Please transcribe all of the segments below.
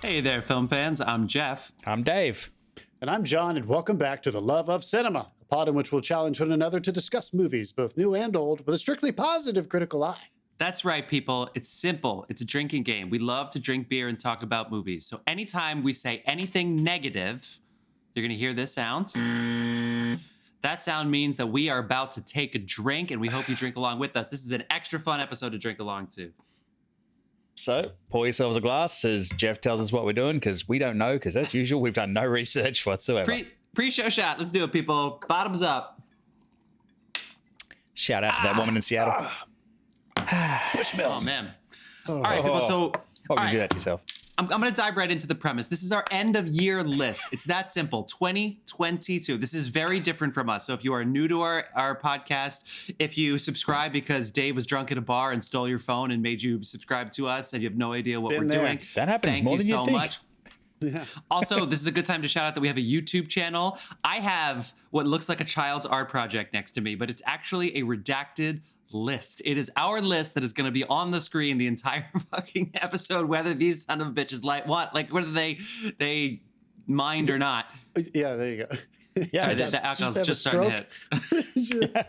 Hey there, film fans. I'm Jeff. I'm Dave. And I'm John, and welcome back to The Love of Cinema, a pod in which we'll challenge one another to discuss movies, both new and old, with a strictly positive critical eye. That's right, people. It's simple. It's a drinking game. We love to drink beer and talk about movies. So anytime we say anything negative, you're going to hear this sound. That sound means that we are about to take a drink, and we hope you drink along with us. This is an extra fun episode to drink along to. So, pour yourselves a glass as Jeff tells us what we're doing, because we don't know, because as usual, we've done no research whatsoever. Pre-show shot. Let's do it, people. Bottoms up. Shout out to that woman in Seattle. Oh, man. All right, people. So, why would you do that to yourself? I'm going to dive right into the premise. This is our end of year list. It's that simple. 2022. This is very different from us. So if you are new to our podcast, if you subscribe because Dave was drunk at a bar and stole your phone and made you subscribe to us and you have no idea what we're doing. That happens more than you think. Thank you so much. Yeah. Also, this is a good time to shout out that we have a YouTube channel. I have what looks like a child's art project next to me, but it's actually a redacted list. It is our list that is going to be on the screen the entire fucking episode, whether these son of bitches whether they mind or not. Yeah, there you go. Yeah, sorry, the alcohol's just starting to hit.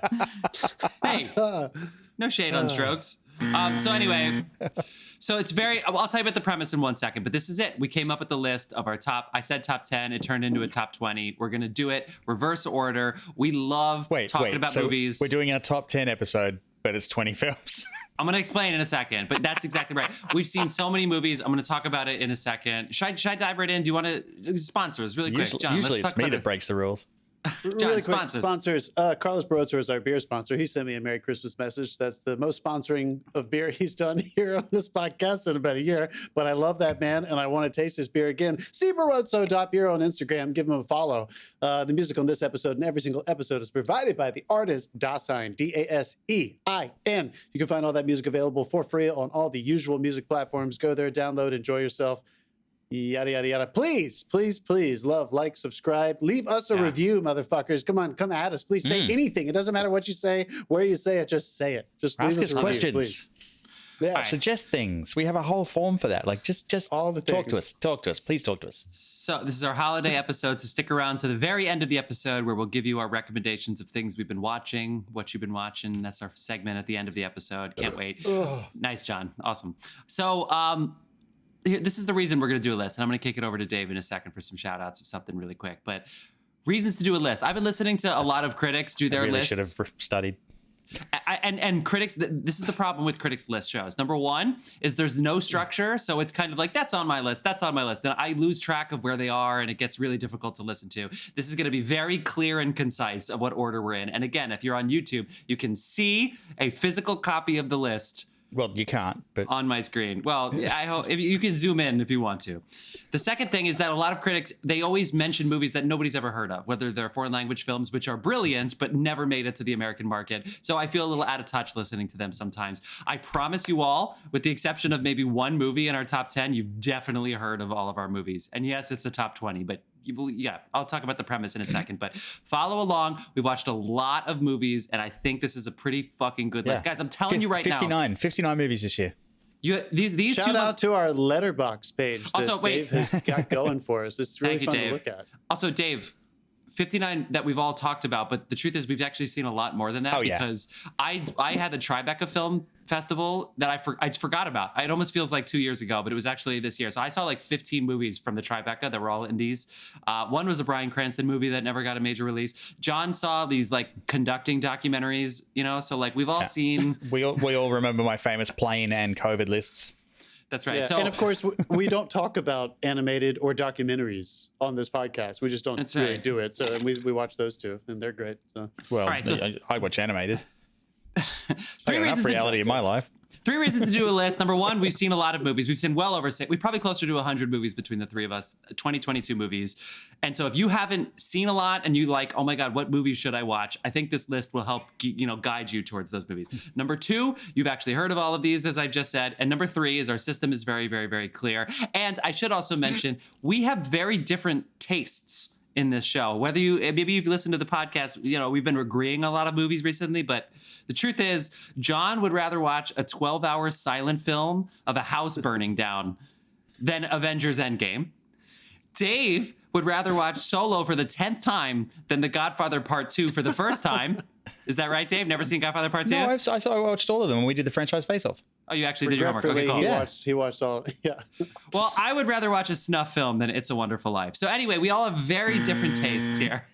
Hey, no shade on strokes. So anyway, so it's I'll tell you about the premise in 1 second, but this is it. We came up with the list of our I said top 10, it turned into a top 20. We're going to do it reverse order. We love talking about movies. We're doing our top 10 episode, but it's 20 films. I'm going to explain in a second, but that's exactly right. We've seen so many movies. I'm going to talk about it in a second. Should I dive right in? Do you want to sponsors really quick? John, usually it's me that breaks the rules. John, really quick, sponsors. Carlos Barroso is our beer sponsor. He sent me a Merry Christmas message. That's the most sponsoring of beer he's done here on this podcast in about a year. But I love that man, and I want to taste his beer again. See Barroso.beer on Instagram. Give him a follow. The music on this episode and every single episode is provided by the artist Dasein, Dasein. You can find all that music available for free on all the usual music platforms. Go there, download, enjoy yourself. Yada, yada, yada. Please, please, please, love, like, subscribe. Leave us a review, motherfuckers. Come on, come at us. Please say anything. It doesn't matter what you say, where you say it. Just say it. Just ask leave us a review, questions. Please. Yeah. Suggest things. We have a whole form for that. Like, just all the talk things. to us. Please talk to us. So this is our holiday episode, so stick around to the very end of the episode where we'll give you our recommendations of things we've been watching, what you've been watching. That's our segment at the end of the episode. Can't wait. Nice, John. Awesome. So, this is the reason we're going to do a list, and I'm going to kick it over to Dave in a second for some shout outs of something really quick. But reasons to do a list. I've been listening to a lot of critics do their lists. Should have studied. And critics, this is the problem with critics list shows. Number one is there's no structure. So it's kind of like, that's on my list. That's on my list. And I lose track of where they are, and it gets really difficult to listen to. This is going to be very clear and concise of what order we're in. And again, if you're on YouTube, you can see a physical copy of the list. Well, you can't, but on my screen. Well, I hope if you can zoom in if you want to. The second thing is that a lot of critics, they always mention movies that nobody's ever heard of, whether they're foreign language films, which are brilliant, but never made it to the American market. So I feel a little out of touch listening to them sometimes. I promise you all, with the exception of maybe one movie in our top 10, you've definitely heard of all of our movies. And yes, it's a top 20, but yeah, I'll talk about the premise in a second, but follow along. We've watched a lot of movies, and I think this is a pretty fucking good list. Guys, I'm telling you right 59 movies this year. These Shout out to our Letterboxd page that also, Dave has got going for us. It's really fun Dave. to look at. Also, Dave, 59 that we've all talked about, but the truth is we've actually seen a lot more than that because I had the Tribeca Film Festival that I forgot about. It almost feels like 2 years ago, but it was actually this year. So I saw like 15 movies from the Tribeca that were all indies. One was a Bryan Cranston movie that never got a major release. John saw these like conducting documentaries, so like we've all seen. We all remember my famous plane and COVID lists. That's right. Yeah. So, and of course, we don't talk about animated or documentaries on this podcast. We just don't really do it. So and we watch those two, and they're great. So well, right, so I watch animated. I got enough reality in my life. 3 reasons to do a list. Number one, we've seen a lot of movies. We've seen well over 6. We're probably closer to 100 movies between the three of us, 2022 movies. And so if you haven't seen a lot and you like, oh my God, what movies should I watch? I think this list will help, guide you towards those movies. Number 2, you've actually heard of all of these, as I've just said. And number 3 is our system is very, very, very clear. And I should also mention, we have very different tastes in this show. Whether maybe you've listened to the podcast, we've been agreeing a lot of movies recently, but the truth is John would rather watch a 12-hour silent film of a house burning down than Avengers Endgame. Dave would rather watch Solo for the 10th time than The Godfather Part 2 for the first time. Is that right, Dave? Never seen Godfather Part 2? No, I watched all of them when we did the franchise face-off. Oh, you actually did your homework. Okay, cool. He watched all. Yeah. Well, I would rather watch a snuff film than It's a Wonderful Life. So anyway, we all have very different tastes here.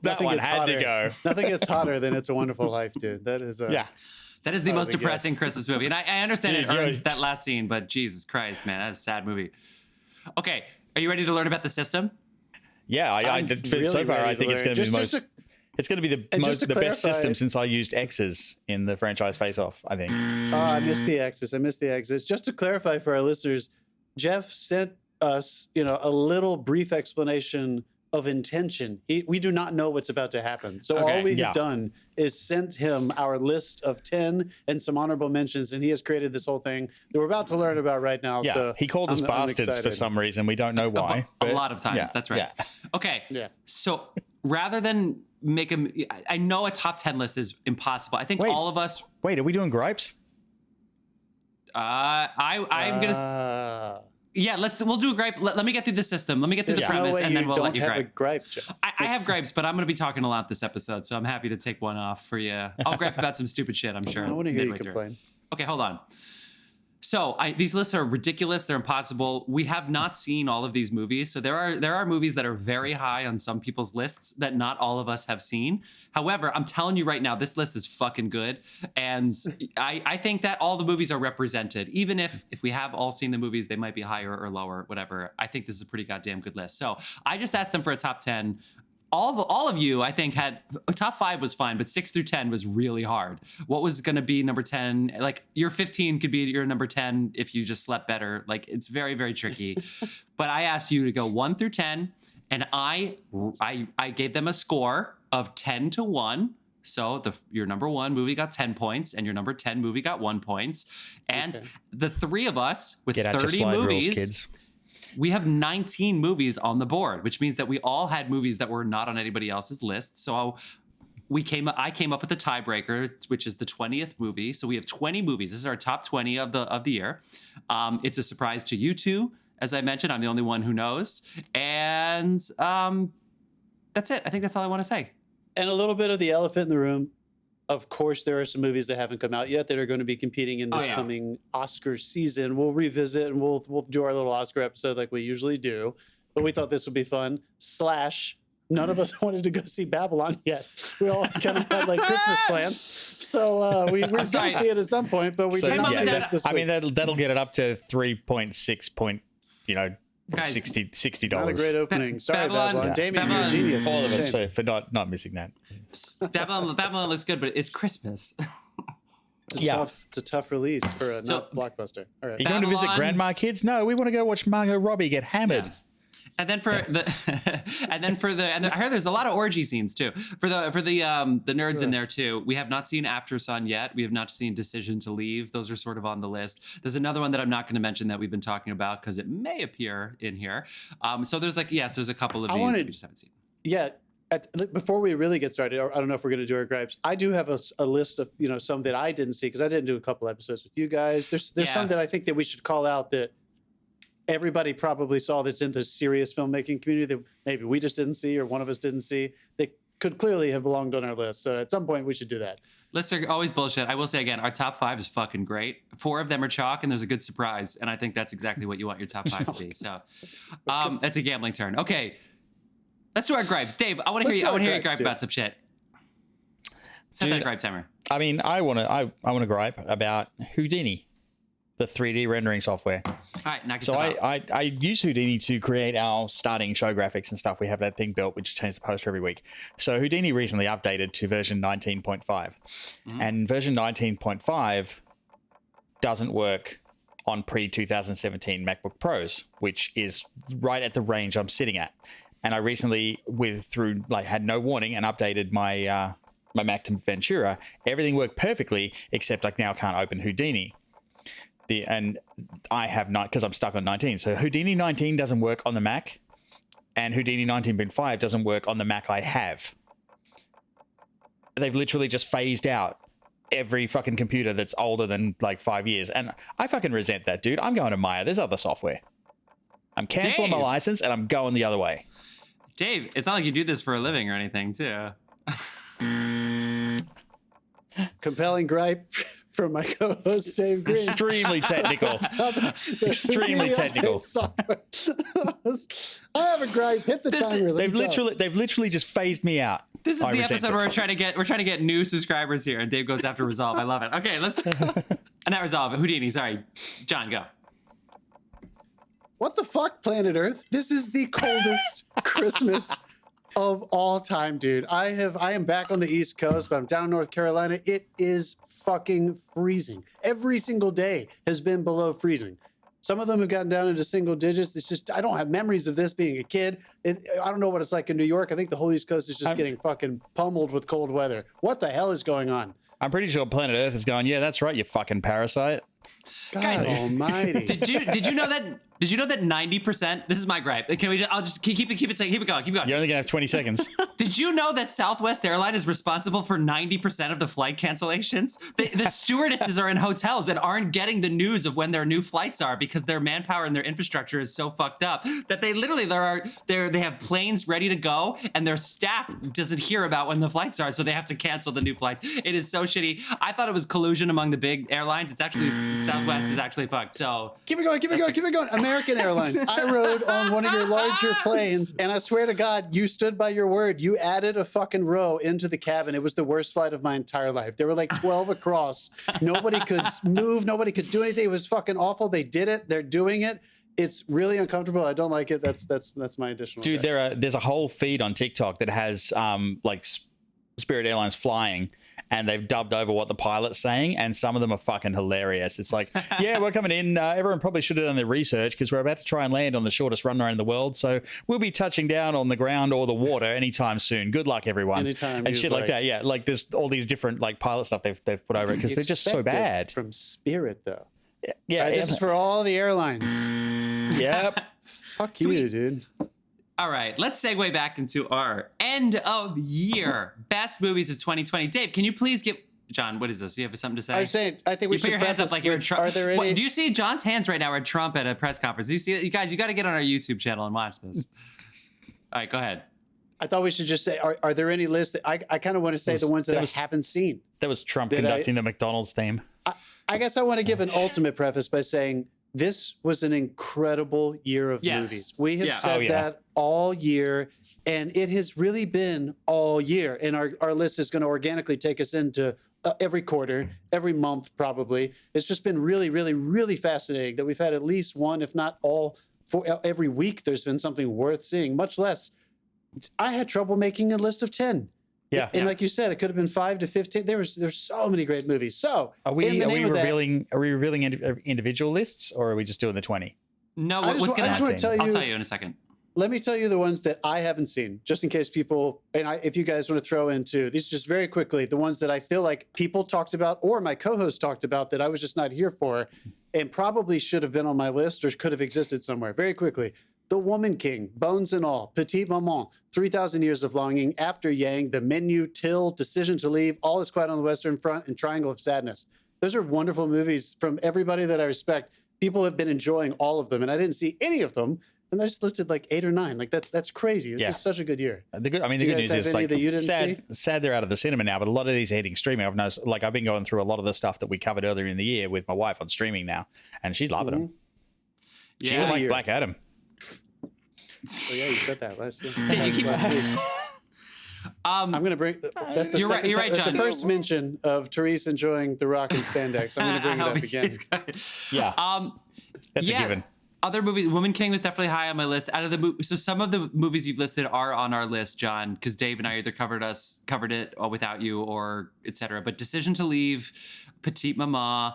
That one had to go. Nothing gets hotter than It's a Wonderful Life, dude. That is That is the most depressing guess. Christmas movie. And I understand Dude, it earns that last scene, but Jesus Christ, man, that's a sad movie. Okay, are you ready to learn about the system? Yeah, I did. really So far, ready I to think it's learn. going to be the Just most. to- It's going to be the best system since I used X's in the franchise face-off, I think. Oh, I missed the X's. Just to clarify for our listeners, Jeff sent us, a little brief explanation of intention. We do not know what's about to happen. So all we have done is sent him our list of 10 and some honorable mentions, and he has created this whole thing that we're about to learn about right now. Yeah, so he called us I'm bastards for excited. some reason. We don't know why. A lot of times, that's right. Yeah. Okay, Yeah. so rather than make I know a top 10 list is impossible. I think all of us... Wait, are we doing gripes? I'm going to... Yeah, we'll do a gripe. Let me get through the system. Let me get through the premise, and then we'll let you have a gripe. gripe, Jeff. I have gripes, but I'm going to be talking a lot this episode, so I'm happy to take one off for you. I'll gripe about some stupid shit, I'm sure. I want to hear you midway through. complain. Okay, hold on. So these lists are ridiculous. They're impossible. We have not seen all of these movies. So there are movies that are very high on some people's lists that not all of us have seen. However, I'm telling you right now, this list is fucking good. And I think that all the movies are represented. Even if we have all seen the movies, they might be higher or lower, whatever. I think this is a pretty goddamn good list. So I just asked them for a top 10. All of you, I think, had top 5 was fine, but 6 through 10 was really hard. What was going to be number 10? Like your 15 could be your number 10 if you just slept better. Like it's very, very tricky. But I asked you to go 1 through 10, and I gave them a score of 10 to 1. So your number 1 movie got 10 points, and your number 10 movie got 1 point. And the three of us with Get out 30 your slide movies. rules, kids. We have 19 movies on the board, which means that we all had movies that were not on anybody else's list. So I came up with the tiebreaker, which is the 20th movie. So we have 20 movies. This is our top 20 of the year. It's a surprise to you two. As I mentioned, I'm the only one who knows. And that's it. I think that's all I want to say. And a little bit of the elephant in the room. Of course, there are some movies that haven't come out yet that are going to be competing in this coming Oscar season. We'll revisit and we'll do our little Oscar episode like we usually do. But we thought this would be fun. / none of us wanted to go see Babylon yet. We all kind of had like Christmas plans. So we're going to see it at some point, but we did not see that this week. I mean, that'll get it up to 3.6 point, Guys, $60. Not a great opening. Sorry, Babylon. Yeah. Damien, you're a genius. All of It's a us shame. for not missing that. Babylon looks good, but it's Christmas. It's a tough release for a not blockbuster. All right. Are you going to visit Grandma, kids? No, we want to go watch Margot Robbie get hammered. Yeah. And then I heard there's a lot of orgy scenes too. For the nerds in there too. We have not seen Aftersun yet. We have not seen Decision to Leave. Those are sort of on the list. There's another one that I'm not going to mention that we've been talking about because it may appear in here. So there's there's a couple of these that we just haven't seen. Yeah. Before we really get started, I don't know if we're going to do our gripes. I do have a list of some that I didn't see because I didn't do a couple episodes with you guys. There's some that I think that we should call out that everybody probably saw that's in the serious filmmaking community that maybe we just didn't see or one of us didn't see. They could clearly have belonged on our list. So at some point we should do that. Lists are always bullshit. I will say again, our top 5 is fucking great. 4 of them are chalk and there's a good surprise. And I think that's exactly what you want your top 5 to be. So that's a gambling turn. Okay. Let's do our gripes. Dave, I want to hear you gripe about some shit. Set that gripe timer. I mean, I want to gripe about Houdini, the 3D rendering software. All right, knock so yourself out. I use Houdini to create our starting show graphics and stuff. We have that thing built, which changes the poster every week. So Houdini recently updated to version 19.5. And version 19.5 doesn't work on pre-2017 MacBook Pros, which is right at the range I'm sitting at. And I recently, had no warning and updated my my Mac to Ventura. Everything worked perfectly, except I now can't open Houdini. And I have not, because I'm stuck on 19. So Houdini 19 doesn't work on the Mac, and Houdini 19.5 doesn't work on the Mac I have. They've literally just phased out every fucking computer that's older than like 5 years. And I fucking resent that, dude. I'm going to Maya. There's other software. I'm canceling my Dave. license and I'm going the other way. Dave, it's not like you do this for a living or anything, too. Compelling gripe from my co-host Dave Green. Extremely technical. Extremely technical. I have a gripe. Hit the timer. They've literally just phased me out. This is I the resent episode it. where we're trying to get new subscribers here, and Dave goes after Resolve. I love it. Okay, let's not Resolve, Houdini. Sorry, John, go. What the fuck, planet Earth? This is the coldest Christmas of all time, dude. I am back on the East Coast, but I'm down in North Carolina. It is fucking freezing. Every single day has been below freezing. Some of them have gotten down into single digits. It's just, I don't have memories of this being a kid. I don't know what it's like in New York. I think the whole East Coast is just getting fucking pummeled with cold weather. What the hell is going on? I'm pretty sure planet Earth is going, yeah, that's right, you fucking parasite. God Guys, almighty. Did you know that 90%? This is my gripe. Can we? I'll just keep it going. You're only gonna have 20 seconds. Did you know that Southwest Airlines is responsible for 90% of the flight cancellations? The stewardesses are in hotels and aren't getting the news of when their new flights are because their manpower and their infrastructure is so fucked up that they literally they have planes ready to go and their staff doesn't hear about when the flights are, so they have to cancel the new flights. It is so shitty. I thought it was collusion among the big airlines. It's actually Southwest is actually fucked. So Keep it going. American Airlines. I rode on one of your larger planes, and I swear to God, you stood by your word. You added a fucking row into the cabin. It was the worst flight of my entire life. There were like 12 across. Nobody could move. Nobody could do anything. It was fucking awful. They did it. They're doing it. It's really uncomfortable. I don't like it. That's my additional. Dude, there's a whole feed on TikTok that has like Spirit Airlines flying, and they've dubbed over what the pilot's saying, and some of them are fucking hilarious. It's like, yeah, we're coming in. Everyone probably should have done their research because we're about to try and land on the shortest runway in the world. So we'll be touching down on the ground or the water anytime soon. Good luck, everyone. Anytime. And shit like that. Yeah, like there's all these different like pilot stuff they've put over it because they're just so Expect it bad. from Spirit, though. Yeah, All right, this is for all the airlines. Yep. Fuck you, dude. all right, let's segue back into our end of year best movies of 2020. Dave, can you please give John, what is this? You have something to say? I was saying, I think we you should put your hands up like you're Trump. Are there any? Do you see John's hands right now are Trump at a press conference? Do you see it? You guys, you got to get on our YouTube channel and watch this. All right, go ahead. I thought we should just say, are there any lists that I kind of want to say the ones that I haven't seen? That was Trump conducting the McDonald's theme. I guess I want to give an ultimate preface by saying this was an incredible year of movies. We have said that all year, and it has really been all year. And our list is going to organically take us into every quarter, every month, probably. It's just been really, really, really fascinating that we've had at least one, if not all, for every week. There's been something worth seeing, much less. I had trouble making a list of 10. Yeah. And like you said, it could have been 5 to 15. There's so many great movies. So are we revealing individual lists, or are we just doing the 20? No, what's going to happen? I'll tell you in a second. Let me tell you the ones that I haven't seen, just in case people, and if you guys want to throw into these, just very quickly, the ones that I feel like people talked about or my co-host talked about that I was just not here for, and probably should have been on my list or could have existed somewhere. Very quickly. The Woman King, Bones and All, Petite Maman, 3,000 Years of Longing, After Yang, The Menu, Till, Decision to Leave, All Is Quiet on the Western Front, and Triangle of Sadness. Those are wonderful movies from everybody that I respect. People have been enjoying all of them, and I didn't see any of them. And I just listed like 8 or 9. Like that's crazy. This is such a good year. The good news is like sad they're out of the cinema now, but a lot of these are hitting streaming. I've noticed, like I've been going through a lot of the stuff that we covered earlier in the year with my wife on streaming now, and she's loving them. She would like Black Adam. Oh yeah, you said that last year. You keep I'm going to bring. That's the second time. That's the first mention of Therese enjoying The Rock and spandex. I'm going to bring it up again. Yeah. That's a given. Other movies, Woman King was definitely high on my list. So some of the movies you've listed are on our list, John, because Dave and I either covered it without you or etc. But Decision to Leave, Petite Maman,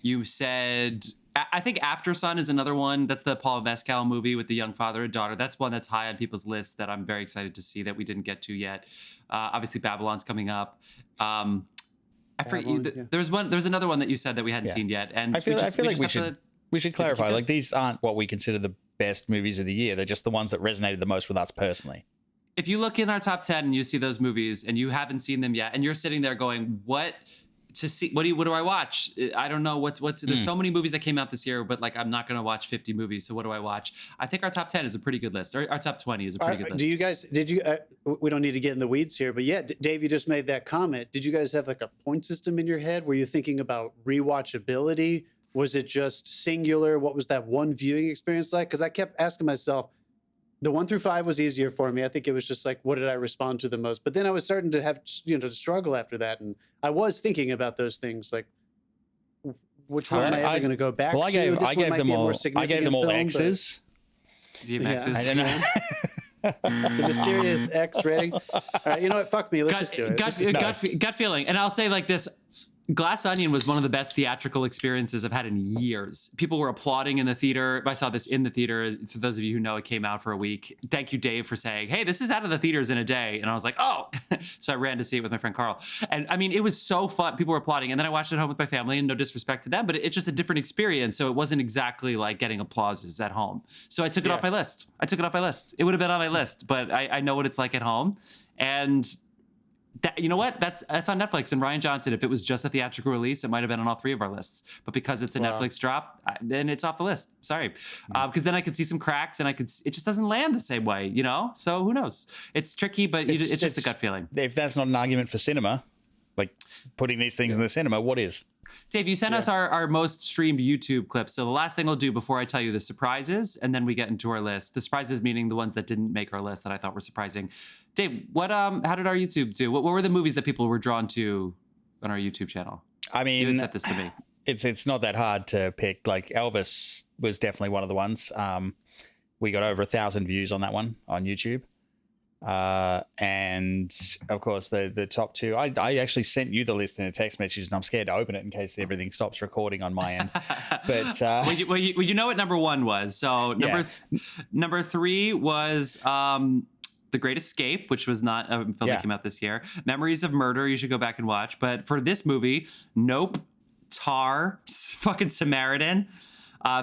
you said. I think Aftersun is another one. That's the Paul Mescal movie with the young father and daughter. That's one that's high on people's lists that I'm very excited to see that we didn't get to yet. Obviously, Babylon's coming up. I forget. There's another one that you said that we hadn't seen yet, and we should clarify. Like these aren't what we consider the best movies of the year. They're just the ones that resonated the most with us personally. if you look in our top 10 and you see those movies and you haven't seen them yet, and you're sitting there going, what do I watch? I don't know what's there's so many movies that came out this year, but like I'm not going to watch 50 movies. So what do I watch? I think our top 10 is a pretty good list. Or our top 20 is a pretty good list. Do you guys, we don't need to get in the weeds here, but yeah, Dave, you just made that comment. Did you guys have like a point system in your head? Were you thinking about rewatchability? Was it just singular? What was that one viewing experience like? Because I kept asking myself, the 1 through 5 was easier for me. I think it was just like, what did I respond to the most? But then I was starting to have, to struggle after that. And I was thinking about those things, like, which one am I ever going to go back to? I gave them all X's. Do you have X's? I don't know. The mysterious X rating. All right, you know what? Fuck me. Let's just do it. Gut feeling. And I'll say like this. Glass Onion was one of the best theatrical experiences I've had in years. People were applauding in the theater. I saw this in the theater. For those of you who know, it came out for a week. Thank you, Dave, for saying, hey, this is out of the theaters in a day. And I was like, oh. So I ran to see it with my friend Carl. And I mean, it was so fun. People were applauding. And then I watched it at home with my family, and no disrespect to them, but it's just a different experience. So it wasn't exactly like getting applauses at home. So I took it off my list. It would have been on my list, but I know what it's like at home. And that, you know what? That's on Netflix. And Rian Johnson, if it was just a theatrical release, it might have been on all 3 of our lists. But because it's a Netflix drop, then it's off the list. Sorry, because then I could see some cracks, and it just doesn't land the same way, So who knows? It's tricky, but it's just a gut feeling. If that's not an argument for cinema, like putting these things in the cinema, what is? Dave, you sent us our most streamed YouTube clips. So the last thing I'll do before I tell you the surprises, and then we get into our list. The surprises meaning the ones that didn't make our list that I thought were surprising. Dave, how did our YouTube do? What were the movies that people were drawn to on our YouTube channel? I mean, you had said this to me. It's not that hard to pick. Like Elvis was definitely one of the ones. We got over 1,000 views on that one on YouTube. And of course the top 2, I actually sent you the list in a text message, and I'm scared to open it in case everything stops recording on my end. But well, you know what number 1 was. So number 3 was The Great Escape, which was not a film that came out this year. Memories of Murder, you should go back and watch. But for this movie, Nope, Tar, fucking Samaritan,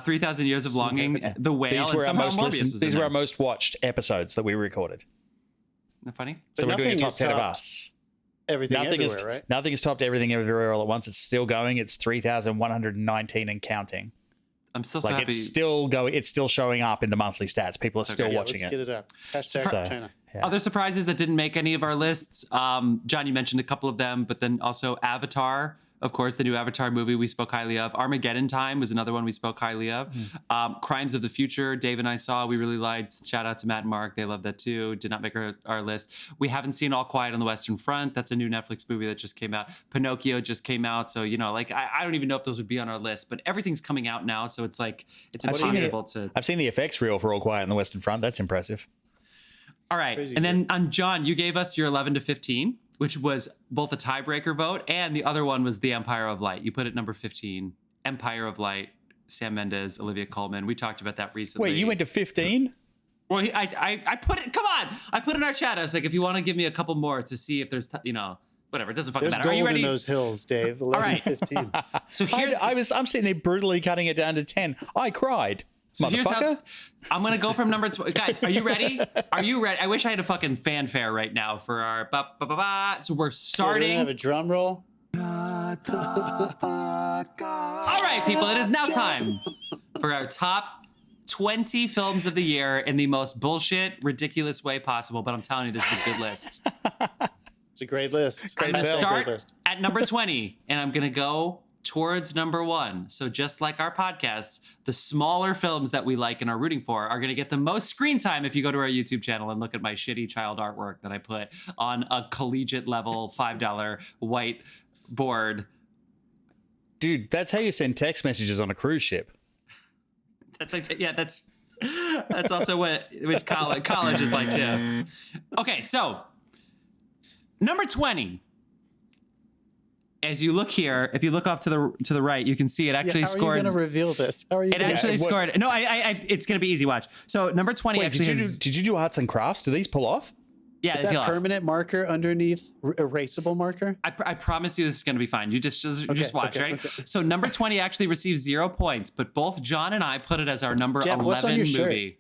3,000 Years of Longing, The Whale, and somehow Morbius was in there. These were our most watched episodes that we recorded. Isn't that funny? So we're doing a top 10 of us. Everything Everywhere, right? Nothing has topped Everything Everywhere All at Once. It's still going. It's 3,119 and counting. I'm still so happy. It's still going. It's still showing up in the monthly stats. People are still watching let's get it up. Hashtag China. Yeah. Other surprises that didn't make any of our lists. John, you mentioned a couple of them, but then also Avatar. Of course, the new Avatar movie we spoke highly of. Armageddon Time was another one we spoke highly of. Crimes of the Future, Dave and I saw, we really liked. Shout out to Matt and Mark. They loved that too. Did not make our list. We haven't seen All Quiet on the Western Front. That's a new Netflix movie that just came out. Pinocchio just came out. So, I don't even know if those would be on our list, but everything's coming out now. So it's like, it's impossible to. I've seen the effects reel for All Quiet on the Western Front. That's impressive. All right. Crazy and then on John, you gave us your 11 to 15. Which was both a tiebreaker vote, and the other one was The Empire of Light. You put it number 15. Empire of Light, Sam Mendes, Olivia Colman. We talked about that recently. Wait, you went to 15? Well, I put it. Come on, I put it in our chat. I was like, if you want to give me a couple more to see if there's, whatever. It doesn't fucking matter. Are you ready? In those hills, Dave. 11, all right. 15. So here's. I'm sitting there brutally cutting it down to 10. I cried. So here's how I'm going to go from number 12. Guys, are you ready? Are you ready? I wish I had a fucking fanfare right now for our ba-ba-ba-ba. So we're starting. Yeah, have a drum roll. All right, people, it is now time for our top 20 films of the year in the most bullshit, ridiculous way possible. But I'm telling you, this is a good list. It's a great list. I'm going to start at number 20, and I'm going to go towards number 1. So just like our podcasts, the smaller films that we like and are rooting for are going to get the most screen time if you go to our YouTube channel and look at my shitty child artwork that I put on a collegiate level $5 white board. Dude, that's how you send text messages on a cruise ship. That's like, yeah, that's also what college is like too. Okay, so number 20. As you look here, if you look off to the right, you can see it actually scored. How are you going to reveal this? How are you? It actually scored. No, it's going to be easy. Watch. So number 20 actually. Did you do arts and crafts? Do these pull off? Yeah, is that permanent marker underneath erasable marker? I promise you this is going to be fine. You just watch, right? Okay. So number 20 actually received 0 points, but both John and I put it as our number 11 movie.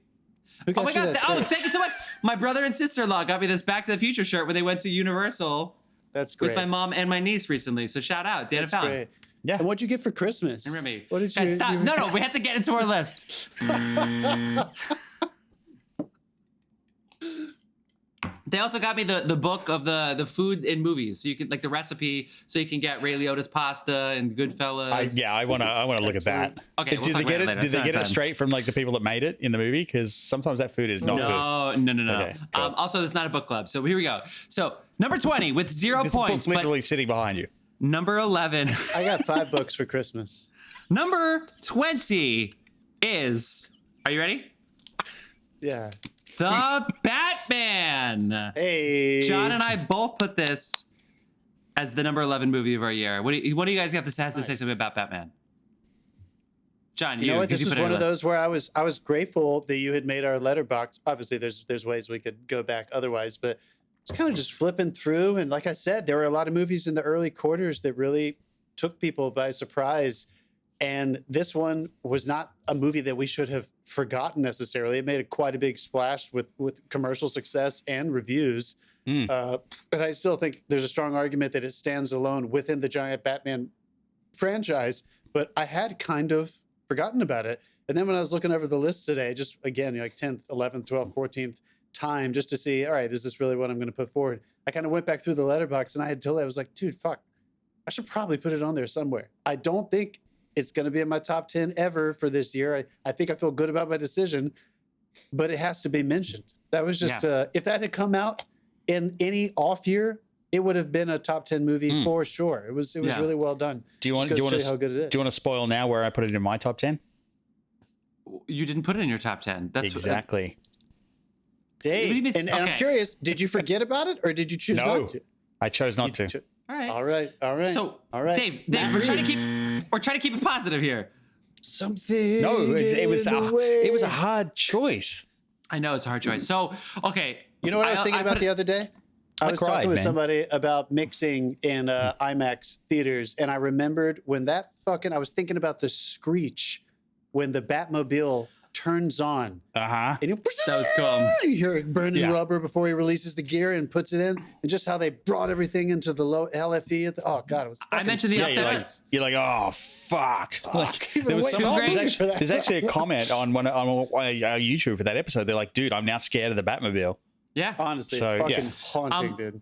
Who got Oh my you god! that shirt? Thank you so much. My brother and sister-in-law got me this Back to the Future shirt when they went to Universal That's great. with my mom and my niece recently. So shout out, Dana That's Fallon. great. Yeah. And what'd you get for Christmas? And Remy. What did you? Guys, stop! you- No, we have to get into our list. They also got me the book of the food in movies, so you can like the recipe, so you can get Ray Liotta's pasta and Goodfellas. I want to look at that. Okay, we'll did talk they get about it it? later. Did they It's get not it time. straight from like the people that made it in the movie? Because sometimes that food is not good. No. Okay, cool. Also, it's not a book club. So here we go. So number 20 with 0 This points, book's but literally sitting behind you. number 11. I got 5 books for Christmas. Number 20 is. Are you ready? Yeah. The Batman. Hey. John and I both put this as the number 11 movie of our year. What do you guys have to say something about Batman? John, You know what? 'cause This put is it on one your of list. those where I was grateful that you had made our letterbox. Obviously, there's ways we could go back otherwise, but it's kind of just flipping through. And like I said, there were a lot of movies in the early quarters that really took people by surprise. And this one was not a movie that we should have forgotten necessarily. It made quite a big splash with commercial success and reviews. But I still think there's a strong argument that it stands alone within the giant Batman franchise. But I had kind of forgotten about it. And then when I was looking over the list today, just again, like 10th, 11th, 12th, 14th time, just to see, all right, is this really what I'm going to put forward? I kind of went back through the letterbox and I was like, dude, fuck, I should probably put it on there somewhere. I don't think it's going to be in my top 10 ever for this year. I think I feel good about my decision, but it has to be mentioned. That was just, if that had come out in any off year, it would have been a top 10 movie for sure. It was really well done. Do you want Just goes to show you how good it is. Do you want to spoil now where I put it in my top 10? You didn't put it in your top 10. That's Exactly. Dave, What do you mean- and I'm okay. curious, did you forget about it or did you choose No, not to? I chose not to. all right. All right. So, all right. Dave, Matt we're trying to Reeves. keep it positive here. Something. No, it was in the way. it was a hard choice. I know it's a hard choice. So, okay. You know what I was thinking about the other day? I was cried, talking with man. somebody about mixing in IMAX theaters, and I remembered when I was thinking about the screech when the Batmobile turns on. Uh-huh. And That was cool. you hear it burning Yeah. rubber before he releases the gear and puts it in, and just how they brought everything into the low LFE. Oh God, it was. I fucking mentioned the sweet. upside you're down. like, oh fuck! Even there was waiting two all great- week for that. There's actually a comment on one on our YouTube for that episode. They're like, dude, I'm now scared of the Batmobile. Yeah. Honestly, So, fucking yeah. haunting, dude.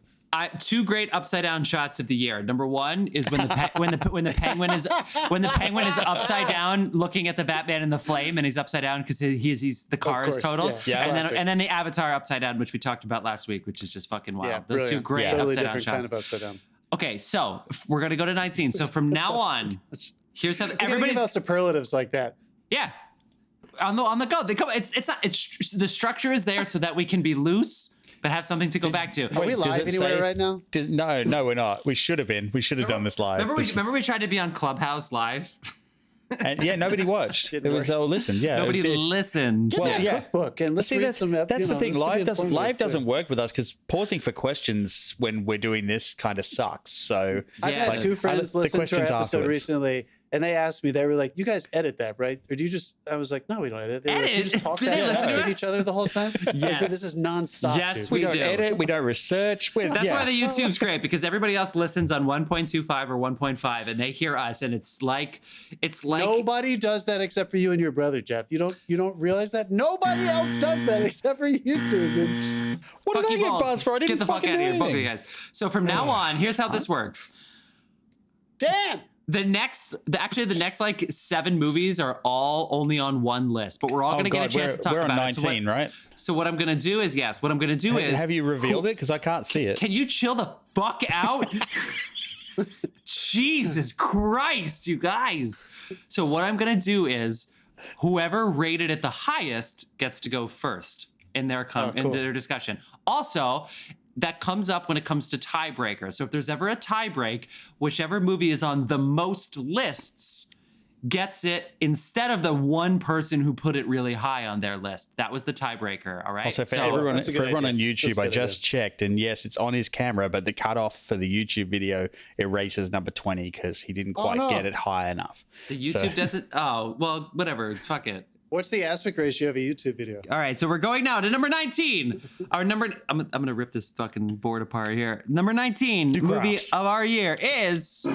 Two great upside down shots of the year. Number one is when the penguin is upside down looking at the Batman in the flame, and he's upside down because he's the car is course, total. yeah. Classic. And then the Avatar upside down, which we talked about last week, which is just fucking wild. Yeah, Those two brilliant. great Totally upside down different kind shots. of upside down. Okay, so we're gonna go to 19. So from now on, here's how Everybody's everybody's about superlatives like that. yeah. On the go. They come. It's the structure is there so that we can be loose, but have something to go back to. Are we does live it anywhere say- right now? No, we're not. We should have been. We should have done this live. Remember we tried to be on Clubhouse live. And yeah, nobody watched. Didn't It was work. all listen. Yeah, Nobody it- listened. Get Well, that yeah. cookbook and let's See, read that's some. the thing. this could be Live informative, doesn't too. work with us because pausing for questions when we're doing this kind of sucks. So I've Yeah. had Like, two friends the listen to our questions episode afterwards. recently, and they asked me, they were like, "You guys edit that, right? Or do you just?" I was like, "No, we don't edit. They were like, Edit? "You just talk Do that they listen to to each us? other the whole time." Like, Yes. dude, this is nonstop. Yes, dude. we we don't do. edit, we don't research. That's why the YouTube's great, because everybody else listens on 1.25 or 1.5 and they hear us, and it's like Nobody does that except for you and your brother, Jeff. You don't realize that nobody else does that except for YouTube. Dude. What did fuck I you get both. buzzed for? I didn't Get the fuck fucking out of do here, both of you anything. guys. So from now on, here's how this works. Dan, The next like 7 movies are all only on one list, but we're all Oh, going to get a God, chance to talk we're on about it. 19, right? So what I'm going to do is Have you revealed it? Because I can't see it. Can you chill the fuck out? Jesus Christ, you guys. So what I'm going to do is whoever rated it the highest gets to go first in their cool. in their discussion. Also, that comes up when it comes to tiebreakers. So if there's ever a tiebreak, whichever movie is on the most lists gets it instead of the one person who put it really high on their list. That was the tiebreaker. All right. Also, for So- everyone, that's a good on idea. YouTube, That's a I good just checked, and yes, it's on his camera, but the cutoff for the YouTube video erases number 20 because he didn't quite no. get it high enough. The YouTube doesn't. Oh well, whatever. Fuck it. What's the aspect ratio of a YouTube video? All right, so we're going now to number 19. Our number, I'm gonna rip this fucking board apart here. Number 19 movie of our year is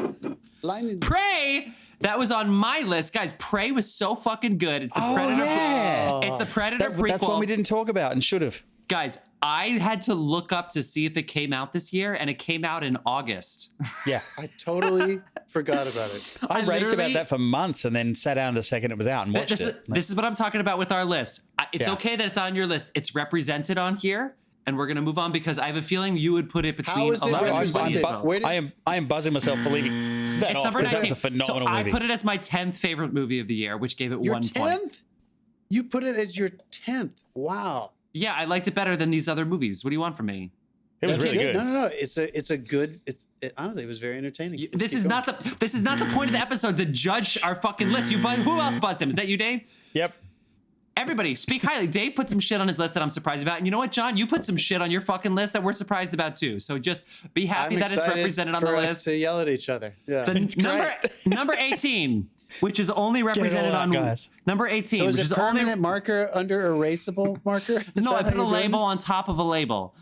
Prey. That was on my list, guys. Prey was so fucking good. It's the Predator. Yeah. It's the Predator prequel. That's one we didn't talk about and should have. Guys, I had to look up to see if it came out this year, and it came out in August. Yeah. I totally forgot about it. I raved about that for months and then sat down the second it was out and watched it. This is what I'm talking about with our list. It's okay that it's not on your list. It's represented on here, and we're going to move on because I have a feeling you would put it between How is it 11 and represented? 20. I am buzzing myself for leaving that It's off number because 19. that's a phenomenal so I movie. put it as my 10th favorite movie of the year, which gave it Your 1 10th? point. You put it as your 10th. Wow. Yeah, I liked it better than these other movies. What do you want from me? It was really good. No. It's a good. Honestly, it was very entertaining. This is not the point of the episode to judge our fucking list. Who else buzzed him? Is that you, Dave? Yep. Everybody, speak highly. Dave put some shit on his list that I'm surprised about. And you know what, John? You put some shit on your fucking list that we're surprised about too. So just be happy that it's represented on the for us list. to yell at each other. Yeah. The number 18, which is only represented on number 18. So is which it is permanent only marker under erasable marker? no. I put a label on top of a label.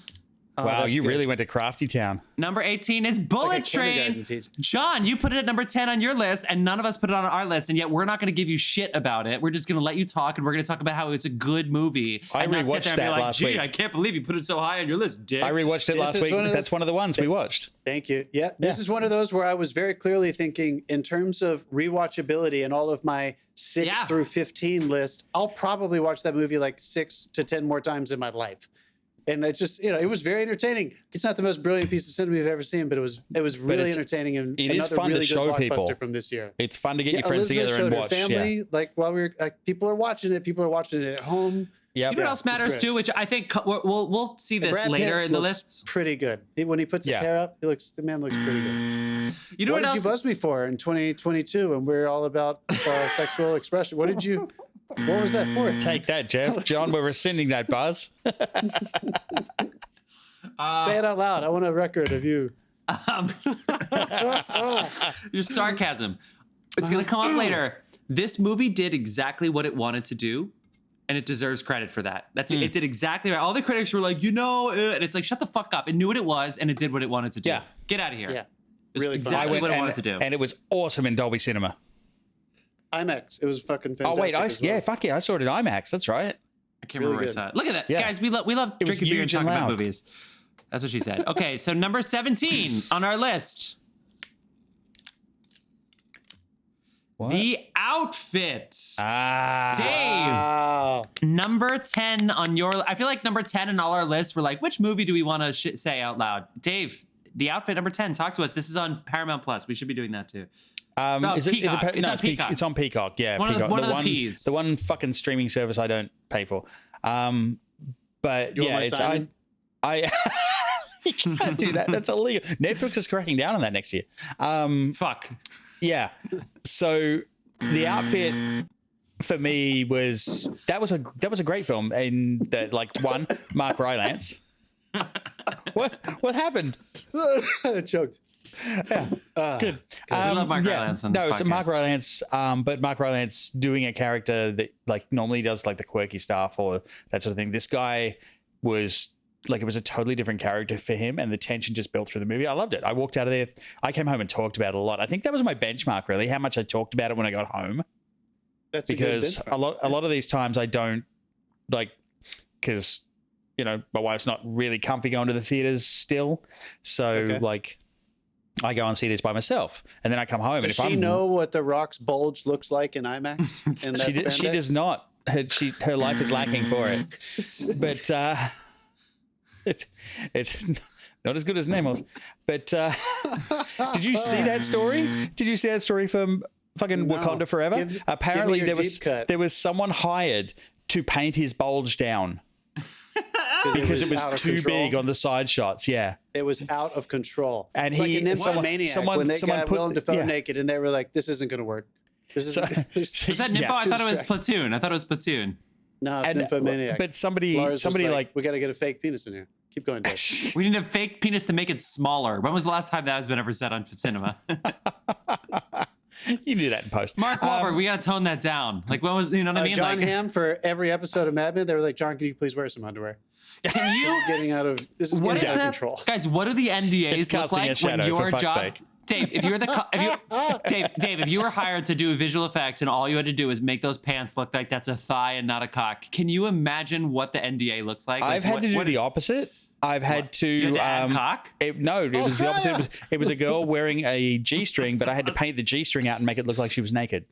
Wow, you really went to Crafty Town. Number 18 is Bullet Train. John, you put it at number 10 on your list, and none of us put it on our list, and yet we're not going to give you shit about it. We're just going to let you talk, and we're going to talk about how it's a good movie. I and not sit rewatched there and be that like, last Gee, week. I can't believe you put it so high on your list, dick. I rewatched it last week. That's one of the ones we watched. Thank you. Yeah, this is one of those where I was very clearly thinking in terms of rewatchability and all of my 6 through 15 list, I'll probably watch that movie like 6 to 10 more times in my life. And it just, it was very entertaining. It's not the most brilliant piece of cinema we've ever seen, but it was really entertaining and it is another fun really to good show blockbuster people from this year. It's fun to get your friends Elizabeth together and showed watch. her family, like while we were people are watching it. People are watching it at home. Yep. You know what else matters too, which I think we'll see this Brad later Pitt in the looks lists. Pretty good. When he puts his hair up, the man looks pretty good. You know what else? did you buzz me for in 2022 when we're all about sexual expression? What was that for? Take that, Jeff. John, we're rescinding that buzz. Say it out loud. I want a record of you. Your sarcasm. It's going to come up later. This movie did exactly what it wanted to do, and it deserves credit for that. It did exactly right. All the critics were like, and it's like, shut the fuck up. It knew what it was, and it did what it wanted to do. Yeah. Get out of here. Yeah. It's Really exactly what it wanted to do. And it was awesome in Dolby Cinema. IMAX. It was fucking fantastic. Oh, wait. Fuck yeah. I saw it in IMAX. That's right. I can't remember where I saw it. Look at that. Yeah. Guys, we love drinking beer and huge and talking about loud. movies. That's what she said. Okay, so number 17 on our list. What? The Outfit. Dave. Wow. Number 10 on your... I feel like number 10 in all our lists, we're like, which movie do we want to say out loud? Dave, The Outfit, number 10. Talk to us. This is on Paramount Plus. We should be doing that too. Is it Peacock. It's on Peacock. It's on Peacock. Yeah, One Peacock. of the P's. The one fucking streaming service I don't pay for. But You want yeah, my it's Simon? I you can't do that. That's illegal. Netflix is cracking down on that next year. Fuck. Yeah. So The Outfit for me was a great film. And that one, Mark Rylance. What happened? I choked. Yeah. Good. We love Mark Rylance on this it's podcast. Mark Rylance, but Mark Rylance doing a character that normally does the quirky stuff or that sort of thing. This guy was it was a totally different character for him, and the tension just built through the movie. I loved it. I walked out of there. I came home and talked about it a lot. I think that was my benchmark, really, how much I talked about it when I got home. That's because a lot of these times I don't because my wife's not really comfy going to the theaters still, so I go and see this by myself, and then I come home. Does she know what The Rock's bulge looks like in IMAX? She does not. Her life is lacking for it, but it's not as good as Nemo's. But did you see that story? Did you see that story from fucking Wakanda Forever? Apparently, there was someone hired to paint his bulge down. Because it was too big on the side shots, yeah. It was out of control. And it's like an Nymphomaniac when they got Willem Dafoe naked and they were like, this isn't going to work. This isn't. Was that Nympho? I thought it was Platoon. No, it's Nymphomaniac. But somebody we got to get a fake penis in here. Keep going, Dave. We need a fake penis to make it smaller. When was the last time that has been ever said on cinema? You do that in post. Mark Wahlberg, we got to tone that down. Like, when was, you know what I mean? John Like, Hamm, for every episode of Mad Men, they were like, John, can you please wear some underwear? can you? This is getting out of control. Guys, what do the NDAs look casting a like shadow, when your for fuck's job? sake. Dave, if you're Dave, if you were hired to do visual effects and all you had to do is make those pants look like that's a thigh and not a cock, can you imagine what the NDA looks like? I've had to do the opposite. I've had to. You had to add cock? It was the opposite. It was a girl wearing a G-string, but I had to paint the G-string out and make it look like she was naked.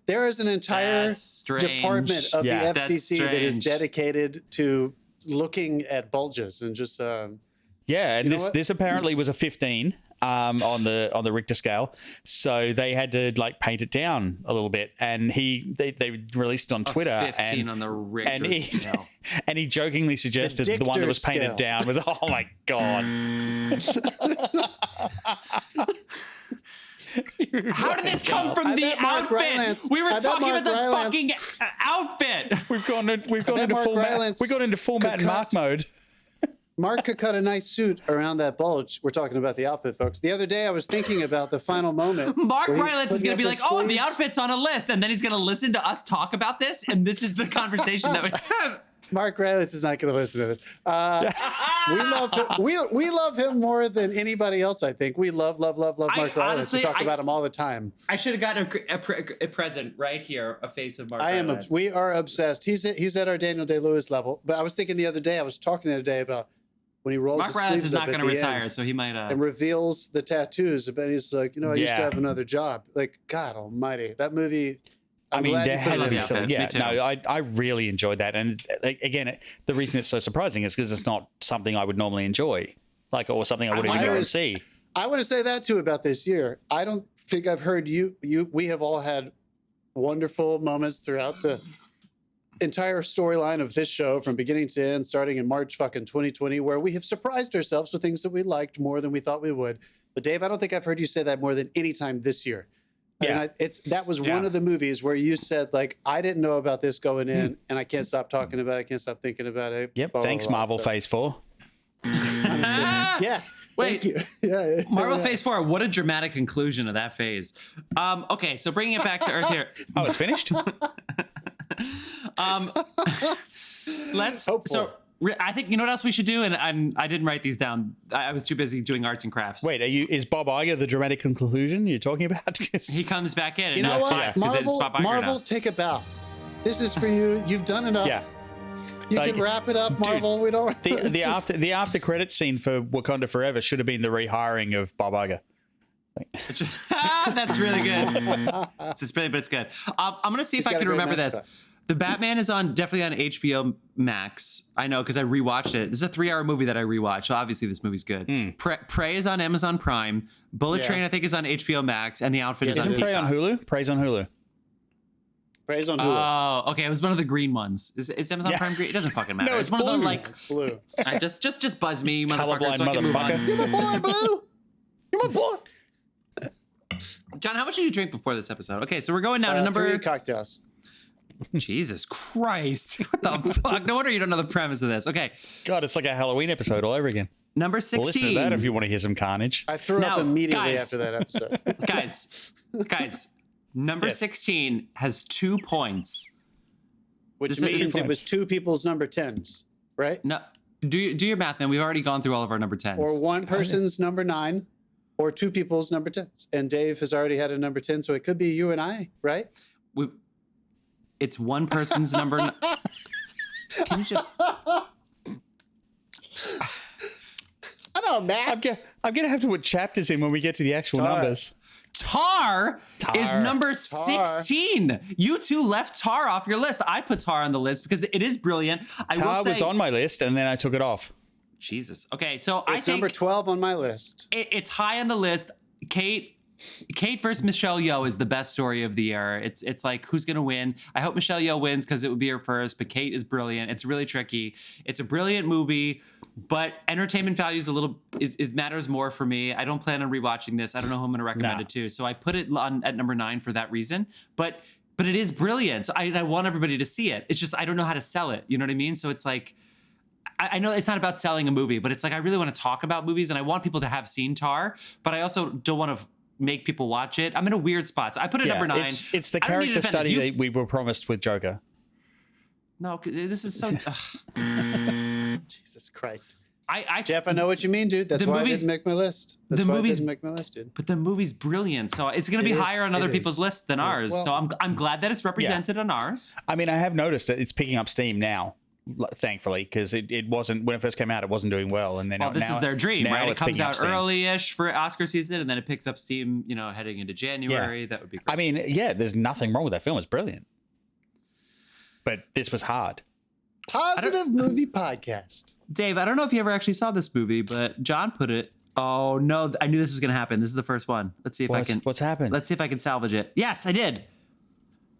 There is an entire department of the FCC that is dedicated to looking at bulges and just. Yeah, and this apparently was a 15 on the Richter scale, so they had to like paint it down a little bit, and they released it on Twitter. 15 on the Richter scale. And he jokingly suggested the one that was painted down was, oh my god. How did this come from the outfit? We were talking about the fucking outfit. We've gone into format. We got into format and Mark mode. Mark could cut a nice suit around that bulge. We're talking about the outfit, folks. The other day, I was thinking about the final moment. Mark Rylance is going to be like, oh, the outfit's on a list. And then he's going to listen to us talk about this. And this is the conversation that we have. Mark Rylance is not going to listen to this. We love him. We love him more than anybody else, I think. We love Mark Rylance. We talk about him all the time. I should have gotten a present right here, a face of Mark Rylance. We are obsessed. He's at our Daniel Day-Lewis level. But I was thinking the other day, about when he rolls Mark his Rylance sleeves is up not at going to the retire, end so he might. and reveals the tattoos. But he's like, I used to have another job. Like, God Almighty, that movie. I mean, there had to be some. Me too. I really enjoyed that, and again, the reason it's so surprising is because it's not something I would normally enjoy, or something I would even go and see. I want to say that too about this year. I don't think I've heard you. We have all had wonderful moments throughout the entire storyline of this show from beginning to end, starting in March fucking 2020, where we have surprised ourselves with things that we liked more than we thought we would. But Dave, I don't think I've heard you say that more than any time this year. Yeah, that was one of the movies where you said, like, I didn't know about this going in, and I can't stop talking about it. I can't stop thinking about it. Yep. Thanks, Marvel Phase 4. Yeah. Wait, thank you. Yeah. Marvel Phase 4, what a dramatic conclusion of that phase. Okay, so bringing it back to Earth here. Oh, it's finished? Let's. Hopeful. So I think, you know what else we should do? And I didn't write these down. I was too busy doing arts and crafts. Wait, is Bob Iger the dramatic conclusion you're talking about? He comes back in. And You know what? Marvel, now. take a bow. This is for you. You've done enough. Yeah. You can wrap it up, Marvel. Dude, we don't. The after credit scene for Wakanda Forever should have been the rehiring of Bob Iger. That's really good. It's brilliant, but it's good. I'm gonna see if I can remember this. The Batman is definitely on HBO Max. I know because I rewatched it. This is a 3-hour movie that I rewatched. So obviously this movie's good. Prey is on Amazon Prime. Bullet Train I think is on HBO Max, and The Outfit is on Isn't Prey on Hulu? Prey's on Hulu. Prey's on Hulu. Oh, okay. It was one of the green ones. Is Amazon Prime green? It doesn't fucking matter. No, it's one blue. of the like. It's blue. Just buzz me, you motherfucker. So I can move motherfucker. on. You're my boy, Blue. You're my boy. John, how much did you drink before this episode? Okay, so we're going down to number 3 cocktails. Jesus Christ. What the fuck? No wonder you don't know the premise of this. Okay. God, it's like a Halloween episode all over again. Number 16. Well, listen to that if you want to hear some carnage. I threw up immediately guys, after that episode. guys, number 16 has 2 points. Which means it was 2 people's number 10s, right? No, do your math, man. We've already gone through all of our number 10s. Or one person's number 9, or 2 people's number 10s. And Dave has already had a number 10, so it could be you and I, right? It's one person's number. Can you just? I don't know, Matt. I'm gonna have to put chapters in when we get to the actual numbers. Tar is number 16. You two left Tar off your list. I put Tar on the list because it is brilliant. Tar was on my list, and then I took it off. Jesus. Okay, so It's number 12 on my list. It's high on the list. Kate versus Michelle Yeoh is the best story of the year. It's like, who's gonna win? I hope Michelle Yeoh wins because it would be her first, but Kate is brilliant. It's really tricky. It's a brilliant movie, but entertainment value is it matters more for me. I don't plan on rewatching this. I don't know who I'm gonna recommend it to. So I put it at number 9 for that reason. But it is brilliant. So I want everybody to see it. It's just I don't know how to sell it. You know what I mean? So it's like, I know it's not about selling a movie, but it's like I really want to talk about movies and I want people to have seen Tar, but I also don't want to make people watch it. I'm in a weird spot. So I put it number 9. It's the I don't need to character defend this. study that we were promised with Joker. No, 'cause this is so. Jesus Christ. Jeff, I know what you mean, dude. That's why I didn't make my list. That's why I didn't make my list, dude. But the movie's brilliant, so it's going to be higher on other people's lists than ours. Well, so I'm glad that it's represented on ours. I mean, I have noticed that it's picking up steam now, thankfully, because it wasn't when it first came out. It wasn't doing well, and then This is their dream, now right? It it's comes picking up out steam. early-ish for Oscar season, and then it picks up steam, heading into January. Yeah. That would be great. I mean, yeah, there's nothing wrong with that film. It's brilliant, but this was hard. Positive movie podcast. Dave, I don't know if you ever actually saw this movie, but John put it. Oh no, I knew this was going to happen. This is the first one. Let's see if I can. What's happened? Let's see if I can salvage it. Yes, I did.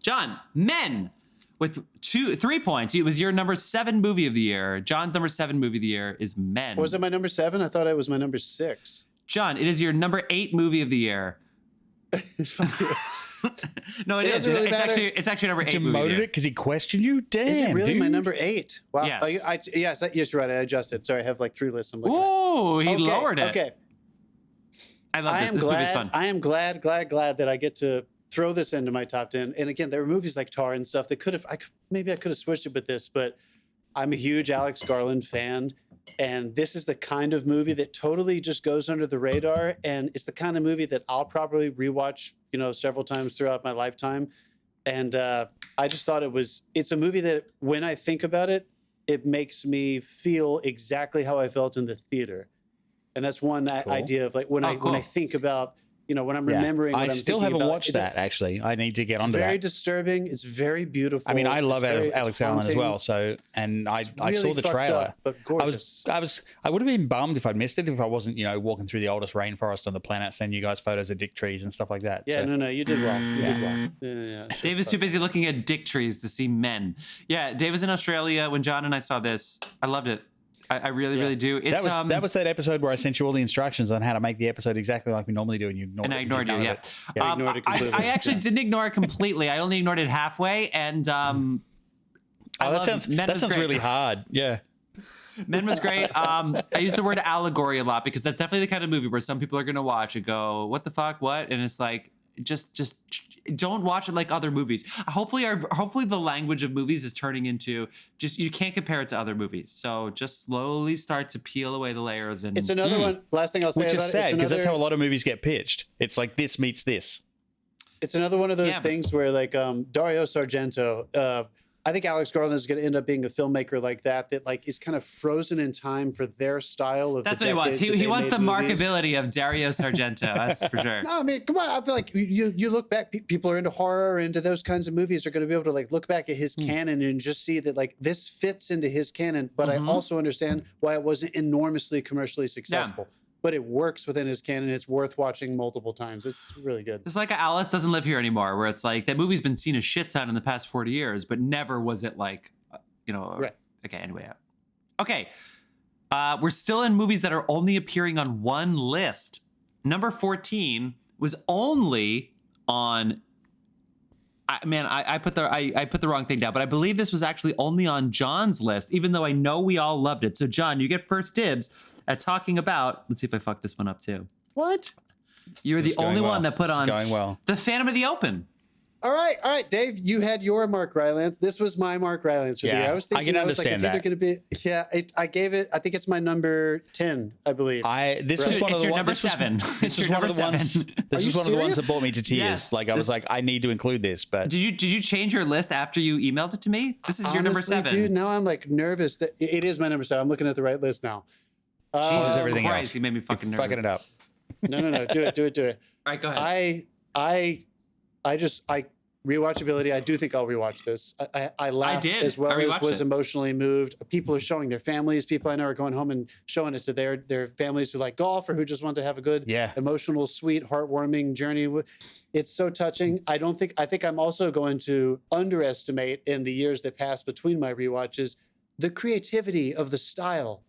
John, Men, with 3 points. It was your number 7 movie of the year. John's number 7 movie of the year is Men. Was it my number 7? I thought it was my number 6. John, it is your number 8 movie of the year. No, it is. doesn't really It's actually number 8 movie of the Demoted year. it because he questioned you. Damn, Is it really dude. my number 8? Wow. Yes. Yes, you're right. I adjusted. Sorry, I have like 3 lists I'm looking at. Ooh, he lowered it. Okay. I love this. This movie's fun. I am glad that I get to throw this into my top 10. And again, there were movies like Tar and stuff that maybe I could have switched it with this, but I'm a huge Alex Garland fan. And this is the kind of movie that totally just goes under the radar. And it's the kind of movie that I'll probably rewatch, several times throughout my lifetime. And I just thought it's a movie that when I think about it, it makes me feel exactly how I felt in the theater. And that's one idea of like when I think about, when I'm remembering what I I'm still thinking haven't about, watched that, actually. I need to get onto It's very that. disturbing. It's very beautiful. I mean, I love it's Alex Garland as haunting. well. So, and I Really saw the fucked trailer. up, but gorgeous. I would have been bummed if I'd missed it if I wasn't, walking through the oldest rainforest on the planet, sending you guys photos of dick trees and stuff like that. Yeah, so. no, you did well. You did well. Yeah. Dave is too busy looking at dick trees to see Men. Yeah, Dave was in Australia when John and I saw this. I loved it. I really, really do. It's, that was that episode where I sent you all the instructions on how to make the episode exactly like we normally do, and you ignored it. And I ignored you, yeah. I ignored it completely. I actually didn't ignore it completely. I only ignored it halfway, and that sounds really hard. Yeah. Men was great. I use the word allegory a lot because that's definitely the kind of movie where some people are going to watch and go, "What the fuck? What?" And it's like, just don't watch it like other movies. Hopefully the language of movies is turning into just you can't compare it to other movies. So just slowly start to peel away the layers. And It's another one. Last thing I'll say Which about is sad it, because that's how a lot of movies get pitched. It's like this meets this. it's another one of those things where like Dario Sargento. I think Alex Garland is going to end up being a filmmaker like that like is kind of frozen in time for their style of. That's what he wants. He wants the markability of Dario Sargento. That's for sure. No, I mean, come on. I feel like you look back. People are into horror, into those kinds of movies. Are going to be able to like look back at his canon and just see that like this fits into his canon. But I also understand why it wasn't enormously commercially successful. But it works within his canon. It's worth watching multiple times. It's really good. It's like Alice Doesn't Live Here Anymore, where it's like that movie's been seen a shit ton in the past 40 years, but never was it like, Right. Okay, anyway. Okay. We're still in movies that are only appearing on one list. Number 14 was only on. I put the wrong thing down, but I believe this was actually only on John's list, even though I know we all loved it. So John, you get first dibs at talking about. Let's see if I fucked this one up too. What? You're the only one that put on going well. The Phantom of the Open. All right, Dave. You had your Mark Rylance. This was my Mark Rylance for the year. I was thinking, I can like, it's either going to be. Yeah, I gave it. I think it's my number 10. I believe. This was one of the ones. This was one of the ones. This was one of the ones that brought me to tears. Yes, like I was like, I need to include this. But did you change your list after you emailed it to me? This is your number 7, dude. Now I'm like nervous that it is my number 7. I'm looking at the right list now. Jesus everything Christ, else. you made me fucking nervous. Fucking it up. No. Do it. All right, go ahead. I rewatchability. I do think I'll rewatch this. I laughed as well as was emotionally moved. People are showing their families. People I know are going home and showing it to their families who like golf or who just want to have a good, emotional, sweet, heartwarming journey. It's so touching. I think I'm also going to underestimate in the years that pass between my rewatches the creativity of the style.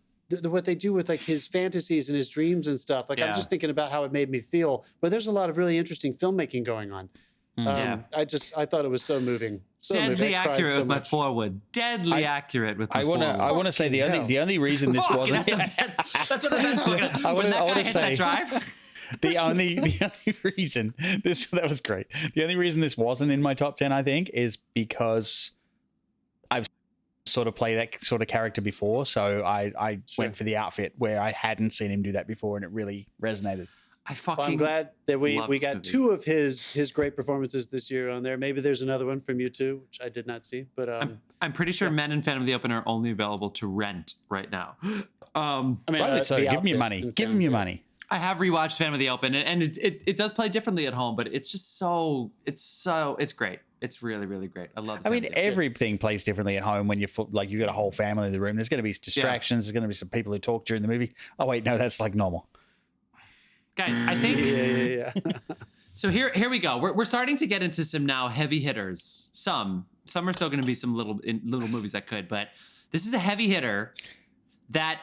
What they do with like his fantasies and his dreams and stuff. Like I'm just thinking about how it made me feel. But there's a lot of really interesting filmmaking going on. I thought it was so moving. Deadly accurate with my forward. Deadly accurate with my forward. I want to say the only reason this wasn't. That's the best. That's what the best fucking. I want to say. That drive. The only reason that was great. The only reason this wasn't in my top 10, I think, is because I've sort of played that sort of character before. So I went for the outfit where I hadn't seen him do that before, and it really resonated. I'm glad that we got two of his great performances this year on there. Maybe there's another one from you too, which I did not see. But I'm pretty sure Men in Phantom of the Open are only available to rent right now. I mean, Right, so give him your money. Give him your money. I have rewatched Phantom of the Open, and it does play differently at home, but it's just it's great. It's really, really great. I love it. I mean, everything plays differently at home when you've got a whole family in the room. There's going to be distractions. There's going to be some people who talk during the movie. Oh wait, no, that's like normal. Guys, I think yeah. so. Here we go. We're starting to get into some now heavy hitters. Some are still going to be some little movies that could, but this is a heavy hitter that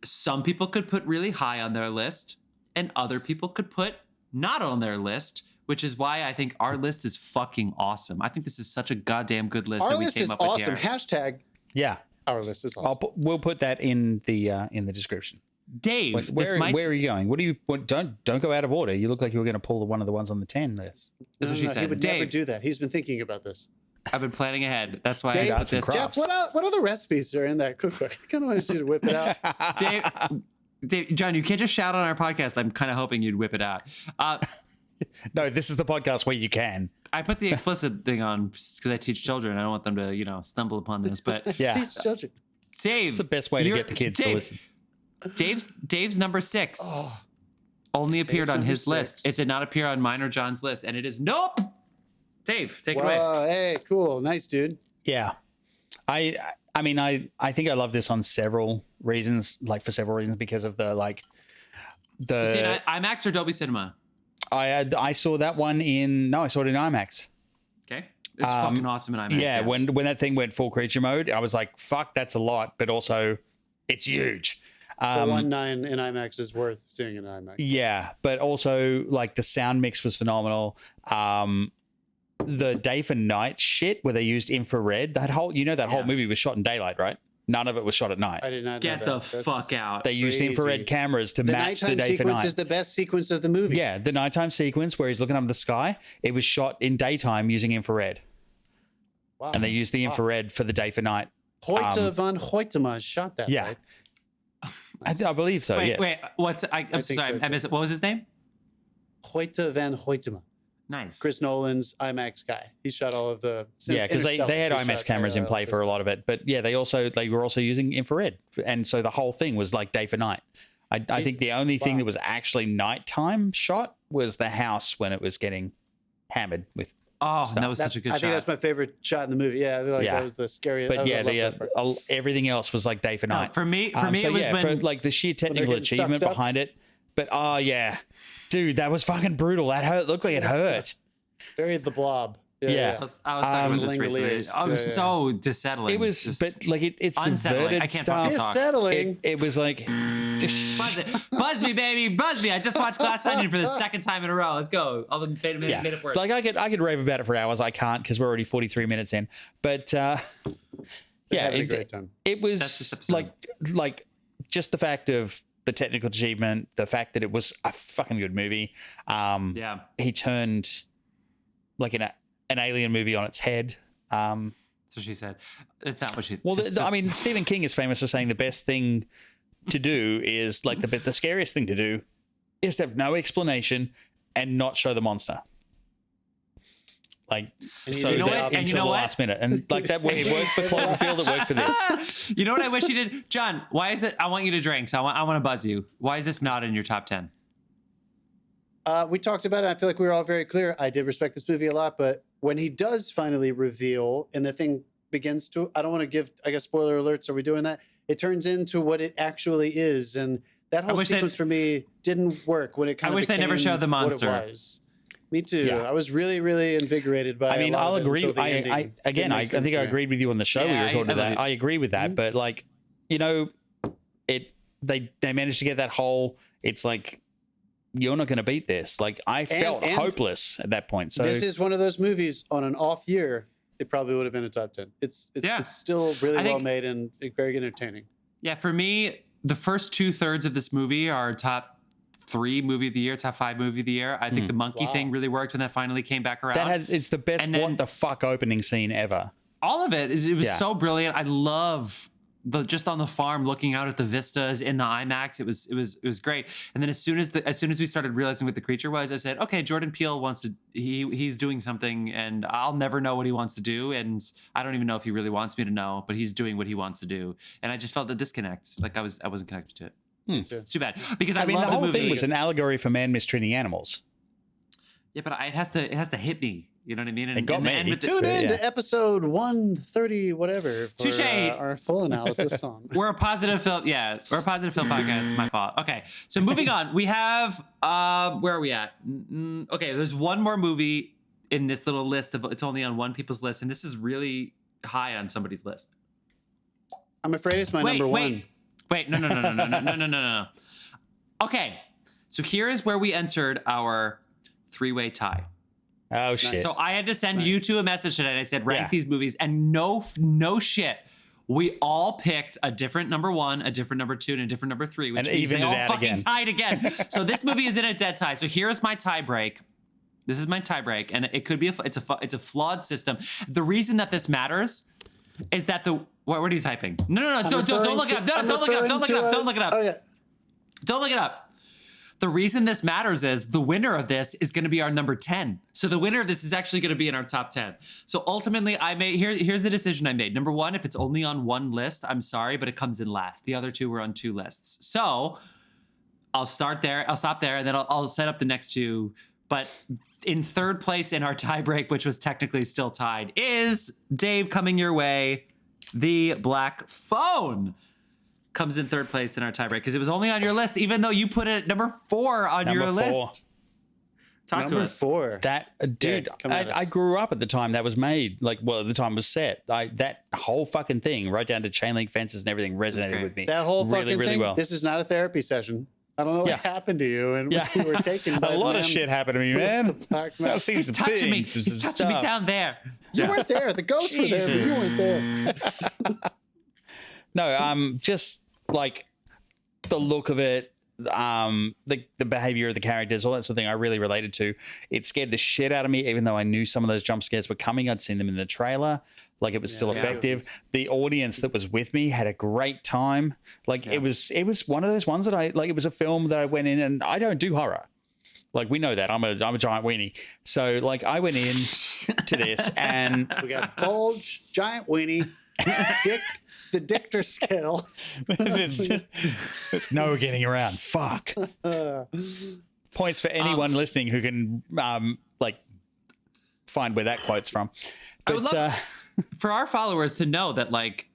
some people could put really high on their list, and other people could put not on their list. Which is why I think our list is fucking awesome. I think this is such a goddamn good list that we came up with here. Our list is awesome. Hashtag. Yeah, our list is awesome. We'll put that in the description. Dave, where are you going? Don't go out of order. You look like you were going to pull one of the ones on the 10 list. That's what she said. He would Dave, never do that. He's been thinking about this. I've been planning ahead. That's why Dave, I got this. Jeff, what other recipes are in that cookbook? I kind of want you to whip it out. Dave, John, you can't just shout on our podcast. I'm kind of hoping you'd whip it out. No, this is the podcast where you can. I put the explicit thing on because I teach children. I don't want them to, stumble upon this. But yeah, teach children. Dave, it's the best way to get the kids to listen. Dave's number 6 only appeared on his list. It did not appear on mine or John's list, and it is nope. Dave, take it away. Hey, cool, nice dude. Yeah, I mean, I think I love this on several reasons, because of the You see it at IMAX or Dolby Cinema? I saw that one I saw it in IMAX. Okay. It's fucking awesome in IMAX. Yeah, when that thing went full creature mode, I was like, fuck, that's a lot, but also it's huge. The 1.9 in IMAX is worth seeing in IMAX. Yeah, but also the sound mix was phenomenal. The day for night shit where they used infrared, that whole movie was shot in daylight, right? None of it was shot at night. I did not get know the fuck out. They used infrared cameras to match the day for night. The nighttime sequence is the best sequence of the movie. Yeah, the nighttime sequence where he's looking up the sky, it was shot in daytime using infrared. Wow. And they used the infrared for the day for night. Hoyte van Hoytema shot that, yeah. right? I believe so, yes. Wait, I'm sorry, I missed it. What was his name? Hoyte van Hoytema. Nice. Chris Nolan's IMAX guy. He shot all of the... Yeah, because they had IMAX cameras in play for a lot of it. But yeah, they were also using infrared. And so the whole thing was day for night. I think the only thing that was actually nighttime shot was the house when it was getting hammered with stuff. That was such a good shot. I think that's my favorite shot in the movie. Yeah, that was the scariest. But yeah, everything else was day for night. For me, it was when... For, the sheer technical achievement behind it. But yeah, dude, that was fucking brutal. That hurt. Looked like it hurt. Buried the blob. Yeah. I was talking about this recently. It was so dissettling. It was, it's unsettling. subverted I can't stuff. Dissettling. It was like... Buzz me, baby. Buzz me. I just watched Glass Onion for the second time in a row. Let's go. All the made it work. I could rave about it for hours. I can't because we're already 43 minutes in. But yeah, a great time. It was just the fact of the technical achievement, the fact that it was a fucking good movie. He turned an alien movie on its head. So she said. It's not what she said. Well, I mean, Stephen King is famous for saying the best thing to do is the scariest thing to do is to have no explanation and not show the monster. Until the last minute. And that it works for Cloverfield, it worked for this. You know what I wish you did? John, why is it? I want you to drink, so I want to buzz you. Why is this not in your top 10? We talked about it. I feel like we were all very clear. I did respect this movie a lot, but when he does finally reveal and the thing begins to, I don't want to give, I guess, spoiler alerts. Are we doing that? It turns into what it actually is. And that whole sequence for me didn't work when it kind of I wish they never showed the monster. What it was. Me too. Yeah. I was really, really invigorated by it. I mean, I'll agree. I think I agreed with you on the show. We recorded that. I agree with that. But they managed to get that whole, it's like, you're not going to beat this. I felt hopeless at that point. So this is one of those movies on an off year. It probably would have been a top 10. It's still really well made and very entertaining. Yeah, for me, the first 2/3 of this movie are top 3 movie of the year, top 5 movie of the year. I think the monkey thing really worked when that finally came back around. It's the best what the fuck opening scene ever. All of it was so brilliant. I love just on the farm looking out at the vistas in the IMAX. It was great. And then as soon as we started realizing what the creature was, I said, okay, Jordan Peele wants to, he's doing something, and I'll never know what he wants to do. And I don't even know if he really wants me to know, but he's doing what he wants to do. And I just felt a disconnect. Like I wasn't connected to it. It's too bad, because I mean, the love the whole movie. thing was an allegory for man mistreating animals. Yeah, but it has to hit me. You know what I mean? And, It got and me. the end with the- Tune in to episode 130, whatever, for Touché. our full analysis on. We're a positive film. Yeah, we're a positive film podcast. My fault. Okay, so moving on. We have where are we at? Okay, there's one more movie in this little list of. It's only on one people's list, and this is really high on somebody's list. I'm afraid it's my number one. Wait, no. Okay, so here is where we entered our 3-way tie. Oh shit! So I had to send you two a message today. And I said, rank these movies, and no shit. We all picked a different number 1, a different number 2, and a different number 3, which means they all fucking tied again. So this movie is in a dead tie. So here's my tie break. This is my tie break, and it could be it's a flawed system. The reason that this matters is that what are you typing? No. Don't look it up. Don't look it up. Don't look it up. Don't look it up. Okay. Don't look it up. The reason this matters is the winner of this is going to be our number 10. So the winner of this is actually going to be in our top 10. So ultimately, here's the decision I made. Number 1, if it's only on one list, I'm sorry, but it comes in last. The other 2 were on 2 lists. So I'll start there. I'll stop there, and then I'll set up the next 2. But in third place in our tie break, which was technically still tied, is Dave, coming your way. The Black Phone comes in third place in our tiebreak because it was only on your list, even though you put it at number 4 on your list. Talk to us. Number 4. That dude, I grew up at the time that was made. At the time it was set. That whole fucking thing, right down to chain link fences and everything, resonated with me. That whole really, fucking really thing. well. This is not a therapy session. I don't know what happened to you, and we were taken by a lot of shit happened to me, man. I've seen He's some touching me. things, He's touching me down there. You weren't there. The ghosts were there, but you weren't there. No, just like the look of it, the behavior of the characters, all that sort of thing I really related to. It scared the shit out of me, even though I knew some of those jump scares were coming. I'd seen them in the trailer. Like, it was still effective. The audience that was with me had a great time. Like, it was one of those ones that it was a film that I went in, and I don't do horror. Like, we know that. I'm a giant weenie. So, like, I went in to this, and we got bulge, giant weenie, dick, the Dichter scale. it's no getting around. Fuck. Points for anyone listening who can find where that quote's from. But I would love for our followers to know that, like,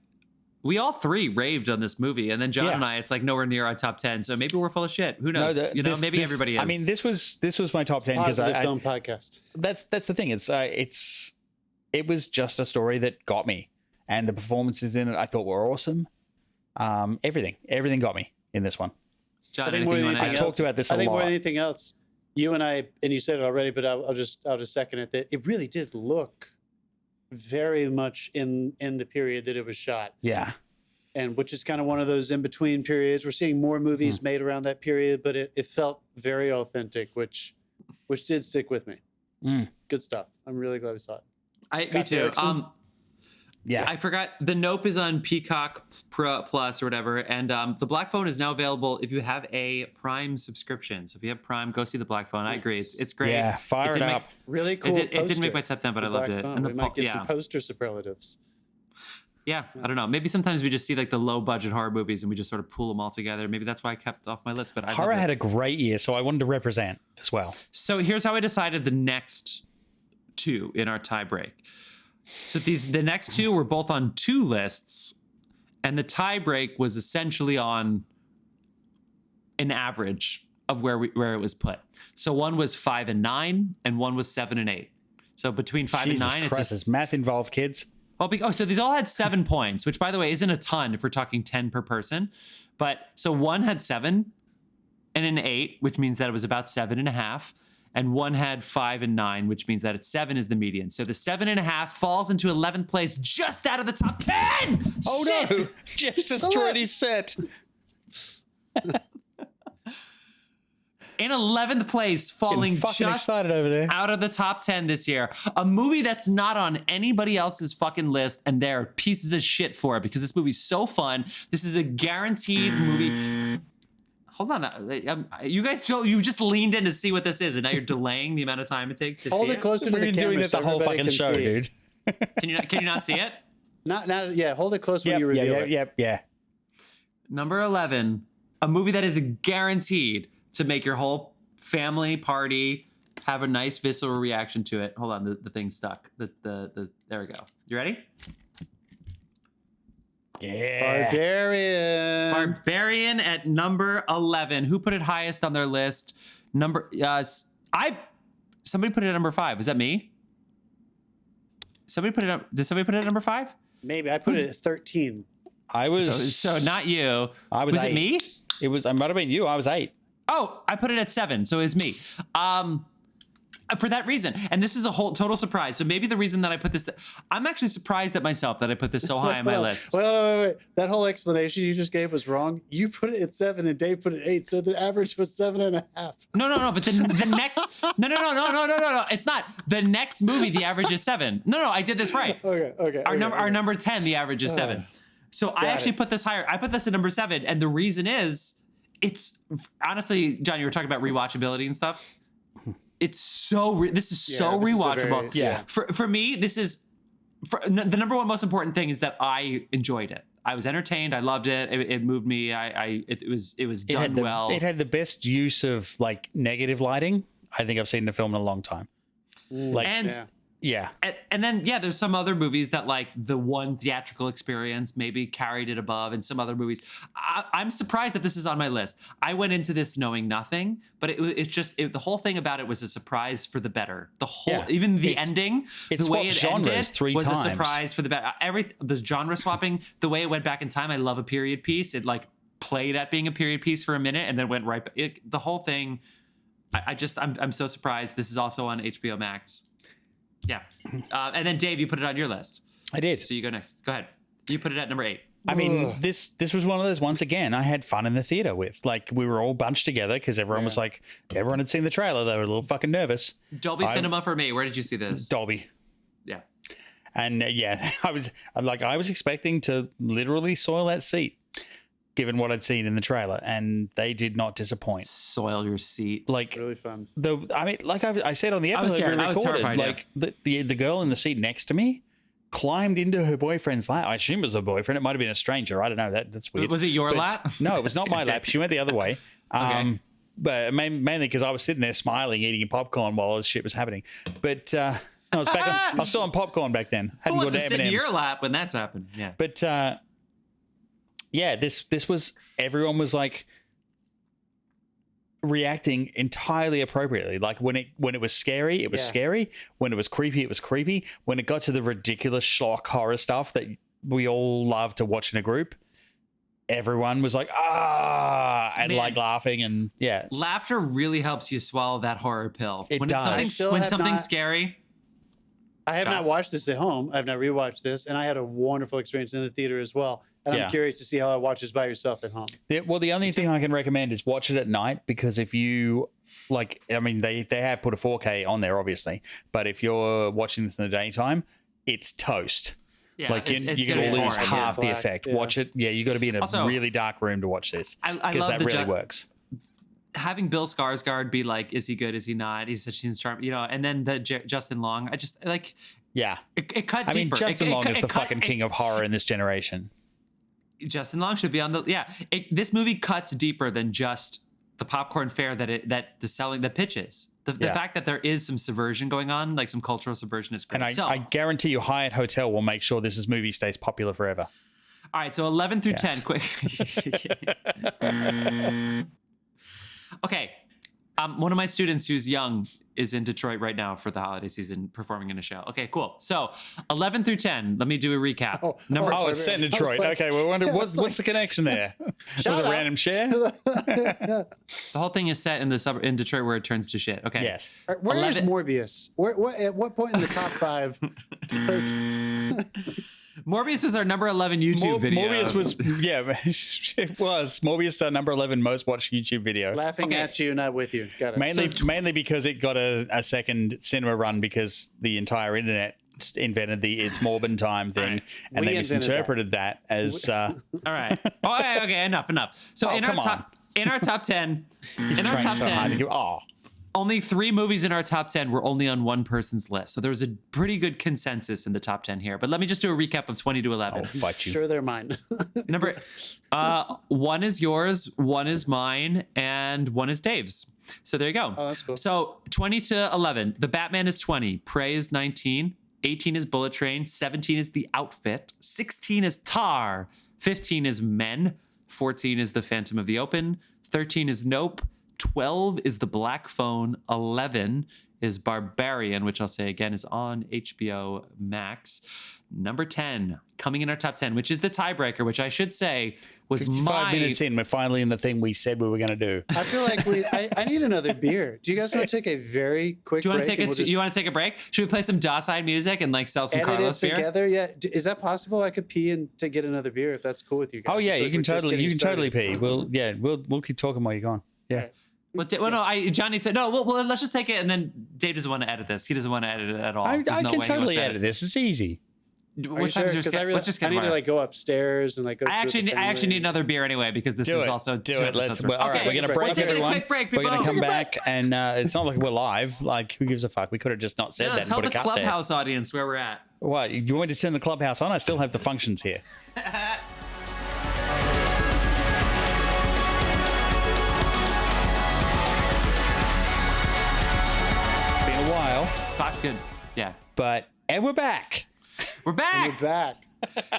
we all 3 raved on this movie, and then John and I, it's like nowhere near our top 10. So maybe we're full of shit. Who knows? Maybe everybody is. I mean, this was my top 10 because film podcast. That's the thing. It was just a story that got me, and the performances in it I thought were awesome. Everything got me in this one. John, I talked about this a lot. I think more than anything else, you and I, and you said it already, but I'll just second it, that it really did look very much in the period that it was shot. Yeah. And which is kind of one of those in between periods. We're seeing more movies made around that period, but it felt very authentic, which did stick with me. Good stuff. I'm really glad we saw it. Me too. Yeah, I forgot the Nope is on Peacock Plus or whatever, and the Black Phone is now available if you have a Prime subscription. So if you have Prime, go see the Black Phone. I agree, it's great. Yeah, fire it up. Really cool. It didn't make my top 10, but I loved it. And we might get some poster superlatives. Yeah, I don't know. Maybe sometimes we just see like the low budget horror movies and we just sort of pull them all together. Maybe that's why I kept off my list. But horror had a great year, so I wanted to represent as well. So here's how I decided the next 2 in our tie break. So the next 2 were both on 2 lists, and the tie break was essentially on an average of where it was put. So one was 5 and 9, and one was 7 and 8. So between 5 and 9, it's math involved, kids. Well, so these all had 7 points, which, by the way, isn't a ton if we're talking 10 per person. But so one had 7 and an 8, which means that it was about 7.5. And one had 5 and 9, which means that it's 7 is the median. So the 7.5 falls into 11th place, just out of the top 10. Oh shit. No! Jeff's already set. In 11th place, falling fucking just excited over there. out of the top 10 this year. A movie that's not on anybody else's fucking list, and they're pieces of shit for it because this movie's so fun. This is a guaranteed movie. Hold on. You guys, you just leaned in to see what this is, and now you're delaying the amount of time it takes to Hold see it closer to We've the been camera doing that so the whole everybody fucking can show, see. dude. Can you not see it? Yeah, hold it close when you reveal it. Yeah. Number 11, a movie that is guaranteed to make your whole family party have a nice visceral reaction to it. Hold on, the thing's stuck. There we go. You ready? Yeah. Barbarian at number 11. Who put it highest on their list? Somebody put it at number 5. Is that me? Did somebody put it at number 5? Maybe. I put it at 13. I was So not you. I was it 8. me? It might have been you. I was 8. Oh, I put it at 7, so it's me. For that reason. And this is a whole total surprise. So maybe the reason that I put this, I'm actually surprised at myself that I put this so high on my list. Wait. That whole explanation you just gave was wrong. You put it at 7 and Dave put it at 8. So the average was 7.5. No. But the next, no. It's not. The next movie, the average is 7. No, I did this right. Okay. Our number 10, the average is 7. So I actually put this higher. I put this at number 7. And the reason is, it's honestly, John, you were talking about rewatchability and stuff. It's this is so rewatchable. For me, this is the number one most important thing is that I enjoyed it. I was entertained. I loved it. It moved me. It was done well. It had the best use of like negative lighting I think I've seen in a film in a long time. Yeah. And then, there's some other movies that like the one theatrical experience maybe carried it above, and some other movies. I'm surprised that this is on my list. I went into this knowing nothing, but the whole thing about it was a surprise for the better. Even the ending, the way it ended was a surprise for the better. The genre swapping, the way it went back in time. I love a period piece. It like played at being a period piece for a minute and then went right back. The whole thing, I'm so surprised. This is also on HBO Max. Yeah. And then Dave, you put it on your list. I did. So you go next. Go ahead. You put it at number 8. I mean, this was one of those, once again, I had fun in the theater with. Like, we were all bunched together because everyone was like, everyone had seen the trailer. They were a little fucking nervous. Dolby Cinema for me. Where did you see this? Dolby. Yeah. And I was expecting to literally soil that seat, given what I'd seen in the trailer, and they did not disappoint. Soil your seat. Like, really fun. Like I said on the episode we recorded, like the girl in the seat next to me climbed into her boyfriend's lap. I assume it was her boyfriend. It might have been a stranger. I don't know. That's weird. Was it your lap? No, it was not my lap. She went the other way. Okay. But mainly because I was sitting there smiling, eating popcorn while all this shit was happening. But I was still on popcorn back then. Hadn't gone to sit in your lap when that's happened. Yeah. But this was, everyone was like reacting entirely appropriately. Like when it was scary, it was scary. When it was creepy, it was creepy. When it got to the ridiculous shock horror stuff that we all love to watch in a group, everyone was like, and like laughing, and laughter really helps you swallow that horror pill. It does. When something's scary. I have not watched this at home. I've not rewatched this, and I had a wonderful experience in the theater as well. And I'm curious to see how it watches by yourself at home. Well, the only thing I can recommend is watch it at night, because if you they have put a 4K on there, obviously, but if you're watching this in the daytime, it's toast. Yeah, you're going to lose half the effect. Yeah. Watch it. Yeah, you got to be in a really dark room to watch this, because that really works. Having Bill Skarsgård be like, is he good? Is he not? He's such a charm, and then the Justin Long. I just like, it cut deeper. I mean, Justin Long is the fucking king of horror in this generation. Justin Long should be on the this movie cuts deeper than just the popcorn fare the pitches. The fact that there is some subversion going on, like some cultural subversion, is great. And I guarantee you, Hyatt Hotel will make sure this movie stays popular forever. All right, so 11 through 10, quick. Okay. One of my students who's young is in Detroit right now for the holiday season performing in a show. Okay, cool. So 11 through 10, let me do a recap. It's set in Detroit. Okay, we're wondering what's the connection there? Was it a random share? The whole thing is set in the in Detroit where it turns to shit. Okay. Yes. Where is Morbius? At what point in the top 5 does... Morbius was our number 11 YouTube video. Morbius was, yeah, it was. Morbius our number 11 most watched YouTube video. Laughing at you, not with you. Got it. Mainly because it got a second cinema run because the entire internet invented the "it's Morbin time" thing, Right. and We they invented misinterpreted that as. All right. Oh, okay, enough. So in our top 10, only 3 movies in our top 10 were only on one person's list. So there was a pretty good consensus in the top 10 here. But let me just do a recap of 20 to 11. I'll fight you. Sure, they're mine. Number 1 is yours, 1 is mine, and 1 is Dave's. So there you go. Oh, that's cool. So 20 to 11. The Batman is 20. Prey is 19. 18 is Bullet Train. 17 is The Outfit. 16 is Tar. 15 is Men. 14 is The Phantom of the Open. 13 is Nope. 12 is The Black Phone. 11 is Barbarian, which I'll say again is on HBO Max. Number 10, coming in our top 10, which is the tiebreaker, which I should say was 5 minutes in, we're finally in the thing we said we were going to do. I feel like I need another beer. Do you guys want to take a very quick Do you want break? to take you want to take a break? Should we play some Docile music and like sell some edit Carlos it beer? together? Yeah. Is that possible? I could pee and to get another beer if that's cool with you guys. Oh yeah, I feel you like can we're just totally getting started. pee. We'll keep talking while you're gone. Yeah. Right. Well, no, Johnny said no. Well, let's just take it, and then Dave doesn't want to edit this. He doesn't want to edit it at all. I There's no can way he wants totally to edit this. It's easy. Are What you time's sure? your 'Cause schedule? Let's just I get need to tomorrow. like go upstairs and like go. I actually need another beer anyway because this is also do 2 it. episodes. All right, we're gonna break we're taking everyone. a quick break, We're people. gonna come back, and it's not like we're live. Like, who gives a fuck? We could have just not said No, that and tell put the a cut there. clubhouse audience where we're at. What? You want me to turn the clubhouse on? I still have the functions here. Been a while, Clock's good. Yeah, and we're back. we're back. We're back.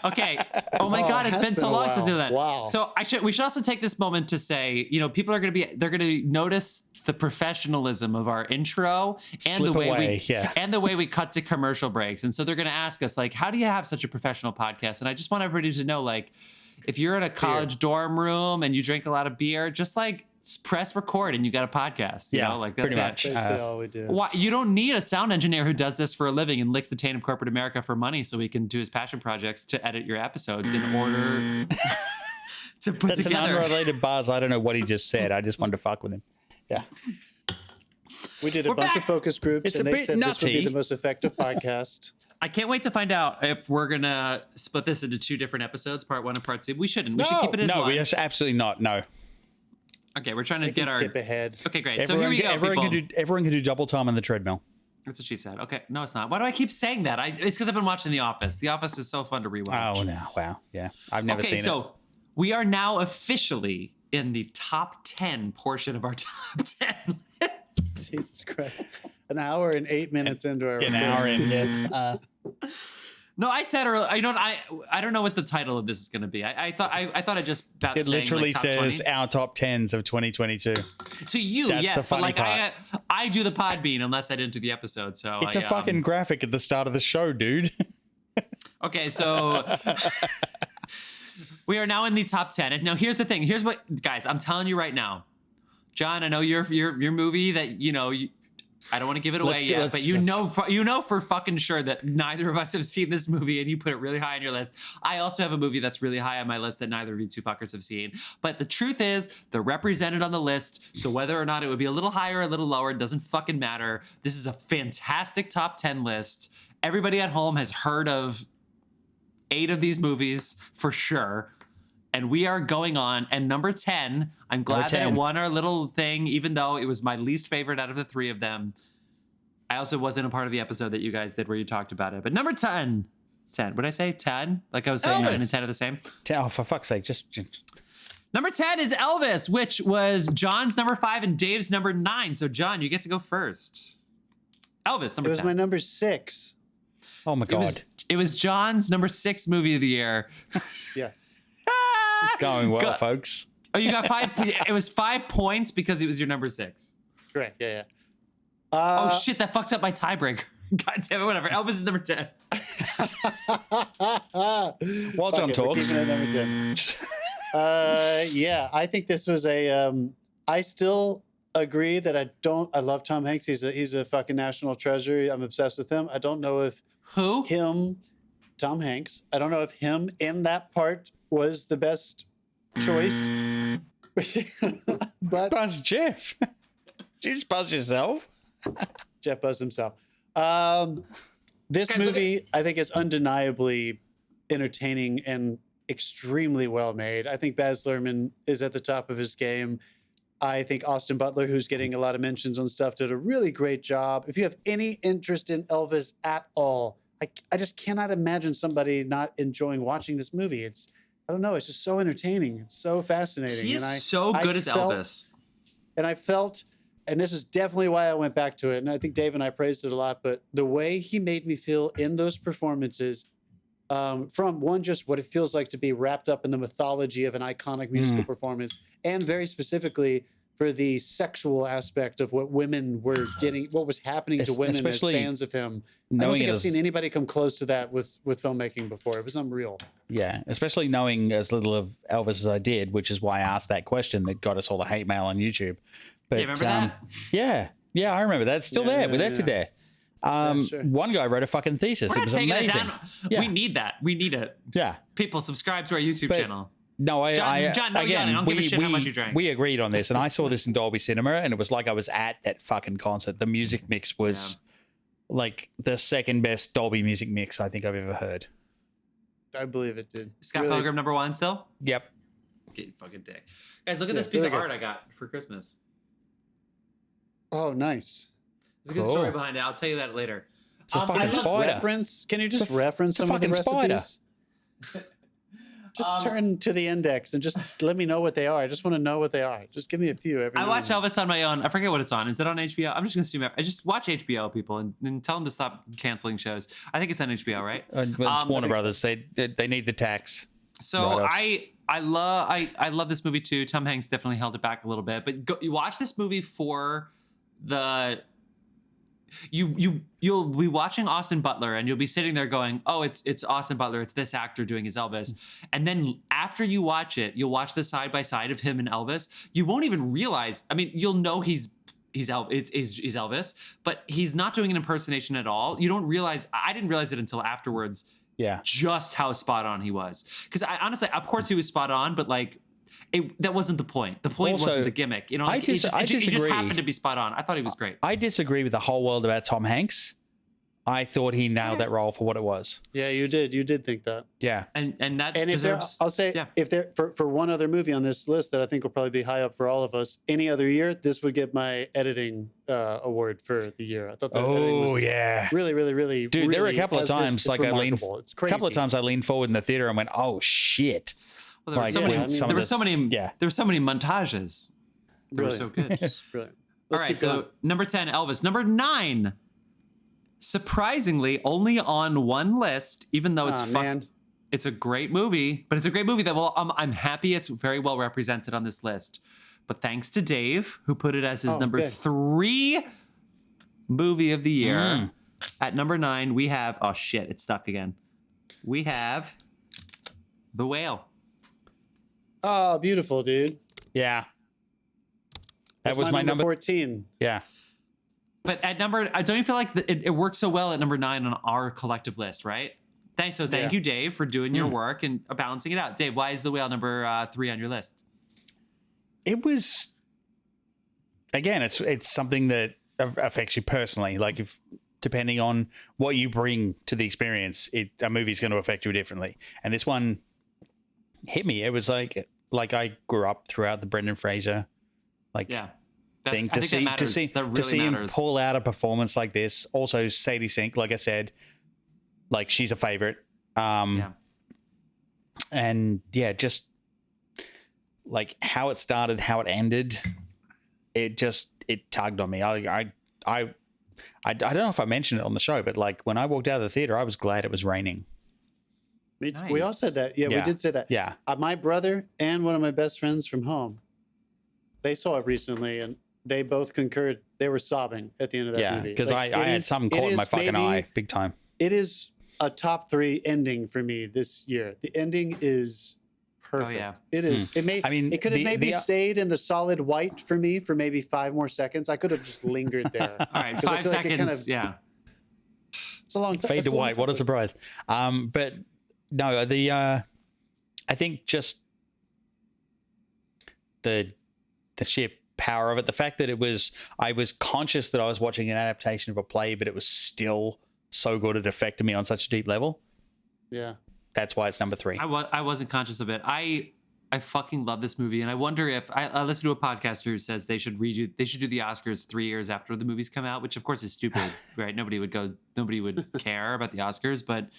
Okay. Oh my Oh, God, it it's has been so been a long since we while. did that. Wow. So we should also take this moment to say, people are they're gonna notice the professionalism of our intro and Slip the way away, yeah. and the way we cut to commercial breaks. And so they're gonna ask us like, how do you have such a professional podcast? And I just want everybody to know, like, if you're in a college dorm room and you drink a lot of beer, just like press record and you got a podcast. You Yeah, know, like that's pretty it. much. Basically all we do. Why, you don't need a sound engineer who does this for a living and licks the taint of corporate America for money so he can do his passion projects to edit your episodes in order to put That's together. an unrelated buzz. I don't know what he just said. I just wanted to fuck with him. Yeah. We did a We're bunch back. of focus groups, It's and a they bit said this would be nutty. the most effective podcast. I can't wait to find out if we're gonna split this into 2 different episodes, part 1 and part 2. We shouldn't. We should No. keep it as No, one. we absolutely not. No. Okay, we're trying to They can get our. skip ahead. Okay, great. So here we go, Everyone can do double time on the treadmill. That's what she said. Okay, no, it's not. Why do I keep saying that? It's because I've been watching The Office. The Office is so fun to rewatch. Oh no! Wow. Yeah, I've never seen so we are now officially in the top 10 portion of our top 10 list. Jesus Christ. An hour and 8 minutes into our it. An recording. hour in. Yes. No, I said earlier. I don't know what the title of this is going to be. I thought I just about It saying, literally like, top says 20. our top tens of 2022. To you, That's yes, the but funny like part. I do the Podbean unless I didn't do the episode. So It's a fucking graphic at the start of the show, dude. Okay, so we are now in the top 10. And now here's the thing. Here's what, guys, I'm telling you right now. John, I know your movie that, I don't want to give it away yet, but you know for fucking sure that neither of us have seen this movie and you put it really high on your list. I also have a movie that's really high on my list that neither of you two fuckers have seen. But the truth is, they're represented on the list. So whether or not it would be a little higher or a little lower, doesn't fucking matter. This is a fantastic top 10 list. Everybody at home has heard of 8 of these movies for sure. And we are going on. And number 10, I'm glad that it won our little thing, even though it was my least favorite out of the 3 of them. I also wasn't a part of the episode that you guys did where you talked about it. But number 10. What did I say? 10? Like I was saying 9 and 10 are the same. Oh, for fuck's sake, just Number 10 is Elvis, which was John's number 5 and Dave's number 9. So, John, you get to go first. Elvis, number 10. It was my number 6. oh my god, It was John's number 6 movie of the year. Yes. going well, folks. Oh, you got 5. It was 5 points because it was your number 6. Great. Yeah. Oh, shit, that fucks up my tiebreaker. God damn it, whatever. Elvis is number 10. While John We're talks, keeping it at number 10. Yeah, I think this was a. I still agree that I love Tom Hanks. He's a fucking national treasure. I'm obsessed with him. I don't know if Who? him Tom Hanks. I don't know if him in that part was the best choice. But Buzz Jeff. Did you just buzz yourself? Jeff buzzed himself. This Guys, movie, I think, is undeniably entertaining and extremely well made. I think Baz Luhrmann is at the top of his game. I think Austin Butler, who's getting a lot of mentions on stuff, did a really great job. If you have any interest in Elvis at all, I just cannot imagine somebody not enjoying watching this movie. I don't know, it's just so entertaining. It's so fascinating. He is And so good as felt- Elvis. And I felt, and this is definitely why I went back to it, and I think Dave and I praised it a lot, but the way he made me feel in those performances, from one, just what it feels like to be wrapped up in the mythology of an iconic musical performance, and very specifically for the sexual aspect of what women were getting, what was happening to women as Especially fans of him. I don't knowing think it I've as- seen anybody come close to that with filmmaking before. It was unreal. Yeah, especially knowing as little of Elvis as I did, which is why I asked that question that got us all the hate mail on YouTube. But Yeah, remember that? yeah, I remember that. It's still there. We left it there. Sure. One guy wrote a fucking thesis. We're It not was taking amazing. it down. Yeah. We need that. We need it. Yeah. People, subscribe to our YouTube channel. No, John, no yelling. I don't give a shit how much you drank. We agreed on this, and I saw this in Dolby Cinema, and it was like I was at that fucking concert. The music mix was like the second best Dolby music mix I think I've ever heard. I believe it did. Scott Really- Pilgrim #1 still? Yep. Get fucking dick. Guys, look at Yeah, this piece really of good. art I got for Christmas. Oh, nice. There's a good Cool. story behind it. I'll tell you that later. It's a I fucking love- spider. Reference? Can you just It's a- reference it's a some of the fucking spider. recipes? Just turn to the index and just let me know what they are. I just want to know what they are. Just give me a few. Every I now watch and then. Elvis on my own. I forget what it's on. Is it on HBO? I'm just gonna assume. I just watch HBO, people, and tell them to stop canceling shows. I think it's on HBO, right? Well, it's I Warner think Brothers. They need the tax. So Write-offs. I love this movie too. Tom Hanks definitely held it back a little bit, but you watch this movie for the you'll be watching Austin Butler and you'll be sitting there going, oh, it's Austin Butler, it's this actor doing his Elvis, and then after you watch it, you'll watch the side by side of him and Elvis. You won't even realize. I mean, you'll know he's Elvis, but he's not doing an impersonation at all. You don't realize. I didn't realize it until afterwards. Yeah. Just how spot on he was. Because I honestly, of course, he was spot on, but like, that wasn't the point. The point Also, wasn't the gimmick. You know, like, I he just disagree. happened to be spot on. I thought he was great. I disagree with the whole world about Tom Hanks. I thought he nailed that role for what it was. Yeah, you did. You did think that. Yeah. And that And if there, deserves. I'll say, yeah. if there for one other movie on this list that I think will probably be high up for all of us, any other year, this would get my editing award for the year. I thought that editing Oh was yeah. really, really, really. Dude, there were a really, couple of as this, times it's like I leaned remarkable. It's a crazy. couple of times I leaned forward in the theater and went, "Oh shit." Well, there were Like, so many. yeah, I mean, there were so many. yeah. There were so many montages. They were so Brilliant. good. It's brilliant. All Let's right, keep so going. number 10, Elvis. Number 9, surprisingly, only on one list, even though it's man. it's a great movie, but it's a great movie that I'm happy it's very well represented on this list. But thanks to Dave, who put it as his number good. 3 movie of the year. At number 9, we have it's stuck again. We have The Whale. Oh, beautiful, dude. Yeah. That That's was my number. 14. Yeah. But at number, I don't you feel like it works so well at number 9 on our collective list, right? Thank Yeah. you, Dave, for doing your work and balancing it out. Dave, why is The Whale number 3 on your list? It was again, it's something that affects you personally. Like if depending on what you bring to the experience, a movie's going to affect you differently. And this one hit me. It was like I grew up throughout the Brendan Fraser Yeah. thing I think that matters. That really to see him matters. pull out a performance like this. Also, Sadie Sink, like I said, like she's a favorite. Yeah. And yeah, just like how it started, how it ended, it tugged on me. I don't know if I mentioned it on the show, but like when I walked out of the theater, I was glad it was raining. We all Nice. said that. Yeah, we Yeah. did say that. Yeah. My brother and one of my best friends from home, they saw it recently, and they both concurred. They were sobbing at the end of that Yeah, movie. because Like, I it had is- something it caught in my is fucking maybe- eye, big time. It is a top 3 ending for me this year. The ending is perfect. yeah. It is. It may. I mean, it could have the- maybe the- stayed in the solid white for me for maybe 5 more seconds. I could have just lingered there. All right, 'Cause I 5 feel like it seconds. kind of- yeah. It's a long time. Fade to white. What a surprise. But no, I think just the sheer power of it, the fact that I was conscious that I was watching an adaptation of a play, but it was still so good it affected me on such a deep level. Yeah. That's why it's number 3. I wasn't conscious of it. I fucking love this movie, and I wonder if I listened to a podcaster who says they should do the Oscars 3 years after the movies come out, which of course is stupid, right? Nobody would care about the Oscars, but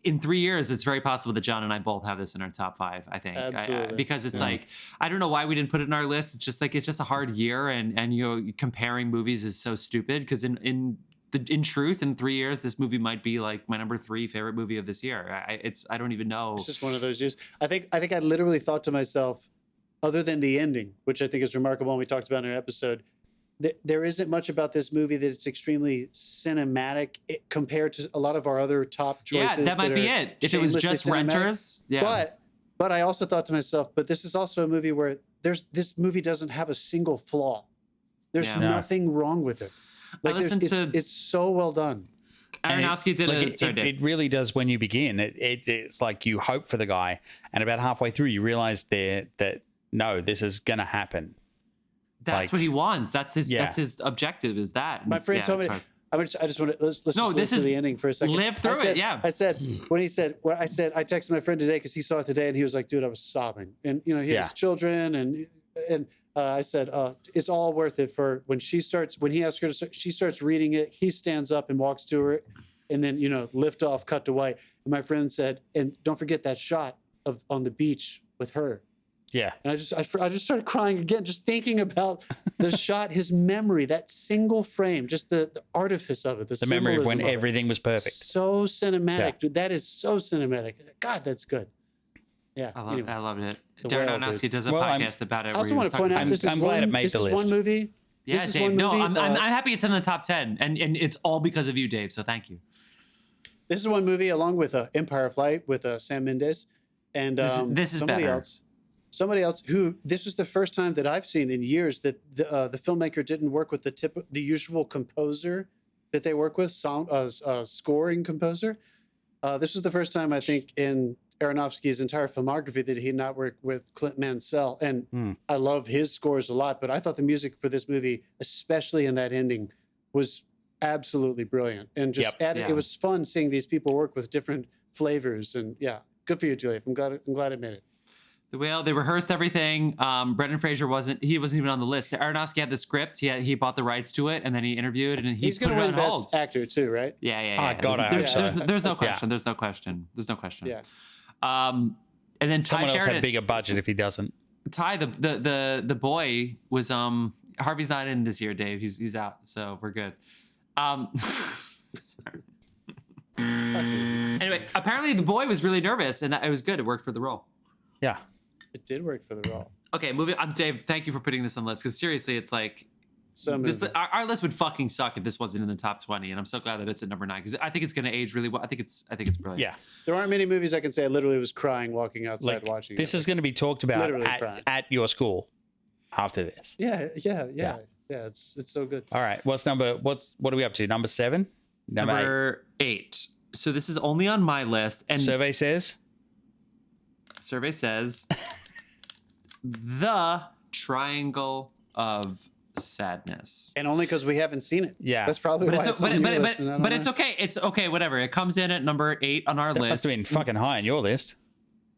in 3 years, it's very possible that John and I both have this in our top 5. I think, because it's like, I don't know why we didn't put it in our list. It's just a hard year, and you know, comparing movies is so stupid. Because in truth, in 3 years, this movie might be like my number 3 favorite movie of this year. I don't even know. It's just one of those years. I think I literally thought to myself, other than the ending, which I think is remarkable, and we talked about in an episode, there isn't much about this movie that it's extremely cinematic compared to a lot of our other top choices. Yeah, that might be it. If it was just Renters, yeah. But I also thought to myself, but this is also a movie where this movie doesn't have a single flaw. There's nothing wrong with it. Like it's so well done. Aronofsky did it really does when you begin. It's like you hope for the guy, and about halfway through you realize that no, this is gonna happen. That's what he wants. That's his objective. Is that my friend told me? I just want to let's just listen to the ending for a second. Live through it. Yeah. I said when he said I texted my friend today because he saw it today and he was like, dude, I was sobbing, and you know he has children and. I said, it's all worth it for when he asks her to start, she starts reading it. He stands up and walks to her and then, you know, lift off, cut to white. And my friend said, and don't forget that shot on the beach with her. Yeah. And I just started crying again, just thinking about the shot, his memory, that single frame, just the artifice of it. The memory of when everything was perfect. So cinematic, dude. That is so cinematic. God, that's good. Yeah. I loved it. Darren Aronofsky does a podcast about it. I also want to point out, I'm glad it made the list. This is one movie. Yeah, Dave. No, I'm happy it's in the top 10, and it's all because of you, Dave. So thank you. This is one movie along with Empire Flight with Sam Mendes and this is somebody better. else. Somebody else who this was the first time that I've seen in years that the filmmaker didn't work with the usual composer that they work with, scoring composer. This was the first time I think in Aronofsky's entire filmography that he did not work with Clint Mansell. And I love his scores a lot, but I thought the music for this movie, especially in that ending, was absolutely brilliant. And just it was fun seeing these people work with different flavors. And yeah, good for you, Julia. I'm glad I made it. Well, they rehearsed everything. Brendan Fraser wasn't even on the list. Aronofsky had the script. He bought the rights to it, and then he interviewed, and he's going to win Best Actor too, right? Yeah. Oh, God, there's no question. There's no question. Yeah. And then Ty Someone else Sheridan had a bigger budget if he doesn't. Ty, the boy was Harvey's not in this year, Dave. He's out, so we're good. Anyway, apparently the boy was really nervous, and it was good. It worked for the role. Yeah. It did work for the role. Okay, moving. Dave, thank you for putting this on the list, because seriously, it's like our list would fucking suck if this wasn't in the top 20, and I'm so glad that it's at number 9 because I think it's going to age really well. I think it's brilliant. Yeah. There aren't many movies I can say I literally was crying walking outside watching. This is going to be talked about at your school after this. Yeah. It's so good. All right. What are we up to? Number 7? Number 8. So this is only on my list, and Survey says The Triangle of Sadness, and only because we haven't seen it. Yeah, that's probably why. But it's okay. It's okay. Whatever. It comes in at number 8 on our list. Must have been fucking high on your list.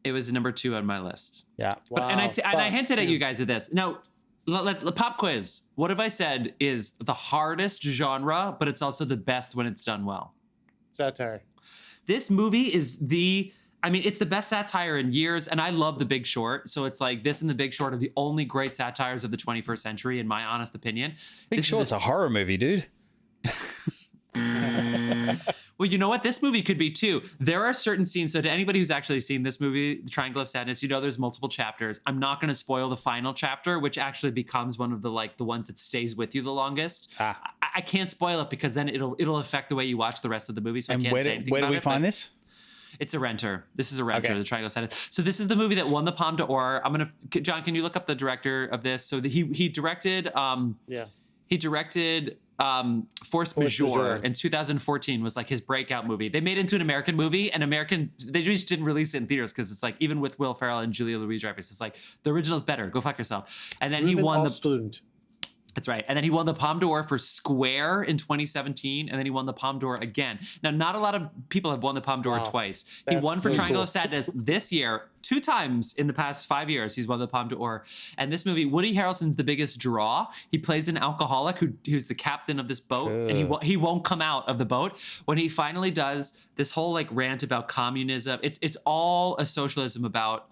It was number 2 on my list. Yeah. Wow. And I hinted at you guys at this. Now, pop quiz. What have I said is the hardest genre, but it's also the best when it's done well? Satire. This movie is it's the best satire in years, and I love The Big Short. So it's like this and The Big Short are the only great satires of the 21st century, in my honest opinion. Big Short's a horror movie, dude. Well, you know what? This movie could be too. There are certain scenes. So to anybody who's actually seen this movie, The Triangle of Sadness, there's multiple chapters. I'm not going to spoil the final chapter, which actually becomes one of the ones that stays with you the longest. I can't spoil it because then it'll affect the way you watch the rest of the movie. So I can't say anything about it. Where do we find this? It's a renter. This is a renter, Okay. The Triangle of Sadness. So this is the movie that won the Palme d'Or. John, can you look up the director of this? So he directed. He directed Force Majeure in 2014 was like his breakout movie. They made it into an American movie, and they just didn't release it in theaters because it's like, even with Will Ferrell and Julia Louis-Dreyfus, it's like the original is better. Go fuck yourself. And then he won the. That's right. And then he won the Palme d'Or for Square in 2017, and then he won the Palme d'Or again. Now, not a lot of people have won the Palme d'Or twice. He won for Triangle of Sadness this year. 2 times in the past 5 years, he's won the Palme d'Or. And this movie, Woody Harrelson's the biggest draw. He plays an alcoholic who's the captain of this boat, and he won't come out of the boat. When he finally does this whole like rant about communism, it's all a socialism about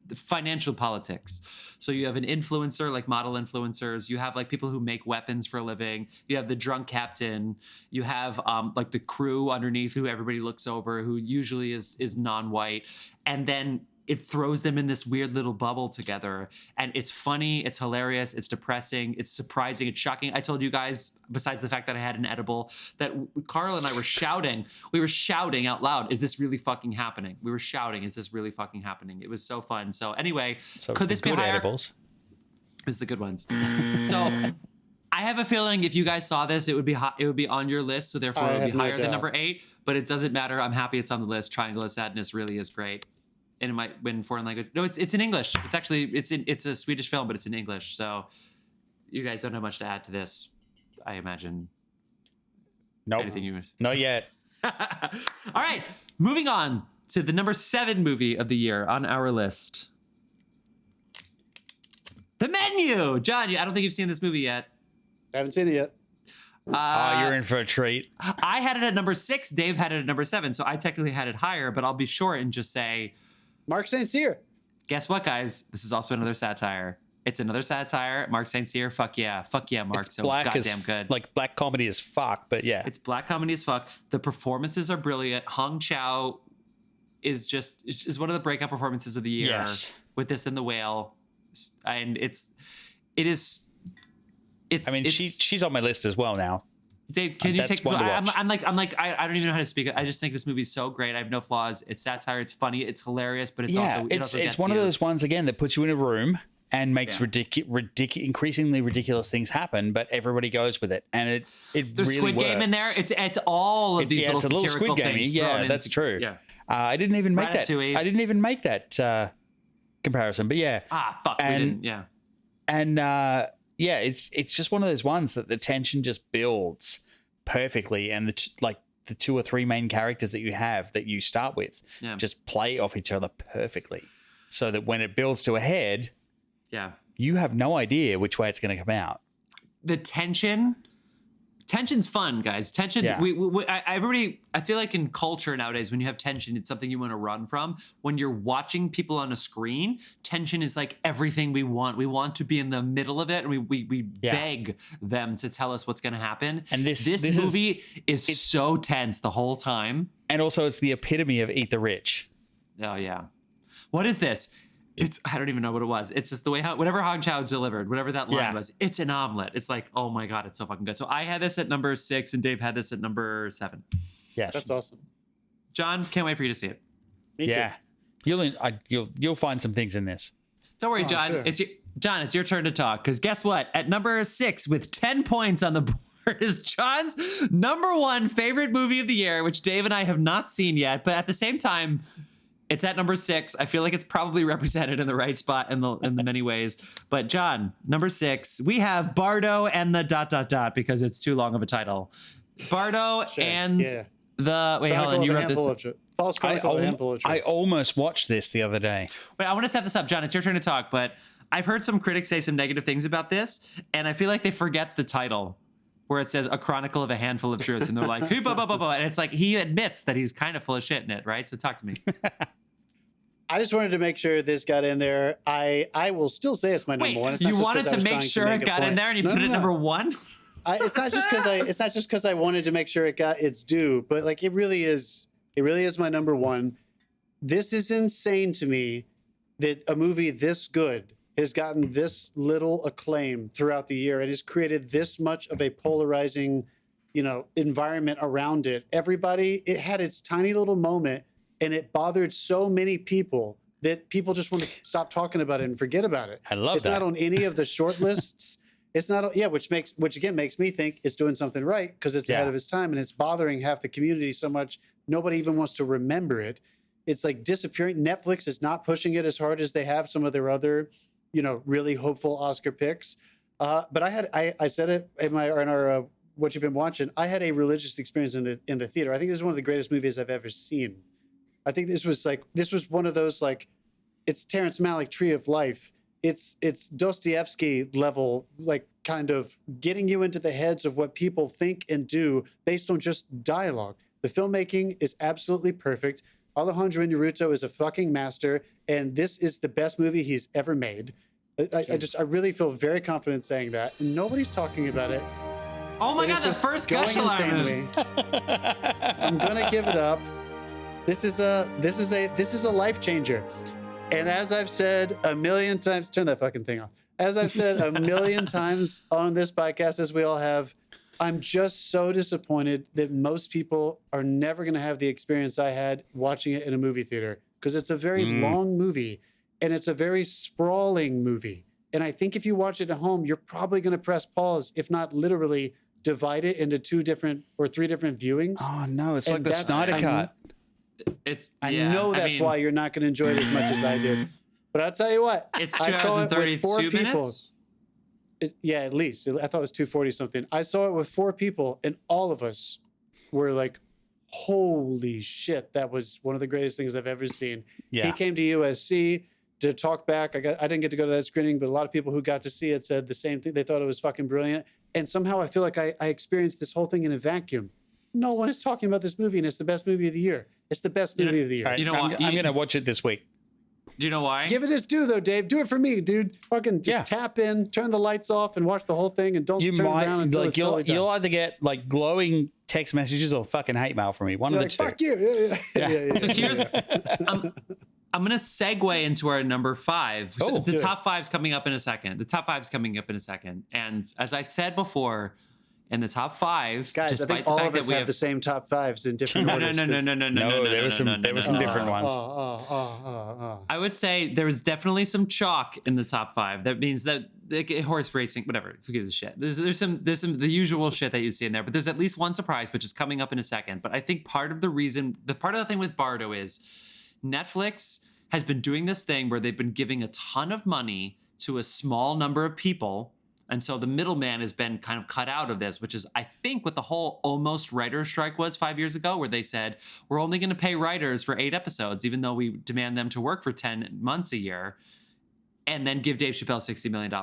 the financial politics. So you have an influencer, like model influencers. You have like people who make weapons for a living. You have the drunk captain. You have like the crew underneath who everybody looks over, who usually is non-white. And then it throws them in this weird little bubble together. And it's funny, it's hilarious, it's depressing, it's surprising, it's shocking. I told you guys, besides the fact that I had an edible, that Carl and I were shouting. We were shouting out loud, is this really fucking happening? We were shouting, is this really fucking happening? It was so fun. So anyway, could this be higher? Edibles. It's the good ones. So I have a feeling if you guys saw this, it would be on your list. So therefore it would be higher than number 8, but it doesn't matter. I'm happy it's on the list. Triangle of Sadness really is great. And it might win foreign language. No, it's in English. It's actually it's a Swedish film, but it's in English. So you guys don't have much to add to this, I imagine. Nope. Anything you Not yet. All right, moving on to the number 7 movie of the year on our list. The Menu. John, I don't think you've seen this movie yet. I haven't seen it yet. You're in for a treat. I had it at number 6. Dave had it at number 7. So I technically had it higher, but I'll be short and just say, Mark St. Cyr. Guess what, guys? This is also another satire. It's another satire. Mark St. Cyr. Fuck yeah, Mark. It's so black goddamn good. Like black comedy as fuck, but yeah. It's black comedy as fuck. The performances are brilliant. Hong Chow is one of the breakout performances of the year. Yes. With this and The Whale, and she's on my list as well now. Dave, can you take? So I don't even know how to speak it. I just think this movie's so great. I have no flaws. It's satire. It's funny. It's hilarious. But it's one of those ones again that puts you in a room and makes increasingly ridiculous things happen. But everybody goes with it, and it There's really Squid works. Game in there. It's all of these little satirical Squid Game. things. Yeah, that's true. Yeah, I didn't even make Ratatouille. that. I didn't even make that comparison. But yeah. We didn't. Yeah. And yeah, it's just one of those ones that the tension just builds perfectly, and the 2 or 3 main characters that you have that you start with just play off each other perfectly, so that when it builds to a head, you have no idea which way it's going to come out. The Tension's fun, guys. Tension. Yeah. I feel like in culture nowadays, when you have tension, it's something you want to run from. When you're watching people on a screen, tension is like everything we want. We want to be in the middle of it, and we beg them to tell us what's going to happen. And this movie is so tense the whole time. And also, it's the epitome of Eat the Rich. Oh yeah. What is this? I don't even know what it was. It's just the way whatever Hong Chow delivered, whatever that line was, it's an omelet. It's like, oh my God, it's so fucking good. So I had this at number 6 and Dave had this at number 7. Yes. That's awesome. John, can't wait for you to see it. Me too. You'll find some things in this. Don't worry, John. Sure. It's your turn to talk. Because guess what? At number 6 with 10 points on the board is John's number 1 favorite movie of the year, which Dave and I have not seen yet. But at the same time, it's at number 6. I feel like it's probably represented in the right spot in the many ways. But John, number 6, we have Bardo and the ... because it's too long of a title. Bardo and the wait, hold on, you wrote this. False Chronicle of a Handful of Tricks. I almost watched this the other day. Wait, I want to set this up, John. It's your turn to talk, but I've heard some critics say some negative things about this, and I feel like they forget the title, where it says A Chronicle of a Handful of Truths, and they're like, hey, blah, blah, blah, blah. And it's like, he admits that he's kind of full of shit in it, right? So talk to me. I just wanted to make sure this got in there. I will still say it's my number 1. It's not you wanted to make sure it got in there and you put it number 1? It's not just because I wanted to make sure it got its due, but like it really is my number 1. This is insane to me that a movie this good has gotten this little acclaim throughout the year and has created this much of a polarizing, environment around it. It had its tiny little moment, and it bothered so many people that people just want to stop talking about it and forget about it. I love that. It's not on any of the short lists. It's not, which again makes me think it's doing something right because it's ahead of its time and it's bothering half the community so much nobody even wants to remember it. It's like disappearing. Netflix is not pushing it as hard as they have some of their other, really hopeful Oscar picks. But I said it in our what you've been watching. I had a religious experience in the theater. I think this is one of the greatest movies I've ever seen. I think this was one of those like, it's Terrence Malick Tree of Life. It's Dostoevsky level, like kind of getting you into the heads of what people think and do based on just dialogue. The filmmaking is absolutely perfect. Alejandro Inarritu is a fucking master, and this is the best movie he's ever made. I really feel very confident saying that. And nobody's talking about it. Oh my God, the first gush alarm. I'm gonna give it up. This is a life changer. And as I've said a million times, turn that fucking thing off. As I've said a million times on this podcast, as we all have, I'm just so disappointed that most people are never going to have the experience I had watching it in a movie theater, because it's a very long movie and it's a very sprawling movie. And I think if you watch it at home, you're probably going to press pause, if not literally divide it into 2 different or 3 different viewings. Oh no, it's like the Snyder Cut. I know that's why you're not going to enjoy it as much as I did. But I'll tell you what. It's 2 hours and 32 minutes? At least. I thought it was 240 something. I saw it with 4 people, and all of us were like, holy shit, that was one of the greatest things I've ever seen. Yeah. He came to USC to talk back. I didn't get to go to that screening, but a lot of people who got to see it said the same thing. They thought it was fucking brilliant. And somehow I feel like I experienced this whole thing in a vacuum. No one is talking about this movie, and it's the best movie of the year. It's the best movie of the year. Right, I'm going to watch it this week. Do you know why? Give it its due, though, Dave. Do it for me, dude. Fucking just tap in, turn the lights off, and watch the whole thing, and don't turn around until it's totally done. You'll either get like glowing text messages or fucking hate mail from me. One of the two. Fuck you. Yeah. So here's... I'm going to segue into our number 5. So the top 5's coming up in a second. And as I said before, in the top 5, guys, I think all of us have the same top 5s in different orders. No, there were some different ones. I would say there was definitely some chalk in the top 5. That means that horse racing, whatever, who gives a shit. There's some the usual shit that you see in there, but there's at least one surprise, which is coming up in a second. But I think part of the thing with Bardo is Netflix has been doing this thing where they've been giving a ton of money to a small number of people. And so the middleman has been kind of cut out of this, which is, I think, what the whole almost writer's strike was 5 years ago, where they said, we're only going to pay writers for 8 episodes, even though we demand them to work for 10 months a year, and then give Dave Chappelle $60 million.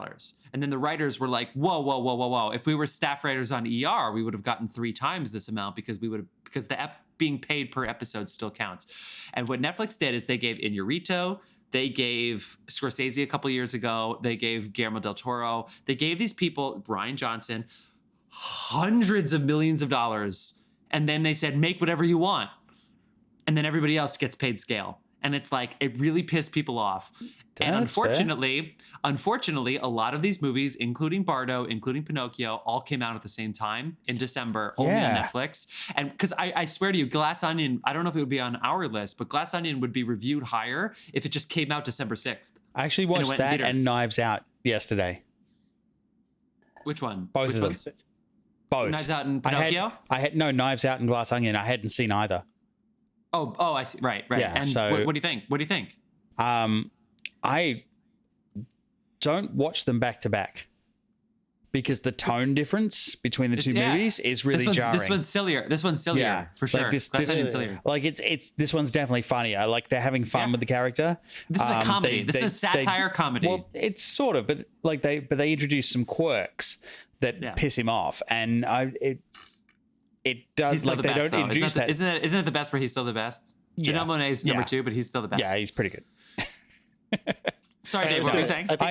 And then the writers were like, whoa. If we were staff writers on ER, we would have gotten 3 times this amount because the being paid per episode still counts. And what Netflix did is they gave Inarritu, they gave Scorsese a couple years ago, they gave Guillermo del Toro, they gave these people, Rian Johnson, hundreds of millions of dollars. And then they said, make whatever you want. And then everybody else gets paid scale. And it's like, it really pissed people off. And unfortunately, a lot of these movies, including Bardo, including Pinocchio, all came out at the same time in December, only on Netflix. And because I swear to you, Glass Onion, I don't know if it would be on our list, but Glass Onion would be reviewed higher if it just came out December 6th. I actually watched that and Knives Out yesterday. Which one? Both Which of them. ones? Both. Knives Out and Pinocchio? I had no Knives Out and Glass Onion. I hadn't seen either. Oh, I see. Right. Yeah, and so, what do you think? I don't watch them back to back because the tone difference between the two movies is really jarring. This one's sillier, for sure. Like this one's definitely funnier. Like they're having fun with the character. This is a comedy. This is a satire comedy. Well, it's sort of, but they introduce some quirks that piss him off, and it does. He's still like the they best, don't introduce that. Isn't it the best where he's still the best? Janelle Monáe's number 2, but he's still the best. Yeah, he's pretty good. Sorry, Dave, what were you saying? I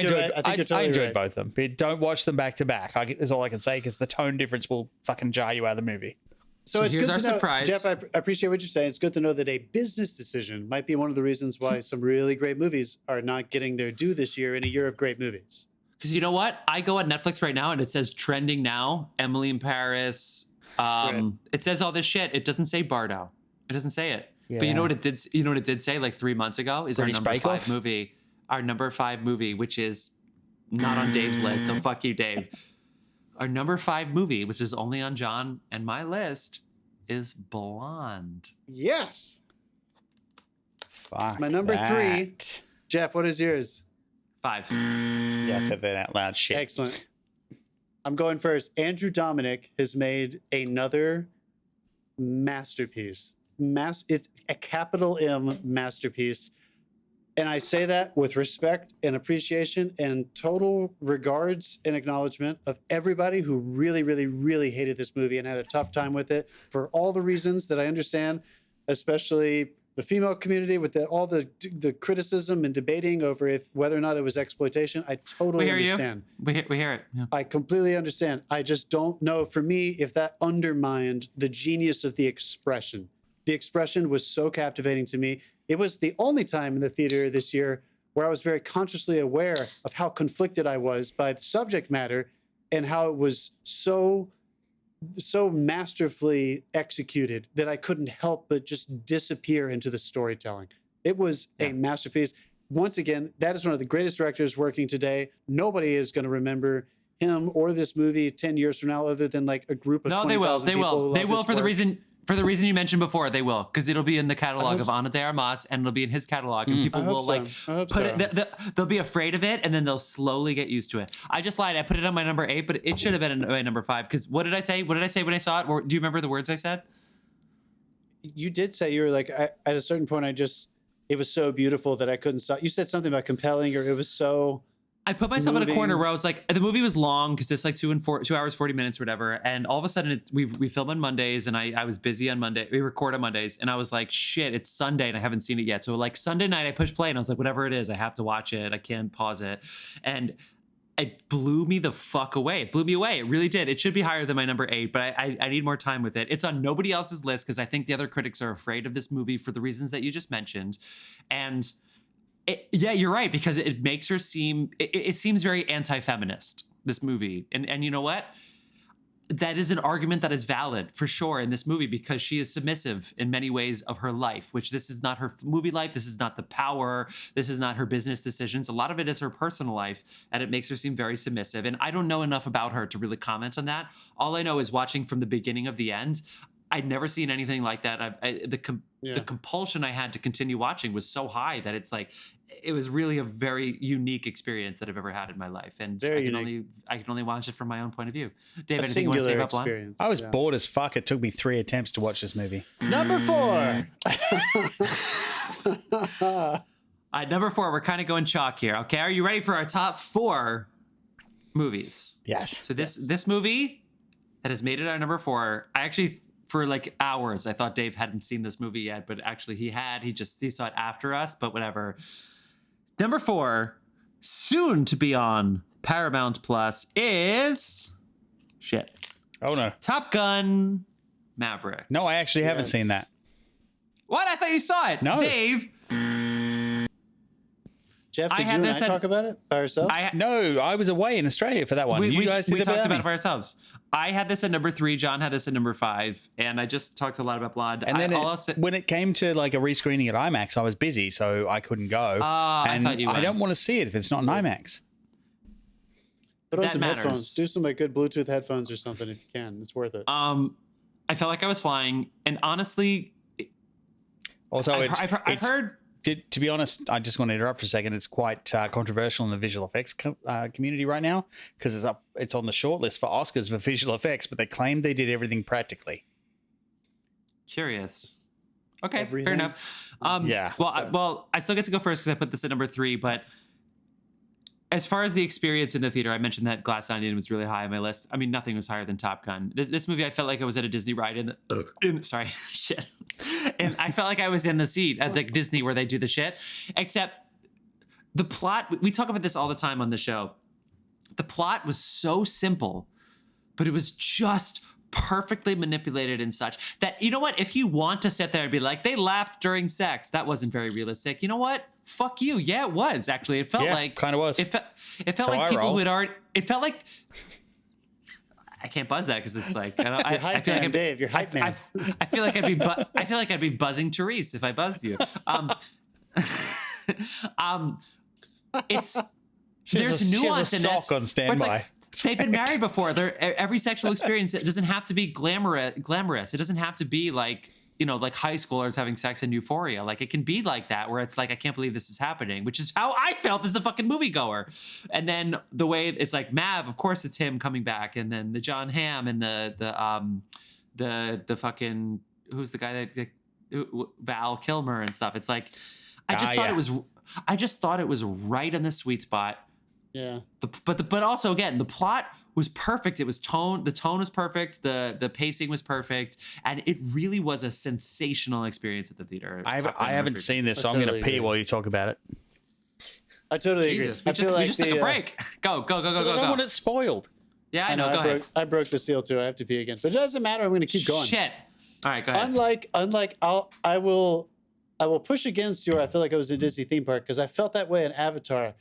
enjoyed both of them. But don't watch them back to back. Is all I can say, because the tone difference will fucking jar you out of the movie. So it's here's good our to know, surprise. Jeff, I appreciate what you're saying. It's good to know that a business decision might be one of the reasons why some really great movies are not getting their due this year in a year of great movies. Because you know what? I go on Netflix right now and it says trending now, Emily in Paris. It says all this shit. It doesn't say Bardo. It doesn't say it. Yeah. But you know what it did? You know what it did say like 3 months ago is British our number 5 movie. Our number 5 movie, which is not on Dave's list, so fuck you, Dave. Our number 5 movie, which is only on John and my list, is Blonde. Yes. Fuck It's my number that. 3. Jeff, what is yours? 5. Yeah, I said that out loud. Shit. Excellent. I'm going first. Andrew Dominic has made another masterpiece. It's a capital M masterpiece. And I say that with respect and appreciation and total regards and acknowledgement of everybody who really, really, really hated this movie and had a tough time with it for all the reasons that I understand, especially the female community with all the criticism and debating over whether or not it was exploitation. I totally understand. We hear it. Yeah. I completely understand. I just don't know, for me, if that undermined the genius of the expression. The expression was so captivating to me. It was the only time in the theater this year where I was very consciously aware of how conflicted I was by the subject matter and how it was so masterfully executed that I couldn't help but just disappear into the storytelling. It was a masterpiece. Once again, that is one of the greatest directors working today. Nobody is going to remember him or this movie 10 years from now, other than like a group of 20,000 people. They will for the reason you mentioned before. They will, because it'll be in the catalog of Ana de Armas, and it'll be in his catalog, and people will put it. They'll be afraid of it, and then they'll slowly get used to it. I just lied. I put it on my number 8, but it should have been my number 5. Because what did I say? What did I say when I saw it? Or do you remember the words I said? You did say, you were like, at a certain point, it was so beautiful that I couldn't stop. You said something about compelling, or it was so. I put myself in a corner where I was like, the movie was long because it's like 2 hours, 40 minutes or whatever. And all of a sudden we film on Mondays, and I was busy on Monday. We record on Mondays, and I was like, shit, it's Sunday and I haven't seen it yet. So like Sunday night I pushed play and I was like, whatever it is, I have to watch it. I can't pause it. And it blew me the fuck away. It blew me away. It really did. It should be higher than my number 8, but I need more time with it. It's on nobody else's list because I think the other critics are afraid of this movie for the reasons that you just mentioned. And yeah, you're right, because it makes her seem, it seems very anti-feminist, this movie. And you know what? That is an argument that is valid for sure in this movie, because she is submissive in many ways of her life, which this is not her movie life. This is not the power. This is not her business decisions. A lot of it is her personal life, and it makes her seem very submissive. And I don't know enough about her to really comment on that. All I know is watching from the beginning of the end, I'd never seen anything like that. The compulsion I had to continue watching was so high that it's like, it was really a very unique experience that I've ever had in my life. And I can only watch it from my own point of view. Dave, anything you want to say about Blonde? I was bored as fuck. It took me 3 attempts to watch this movie. Number 4. Number 4, we're kind of going chalk here. Okay, are you ready for our top 4 movies? Yes. So this movie that has made it our number 4, I actually, for like hours, I thought Dave hadn't seen this movie yet, but actually he had. He saw it after us, but whatever. Number 4, soon to be on Paramount Plus, is Oh no. Top Gun Maverick. No, I actually haven't seen that. What? I thought you saw it. No. Dave. Jeff, did you and I talk about it by ourselves? No, I was away in Australia for that one. We talked about it by ourselves. I had this at number 3. John had this at number 5, and I just talked a lot about Blonde. And then when it came to like a rescreening at IMAX, I was busy, so I couldn't go. And I don't want to see it if it's not in IMAX. Put on some headphones. Do some like good Bluetooth headphones or something if you can. It's worth it. I felt like I was flying, and honestly, also I've heard. To be honest, I just want to interrupt for a second. It's quite controversial in the visual effects community right now, because it's on the shortlist for Oscars for visual effects, but they claim they did everything practically. Curious. Okay, fair enough. Yeah. Well, I still get to go first because I put this at number 3, but as far as the experience in the theater, I mentioned that Glass Onion was really high on my list. I mean, nothing was higher than Top Gun. This movie, I felt like I was at a Disney ride sorry, shit. And I felt like I was in the seat at like Disney where they do the shit. Except the plot, we talk about this all the time on the show. The plot was so simple, but it was just perfectly manipulated and such that, you know what, if you want to sit there and be like, they laughed during sex, that wasn't very realistic. You know what? Fuck you. Yeah, it was actually. It felt like kind of was. It felt like people who had already. It felt like I can't buzz that because it's like I feel like Dave. You're hype man. I feel like I'd be buzzing Therese if I buzzed you. It's there's nuance in this. Sock on where it's standby. like, they've been married before. Every sexual experience, it doesn't have to be glamorous. It doesn't have to be like, like high schoolers having sex in Euphoria. Like, it can be like that, where it's like, I can't believe this is happening, which is how I felt as a fucking moviegoer. And then the way it's like Mav, of course it's him coming back, and then the John Hamm and the fucking, who's the guy that Val Kilmer and stuff. It's like, I just thought it was right in the sweet spot. Yeah. But also, again, the plot was perfect. It was the tone was perfect. The pacing was perfect. And it really was a sensational experience at the theater. I haven't seen this, so I'm going to pee while you talk about it. I totally Jesus, agree. we just took a break. Go. I don't want it spoiled. Yeah, I know. Go ahead. I broke the seal too. I have to pee again. But it doesn't matter. I'm going to keep going. Shit. All right, go ahead. Unlike I will push against you. I feel like I was in a Disney theme park because I felt that way in Avatar.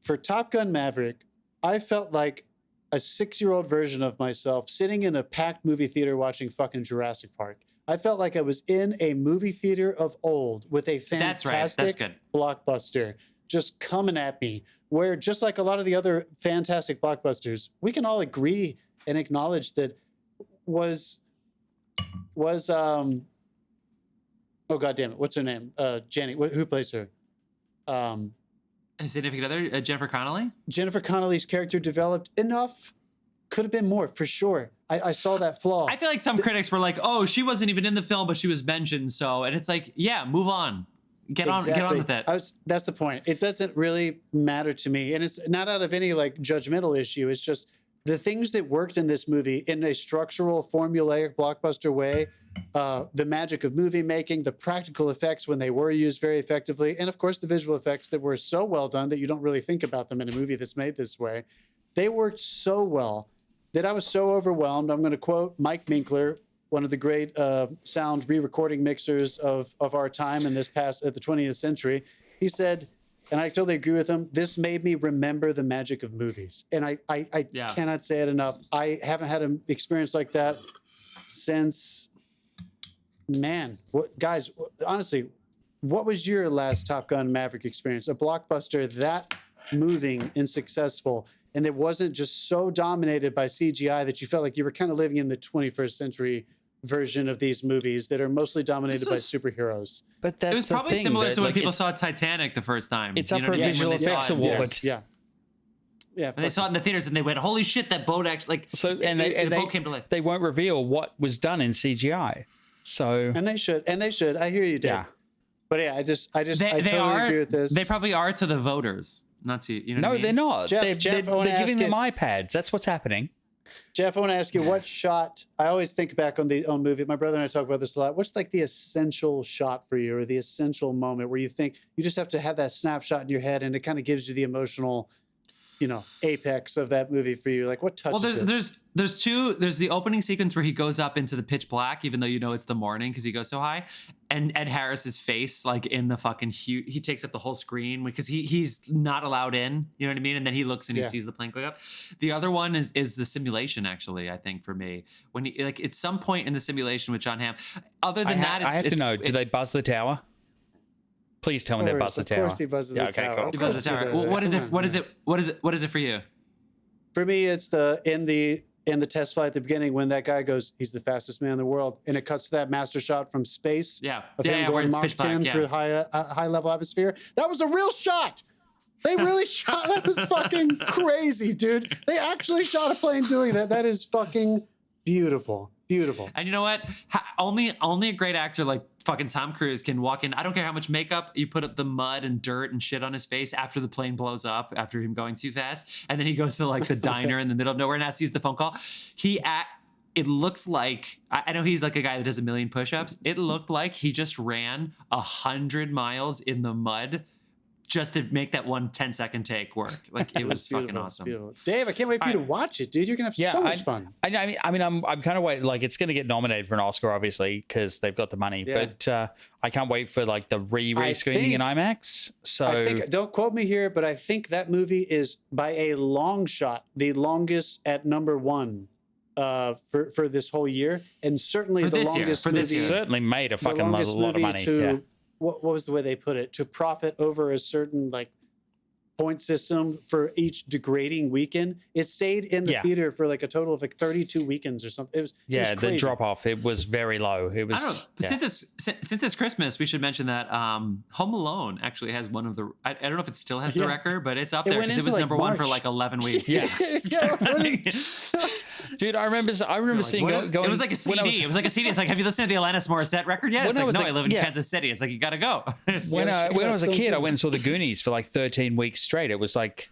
For Top Gun Maverick, I felt like a 6-year-old version of myself sitting in a packed movie theater watching fucking Jurassic Park. I felt like I was in a movie theater of old with a fantastic blockbuster just coming at me, where just like a lot of the other fantastic blockbusters, we can all agree and acknowledge that was oh god damn it, what's her name? Jenny, who plays her? His significant other, Jennifer Connelly? Jennifer Connelly's character developed enough. Could have been more, for sure. I saw that flaw. I feel like some critics were like, "Oh, she wasn't even in the film, but she was mentioned." So, and it's like, yeah, move on, get on with it. That's the point. It doesn't really matter to me, and it's not out of any like judgmental issue. It's just the things that worked in this movie in a structural, formulaic blockbuster way. The magic of movie making, the practical effects when they were used very effectively, and of course the visual effects that were so well done that you don't really think about them in a movie that's made this way. They worked so well that I was so overwhelmed. I'm going to quote Mike Minkler, one of the great sound re-recording mixers of our time in this past at the 20th century. He said, and I totally agree with him, this made me remember the magic of movies. And I cannot say it enough. I haven't had an experience like that since... Man, guys, honestly, what was your last Top Gun Maverick experience? A blockbuster that moving and successful, and it wasn't just so dominated by CGI that you felt like you were kind of living in the 21st century version of these movies that are mostly dominated by superheroes. But that's it was probably similar to when people saw Titanic the first time. It's up for a visual effects award. Yeah. And they saw it in the theaters and they went, "Holy shit, that boat actually the boat came to life." They won't reveal what was done in CGI. So and they should. I hear you, Dave. Yeah. But yeah, I totally agree with this. They probably are to the voters, not to you. Know what I mean? They're not. Jeff, they're giving them iPads. That's what's happening. Jeff, I want to ask you, what shot? I always think back on the movie. My brother and I talk about this a lot. What's like the essential shot for you, or the essential moment where you think you just have to have that snapshot in your head, and it kind of gives you the emotional, apex of that movie for you? Like, what touches it? There's two. There's the opening sequence where he goes up into the pitch black, even though it's the morning because he goes so high, and Ed Harris's face like in the fucking he takes up the whole screen because he's not allowed in. You know what I mean? And then he looks and he sees the plane going up. The other one is the simulation. Actually, I think for me, when he like at some point in the simulation with John Hamm. Other than that, I have to know. Do they buzz the tower? Please tell me they buzz the tower. Of course he buzzes the tower. Cool. He buzzes the tower. Well, what is it? What is it for you? For me, it's in the test flight at the beginning when that guy goes, "He's the fastest man in the world," and it cuts to that master shot from space. Of him going Mach 10 through high level atmosphere. That was a real shot. They really shot. That was fucking crazy, dude. They actually shot a plane doing that. That is fucking beautiful. Beautiful. And you know what? Only a great actor like fucking Tom Cruise can walk in. I don't care how much makeup you put up, the mud and dirt and shit on his face after the plane blows up, after him going too fast, and then he goes to like the diner in the middle of nowhere and has to use the phone call. It looks like, I know he's like a guy that does a million push-ups. It looked like he just ran 100 miles in the mud just to make that 1 10-second take work. Like, it was fucking awesome. Beautiful. Dave, I can't wait for you to watch it, dude. You're gonna have so much fun. I mean, I'm kind of waiting. Like, it's gonna get nominated for an Oscar, obviously, because they've got the money. Yeah. But I can't wait for like the re-screening in IMAX. So I think, don't quote me here, but I think that movie is by a long shot the longest at #1 for this whole year, and certainly the longest movie. Certainly made a fucking lot of money. What was the way they put it? To profit over a certain like point system for each degrading weekend. It stayed in the theater for like a total of like 32 weekends or something. It was the drop off. It was very low. It was. I don't know. Since it's Christmas, we should mention that Home Alone actually has one of the. I don't know if it still has the record, but it's up there because it was number one for like 11 weeks. Yeah. Dude, I remember seeing going. It was like a CD. It was like a CD. It's like, have you listened to the Alanis Morissette record yet? It's like, no, I live in Kansas City. It's like, you got to go. When I was a kid, I went and saw the Goonies for like 13 weeks straight. It was like,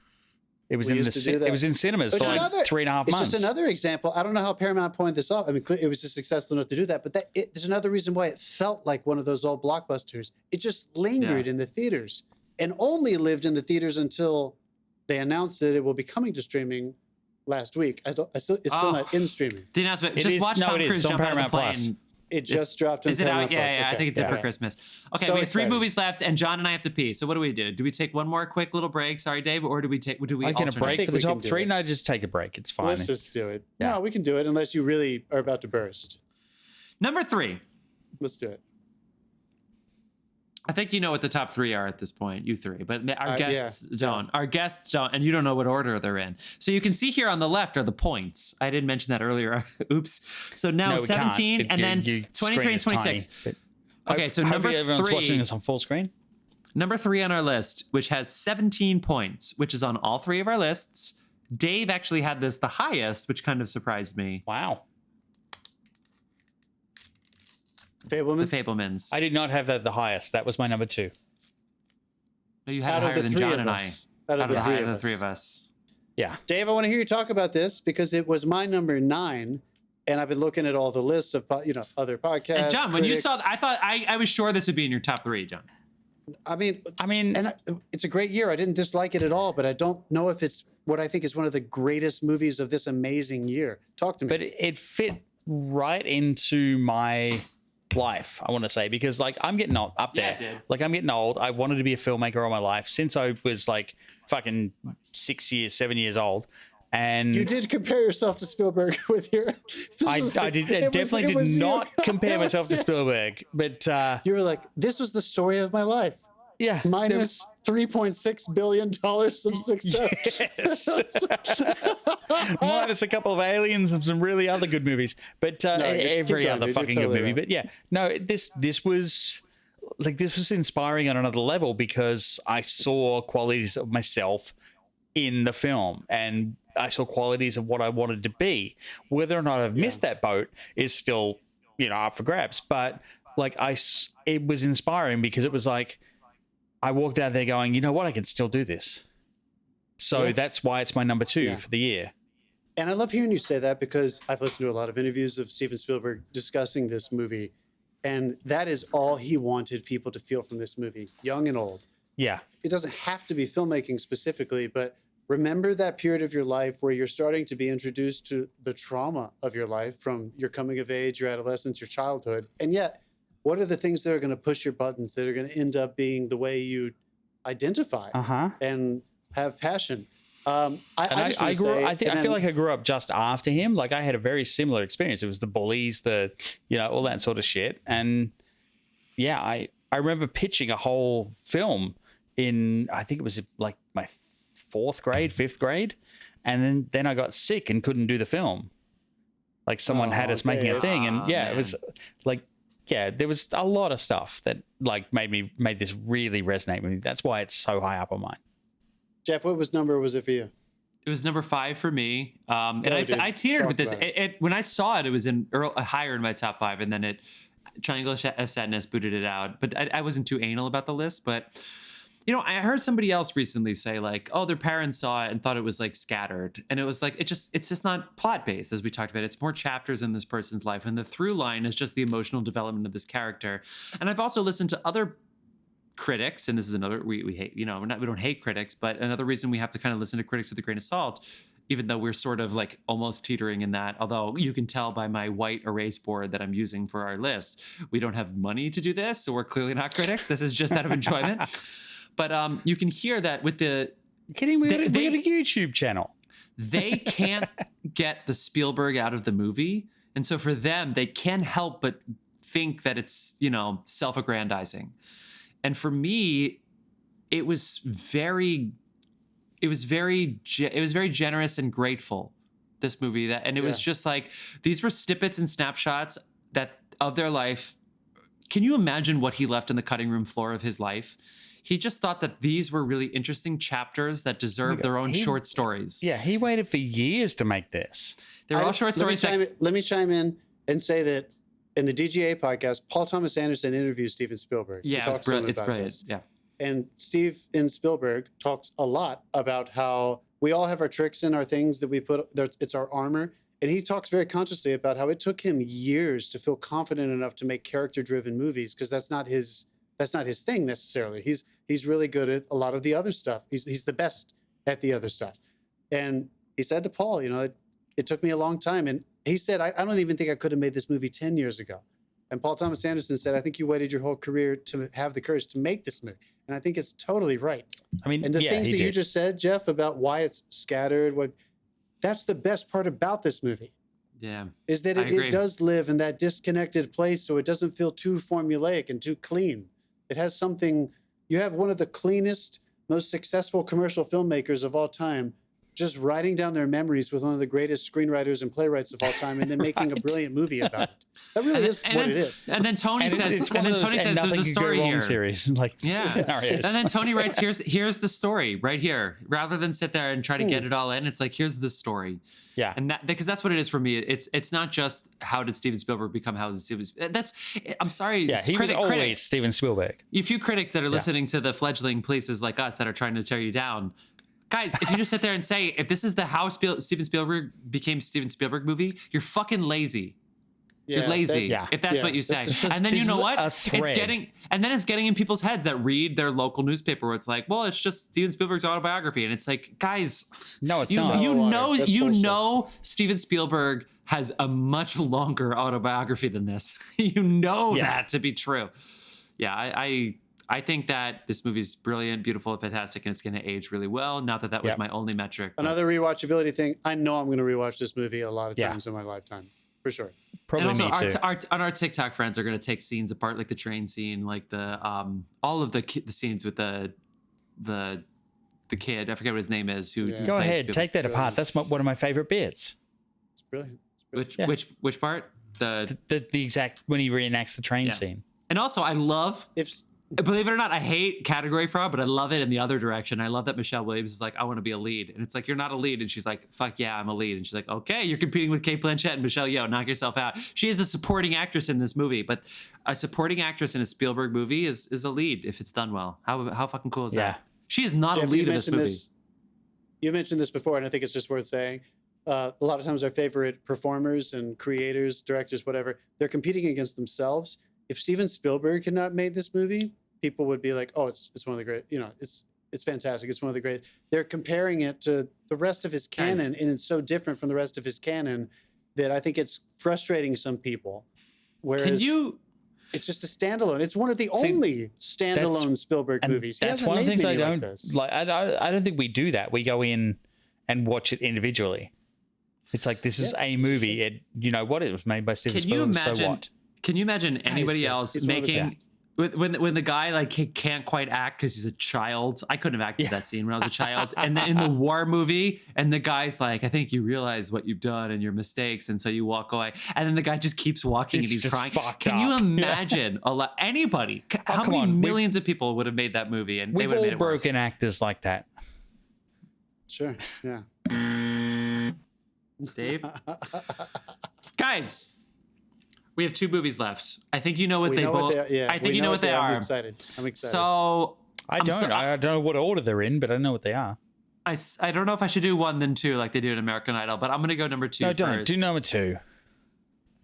it was in cinemas for like 3.5 months. It's just another example. I don't know how Paramount pointed this off. I mean, it was just successful enough to do that, but there's another reason why it felt like one of those old blockbusters. It just lingered in the theaters and only lived in the theaters until they announced that it will be coming to streaming last week. It's still not in streaming. The announcement. Just watch Tom Cruise jump out of the plane. It just dropped. Is it out? Yeah, okay. I think it did for Christmas. Okay, so we have 3 movies left, and John and I have to pee. So what do? Do we take one more quick little break? Sorry, Dave, or do we alternate? A break for the top 3? No, just take a break. It's fine. Let's just do it. Yeah. No, we can do it unless you really are about to burst. Number 3. Let's do it. I think you know what the top 3 are at this point, you 3, but our guests don't. Our guests don't, and you don't know what order they're in. So you can see here on the left are the points. I didn't mention that earlier. Oops. So now 17 and then 23 and 26. Tiny, okay, so number 3. Everyone's watching this on full screen. Number 3 on our list, which has 17 points, which is on all 3 of our lists. Dave actually had this the highest, which kind of surprised me. Wow. Fabelmans? The Fabelmans. I did not have that the highest. That was my number 2. No, you had it higher than John and I. Out of the 3 of us. Yeah. Dave, I want to hear you talk about this because it was my number 9, and I've been looking at all the lists of other podcasts. And John, when you saw, I was sure this would be in your top 3, John. I mean, and it's a great year. I didn't dislike it at all, but I don't know if it's what I think is one of the greatest movies of this amazing year. Talk to me. But it fit right into my life, I want to say, because like I'm getting old up there. Yeah, like I'm getting old. I wanted to be a filmmaker all my life since I was like fucking 7 years old. And you did compare yourself to Spielberg with your. I definitely did not compare myself to Spielberg, but you were like, this was the story of my life. Yeah, minus $3.6 billion of success. Yes. Minus a couple of aliens and some really other good movies, but every other fucking good movie. But yeah, no, this was inspiring on another level because I saw qualities of myself in the film and I saw qualities of what I wanted to be. Whether or not I've missed that boat is still, up for grabs. But like it was inspiring because it was like, I walked out there going, you know what, I can still do this. So that's why it's my number 2 for the year. And I love hearing you say that because I've listened to a lot of interviews of Steven Spielberg discussing this movie. And that is all he wanted people to feel from this movie, young and old. Yeah. It doesn't have to be filmmaking specifically, but remember that period of your life where you're starting to be introduced to the trauma of your life from your coming of age, your adolescence, your childhood. And yet, what are the things that are going to push your buttons that are going to end up being the way you identify and have passion? I feel like I grew up just after him. Like I had a very similar experience. It was the bullies, all that sort of shit. And yeah, I remember pitching a whole film in, I think it was like my 4th grade, 5th grade. And then I got sick and couldn't do the film. Like someone had us making a thing. And it was like, there was a lot of stuff that like made this really resonate with me. That's why it's so high up on mine. Jeff, what number was it for you? It was number 5 for me. And I teetered with this. When I saw it, it was higher in my top 5, and then Triangle of Sadness booted it out. But I wasn't too anal about the list. But I heard somebody else recently say like, oh, their parents saw it and thought it was like scattered. And it was like, it's just not plot based, as we talked about. It's more chapters in this person's life. And the through line is just the emotional development of this character. And I've also listened to other critics, and this is another, we hate, we don't hate critics, but another reason we have to kind of listen to critics with a grain of salt, even though we're sort of like almost teetering in that, although you can tell by my white erase board that I'm using for our list, we don't have money to do this. So we're clearly not critics. This is just out of enjoyment. But you can hear that with the... Kidding? We got a YouTube channel. They can't get the Spielberg out of the movie. And so for them, they can't help but think that it's, self-aggrandizing. And for me, it was very it was very generous and grateful, this movie, and it was just like, these were snippets and snapshots that of their life. Can you imagine what he left on the cutting room floor of his life? He just thought that these were really interesting chapters that deserve their own short stories. Yeah, he waited for years to make this. They were all short stories. Let me chime in and say that in the DGA podcast, Paul Thomas Anderson interviews Steven Spielberg. Yeah, it's brilliant. Yeah. And Steven Spielberg talks a lot about how we all have our tricks and our things that we put, it's our armor. And he talks very consciously about how it took him years to feel confident enough to make character-driven movies, because that's not his thing necessarily. He's really good at a lot of the other stuff. He's the best at the other stuff. And he said to Paul, it took me a long time. And he said, I don't even think I could have made this movie 10 years ago. And Paul Thomas Anderson said, I think you waited your whole career to have the courage to make this movie. And I think it's totally right. I mean, and the things that you just said, Jeff, about why it's scattered, that's the best part about this movie. Yeah. Is that it does live in that disconnected place, so it doesn't feel too formulaic and too clean. It has something. You have one of the cleanest, most successful commercial filmmakers of all time just writing down their memories with one of the greatest screenwriters and playwrights of all time, and then making a brilliant movie about it. That really is what it is. And then Tony says, there's a story here. Series. And then Tony writes, here's the story right here. Rather than sit there and try to get it all in, it's like, here's the story. Yeah. And because that's what it is for me. It's not just how did Steven Spielberg become I'm sorry. Yeah, he was always Steven Spielberg. A few critics that are listening to the fledgling places like us that are trying to tear you down. Guys, if you just sit there and say, if this is the how Steven Spielberg became Steven Spielberg movie, you're fucking lazy. Yeah, you're lazy. If that's what you say. And then you know what? It's getting in people's heads that read their local newspaper where it's like, well, it's just Steven Spielberg's autobiography. And it's like, guys, no, it's not. You know Steven Spielberg has a much longer autobiography than this. You know that to be true. Yeah, I think that this movie's brilliant, beautiful, fantastic, and it's going to age really well. Not that was my only metric. Another rewatchability thing. I know I'm going to rewatch this movie a lot of times in my lifetime, for sure. Probably and also me too. Our TikTok friends are going to take scenes apart, like the train scene, like the all of the scenes with the kid. I forget what his name is. Who Go ahead, take that apart. That's one of my favorite bits. It's brilliant. Which part? The exact when he reenacts the train scene. And also, I love believe it or not, I hate category fraud, but I love it in the other direction. I love that Michelle Williams is like, I want to be a lead. And it's like, you're not a lead. And she's like, fuck yeah, I'm a lead. And she's like, okay, you're competing with Cate Blanchett and Michelle Yeoh. Knock yourself out. She is a supporting actress in this movie, but a supporting actress in a Spielberg movie is a lead if it's done well. How fucking cool is that? She is not a lead in this movie. You mentioned this before, and I think it's just worth saying. A lot of times our favorite performers and creators, directors, whatever, they're competing against themselves. If Steven Spielberg had not made this movie, people would be like, oh, it's one of the great, it's fantastic. It's one of the great. They're comparing it to the rest of his canon, and it's so different from the rest of his canon that I think it's frustrating some people. Whereas it's just a standalone. It's one of the only standalone Spielberg movies. That's one of the things I don't like. I don't think we do that. We go in and watch it individually. It's like, this is a movie. It was made by Steven Spielberg. So what? Can you imagine anybody else making when the guy he can't quite act because he's a child? I couldn't have acted that scene when I was a child. And then in the war movie, and the guy's like, I think you realize what you've done and your mistakes, and so you walk away. And then the guy just keeps walking and he's crying. Can you imagine anybody? How many millions of people would have made that movie? And we've they would have made all it worse. broken actors like that. Sure. Yeah. Dave, guys. We have 2 movies left. I think you know what they both. I think you know what they are. I'm excited. So I don't know what order they're in, but I know what they are. I don't know if I should do 1 then 2 like they do in American Idol, but I'm gonna go number 2 No, first. don't do number 2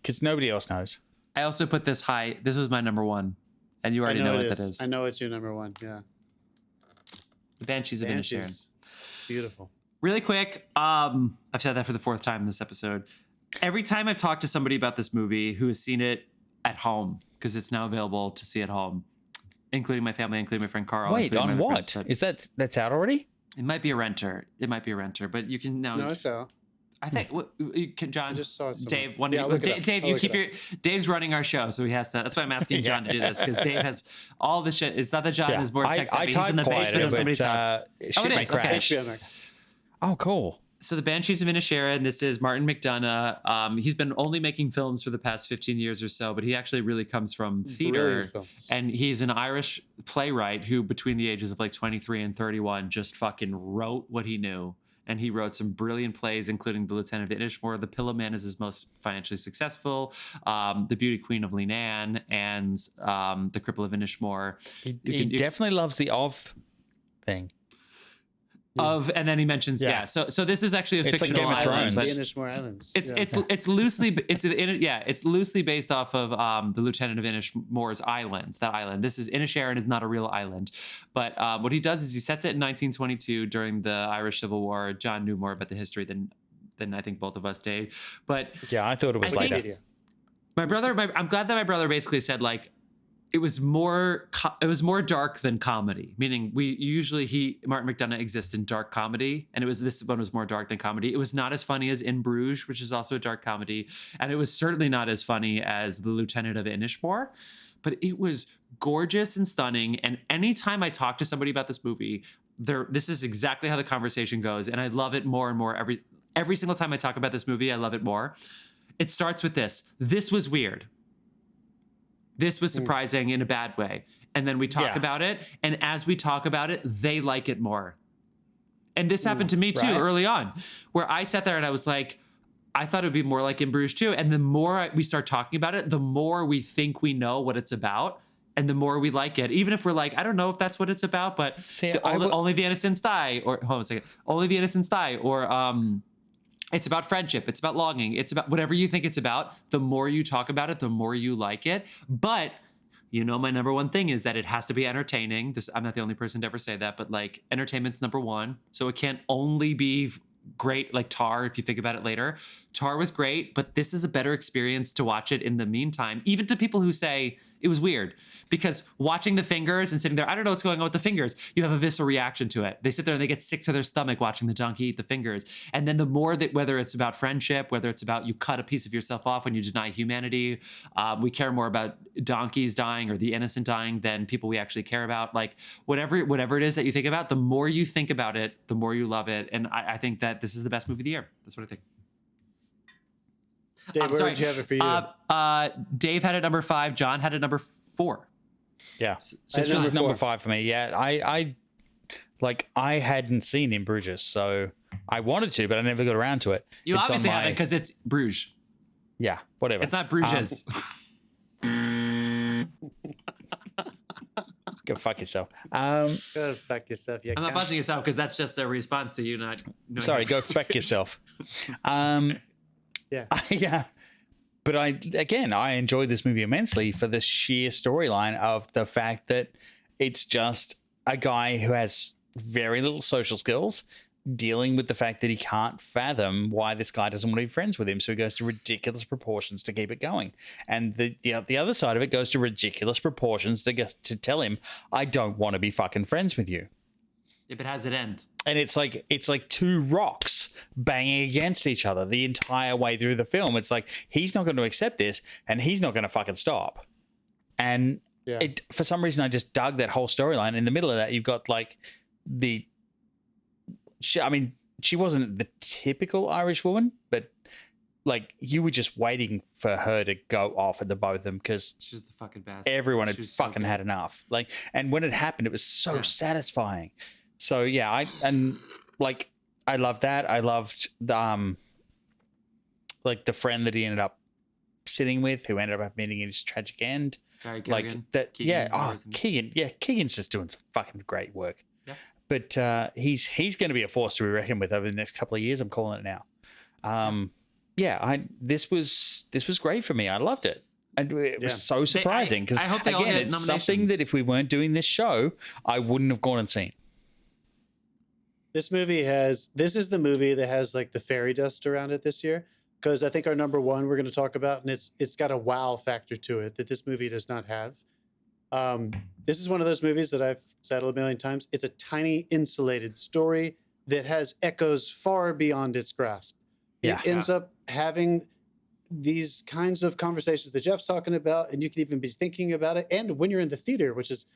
because nobody else knows. I also put this high. This was my number 1, and you already know what that is. I know it's your number 1. Yeah. The Banshees of Inisherin. Beautiful. Really quick. I've said that for the 4th time in this episode. Every time I've talked to somebody about this movie who has seen it at home, because it's now available to see at home, including my family, including my friend Carl. Wait, on what? Is that's out already? It might be a renter. But you can now. No, it's out. I think John, I just saw it somewhere. Dave. One, Yeah, I'll look it up. Dave, I'll you look keep it your. Dave's running our show, so he has to. That's why I'm asking John to do this because Dave has all the shit. It's not that John is more tech savvy. He's in the basement of somebody's house. Oh, it is. Okay. HBO Max. Oh, cool. So the Banshees of Inisherin, this is Martin McDonagh. He's been only making films for the past 15 years or so, but he actually really comes from theater. Brilliant films. And he's an Irish playwright who, between the ages of like 23 and 31, just fucking wrote what he knew. And he wrote some brilliant plays, including The Lieutenant of Inishmore. The Pillow Man is his most financially successful. The Beauty Queen of Leenane and The Cripple of Inishmore. He definitely loves the of thing. And then he mentions So this is actually a It's like fictional Game of island. Thrones. The Inishmore Islands. It's loosely based off of the Lieutenant of Inishmore's islands. That island. This is Inisherin is not a real island, but what he does is he sets it in 1922 during the Irish Civil War. John knew more about the history than I think both of us, Dave. But Yeah, I thought it was later. Wikipedia. my brother, I'm glad that my brother basically said like. It was more dark than comedy, meaning Martin McDonagh exists in dark comedy, and this one was more dark than comedy. It was not as funny as In Bruges, which is also a dark comedy, and it was certainly not as funny as The Lieutenant of Inishmore, but it was gorgeous and stunning. And anytime I talk to somebody about this movie, this is exactly how the conversation goes, and I love it more and more every single time I talk about this movie. I love it more. It starts with this. This was weird. This was surprising in a bad way. And then we talk about it. And as we talk about it, they like it more. And this happened to me too early on, where I sat there and I was like, I thought it would be more like In Bruges too. And the more we start talking about it, the more we think we know what it's about. And the more we like it, even if we're like, I don't know if that's what it's about, but only the innocents die, or hold on a second, only the innocents die, or it's about friendship. It's about longing. It's about whatever you think it's about. The more you talk about it, the more you like it. But my number one thing is that it has to be entertaining. I'm not the only person to ever say that, but like entertainment's number one. So it can't only be great like Tar, if you think about it later. Tar was great, but this is a better experience to watch it in the meantime, even to people who say it was weird. Because watching the fingers and sitting there, I don't know what's going on with the fingers. You have a visceral reaction to it. They sit there and they get sick to their stomach watching the donkey eat the fingers. And then the more that, whether it's about friendship, whether it's about you cut a piece of yourself off when you deny humanity, we care more about donkeys dying or the innocent dying than people we actually care about. Like whatever it is that you think about, the more you think about it, the more you love it. And I think that this is the best movie of the year. That's what I think. Dave, where would you have it for you? Dave had it number 5. John had it number 4. Yeah, this was number 5 for me. Yeah, I hadn't seen In Bruges, so I wanted to, but I never got around to it. You obviously haven't because it's Bruges. Yeah, whatever. It's not Bruges. Go fuck yourself. Go fuck yourself. I'm not buzzing yourself because that's just a response to you not. Sorry, go fuck yourself. Yeah. But I enjoyed this movie immensely for the sheer storyline of the fact that it's just a guy who has very little social skills dealing with the fact that he can't fathom why this guy doesn't want to be friends with him. So he goes to ridiculous proportions to keep it going. And the other side of it goes to ridiculous proportions to tell him, I don't want to be fucking friends with you. If it has an end. And it's like two rocks banging against each other the entire way through the film. It's like he's not going to accept this and he's not going to fucking stop. And for some reason I just dug that whole storyline. In the middle of that, you've got like she wasn't the typical Irish woman, but like you were just waiting for her to go off at the both of them because she was the fucking best. Everyone had fucking had enough. Like, and when it happened, it was so satisfying. So yeah, I loved that. I loved the friend that he ended up sitting with, who ended up meeting his tragic end. Keegan. Keegan. Yeah, Keegan's just doing some fucking great work. Yeah. But he's going to be a force to be reckoned with over the next couple of years. I'm calling it now. This was great for me. I loved it. And it was so surprising because again, it's something that if we weren't doing this show, I wouldn't have gone and seen. This is the movie that has like the fairy dust around it this year, because I think our number 1 we're going to talk about, and it's got a wow factor to it that this movie does not have. This is one of those movies that I've said a million times. It's a tiny insulated story that has echoes far beyond its grasp. Yeah. it ends up having these kinds of conversations that Jeff's talking about, and you can even be thinking about it. And when you're in the theater, which is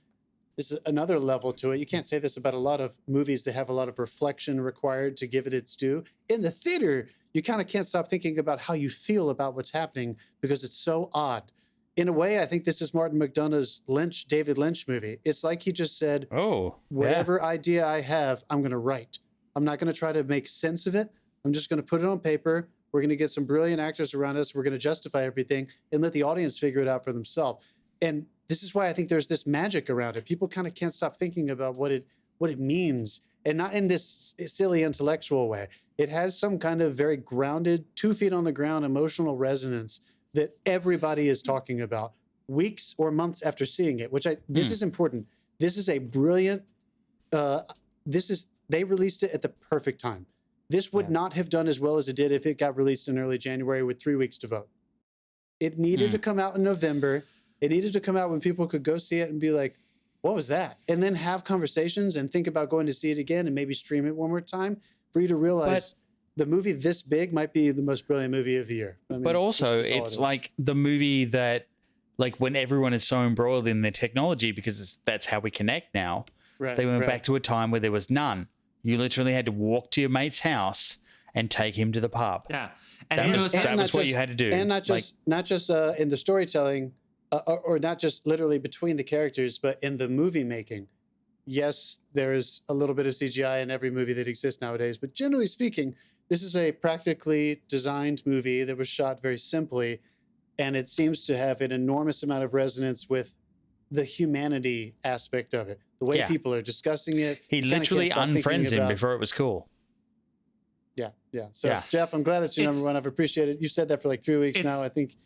another level to it. You can't say this about a lot of movies that have a lot of reflection required to give it its due. In the theater, you kind of can't stop thinking about how you feel about what's happening because it's so odd. In a way, I think this is Martin McDonagh's David Lynch movie. It's like he just said, whatever idea I have, I'm going to write. I'm not going to try to make sense of it. I'm just going to put it on paper. We're going to get some brilliant actors around us. We're going to justify everything and let the audience figure it out for themselves. And this is why I think there's this magic around it. People kind of can't stop thinking about what it means, and not in this silly intellectual way. It has some kind of very grounded, 2 feet on the ground emotional resonance that everybody is talking about weeks or months after seeing it, this is important. This is a brilliant, they released it at the perfect time. This would not have done as well as it did if it got released in early January with 3 weeks to vote. It needed to come out in November. It needed to come out when people could go see it and be like, what was that? And then have conversations and think about going to see it again and maybe stream it one more time for you to realize the movie this big might be the most brilliant movie of the year. I mean, but also, it's like the movie that, like, when everyone is so embroiled in their technology because that's how we connect now, they went back to a time where there was none. You literally had to walk to your mate's house and take him to the pub. Yeah. And that was what you had to do. And not just in the storytelling, or not just literally between the characters, but in the movie making. Yes, there's a little bit of CGI in every movie that exists nowadays, but generally speaking, this is a practically designed movie that was shot very simply, and it seems to have an enormous amount of resonance with the humanity aspect of it, the way people are discussing it. He literally unfriends him before it was cool. Yeah. So, Jeff, I'm glad it's your number one. I've appreciated it. You said that for like 3 weeks now. I think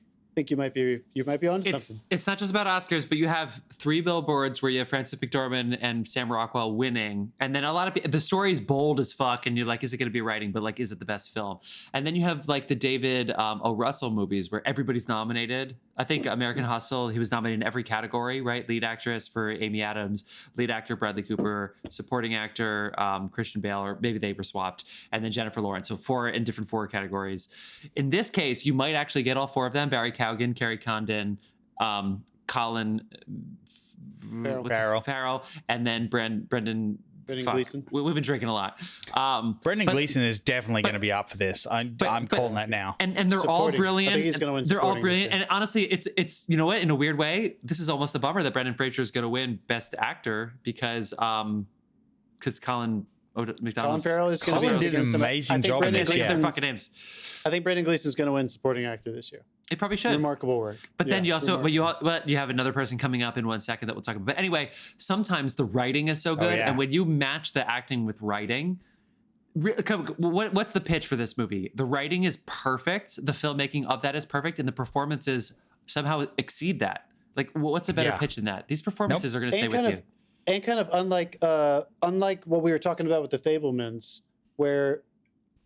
you might be onto something. It's not just about Oscars, but you have 3 billboards where you have Frances McDormand and Sam Rockwell winning, and then a lot of people, the story is bold as fuck, and you're like, is it going to be writing? But like, is it the best film? And then you have like the David O. Russell movies where everybody's nominated. I think American Hustle, he was nominated in every category, right? Lead actress for Amy Adams, lead actor Bradley Cooper, supporting actor Christian Bale, or maybe they were swapped, and then Jennifer Lawrence. So 4 in different 4 categories. In this case, you might actually get all 4 of them. Barry Cowgan, Kerry Condon, Colin Farrell, and then Brendan Gleeson. We've been drinking a lot. Brendan Gleeson is definitely going to be up for this. I'm calling that now. And they're all brilliant. I think he's going to win. They're all brilliant. And honestly, it's you know what? In a weird way, this is almost a bummer that Brendan Fraser is going to win Best Actor because Colin Farrell is going to be did an amazing job in this. Their fucking names. I think Brendan Gleeson is going to win supporting actor this year. It probably should. Remarkable work. But then you also, but you have another person coming up in 1 second that we'll talk about. But anyway, sometimes the writing is so good, and when you match the acting with writing, what's the pitch for this movie? The writing is perfect, the filmmaking of that is perfect, and the performances somehow exceed that. Like, what's a better pitch than that? These performances are going to stay with you. And kind of unlike what we were talking about with the Fabelmans, where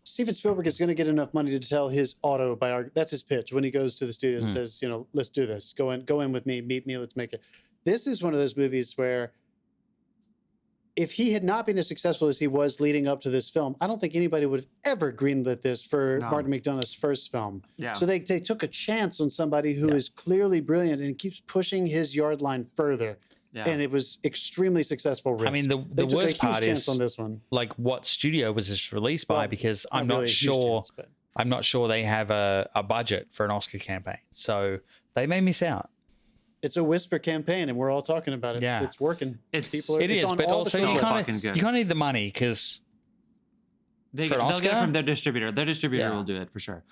Steven Spielberg is going to get enough money to tell his autobiography. That's his pitch when he goes to the studio and says, let's do this. Go in with me, meet me, let's make it. This is one of those movies where if he had not been as successful as he was leading up to this film, I don't think anybody would have ever greenlit this for Martin McDonagh's first film. Yeah. So they took a chance on somebody who is clearly brilliant and keeps pushing his yard line further. Yeah. And it was extremely successful risk. I mean, the worst part is on this one. Like, what studio was this released by? Because I'm not sure. I'm not sure they have a budget for an Oscar campaign, so they may miss out. It's a whisper campaign, and we're all talking about it. Yeah, it's working. It is, but also you can't need the money because they'll get it from their distributor. Their distributor will do it for sure.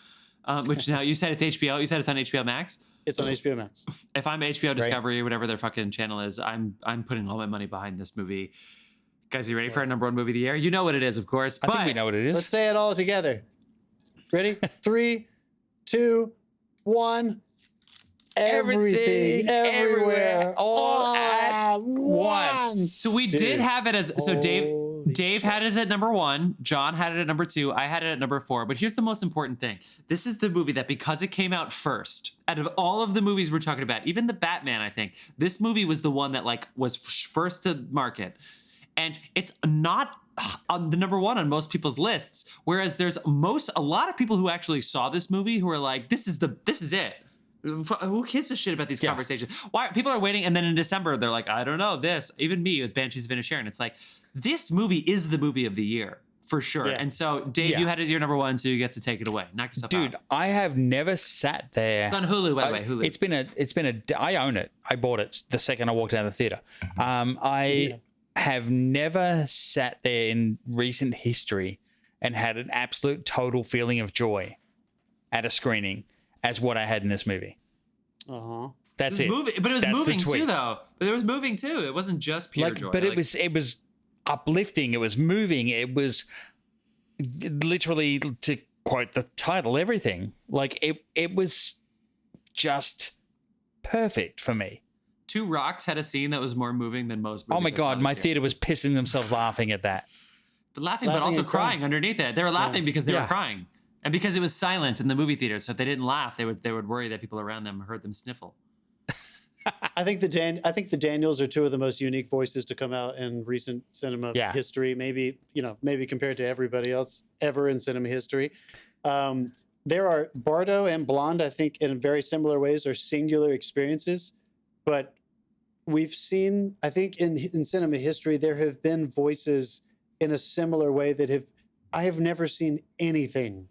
Which now you said it's HBO. You said it's on HBO Max. It's on HBO Max. If I'm HBO Discovery or whatever their fucking channel is, I'm putting all my money behind this movie. Guys, are you ready for our number 1 movie of the year? You know what it is, of course. I think we know what it is. Let's say it all together. Ready? 3, 2, 1. Everything, everywhere, all at once. So we did have it as Dave had it at number 1, John had it at number 2, I had it at number 4. But here's the most important thing: this is the movie that, because it came out first, out of all of the movies we're talking about, even the Batman, I think this movie was the one that was first to market. and it's not on the number one on most people's lists. Whereas there's a lot of people who actually saw this movie who are like, this is it. Who gives a shit about these conversations? Why people are waiting, and then in December they're like, I don't know this. Even me with Banshees of Inisherin, it's like this movie is the movie of the year for sure. Yeah. And so, Dave, you had it your number one, so you get to take it away. Knock yourself out. Dude, I have never sat there. It's on Hulu, by the way. Hulu. I own it. I bought it the second I walked out of the theater. I have never sat there in recent history and had an absolute total feeling of joy at a screening as what I had in this movie. That's it. But it was moving too, though. But it was moving too. It wasn't just pure joy. But it was uplifting. It was moving. It was literally, to quote the title, everything. Like it was just perfect for me. Two Rocks had a scene that was more moving than most movies. Oh my God, my theater was pissing themselves laughing at that. But also crying underneath it. They were laughing because they were crying. And because it was silent in the movie theater, so if they didn't laugh, they would worry that people around them heard them sniffle. I think the Daniels are two of the most unique voices to come out in recent cinema history. Maybe compared to everybody else ever in cinema history. There are Bardo and Blonde. I think in very similar ways are singular experiences, but we've seen. I think in cinema history there have been voices in a similar way that I have never seen anything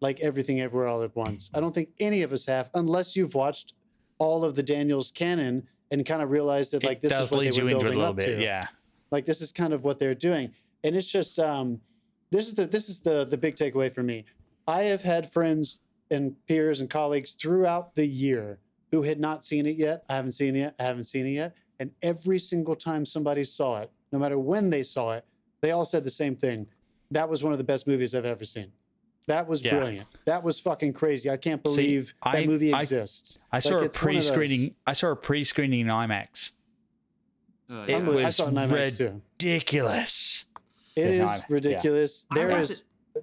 like Everything Everywhere All at Once. I don't think any of us have, unless you've watched all of the Daniels canon and kind of realized that this is what they were building up to. Yeah, like this is kind of what they're doing, and it's just this is the big takeaway for me. I have had friends and peers and colleagues throughout the year who had not seen it yet. I haven't seen it yet, and every single time somebody saw it, no matter when they saw it, they all said the same thing. That was one of the best movies I've ever seen. That was brilliant. That was fucking crazy. I can't believe that movie exists. I saw a pre-screening. I saw a pre-screening in IMAX. It was I saw it in IMAX too. Ridiculous. It is ridiculous.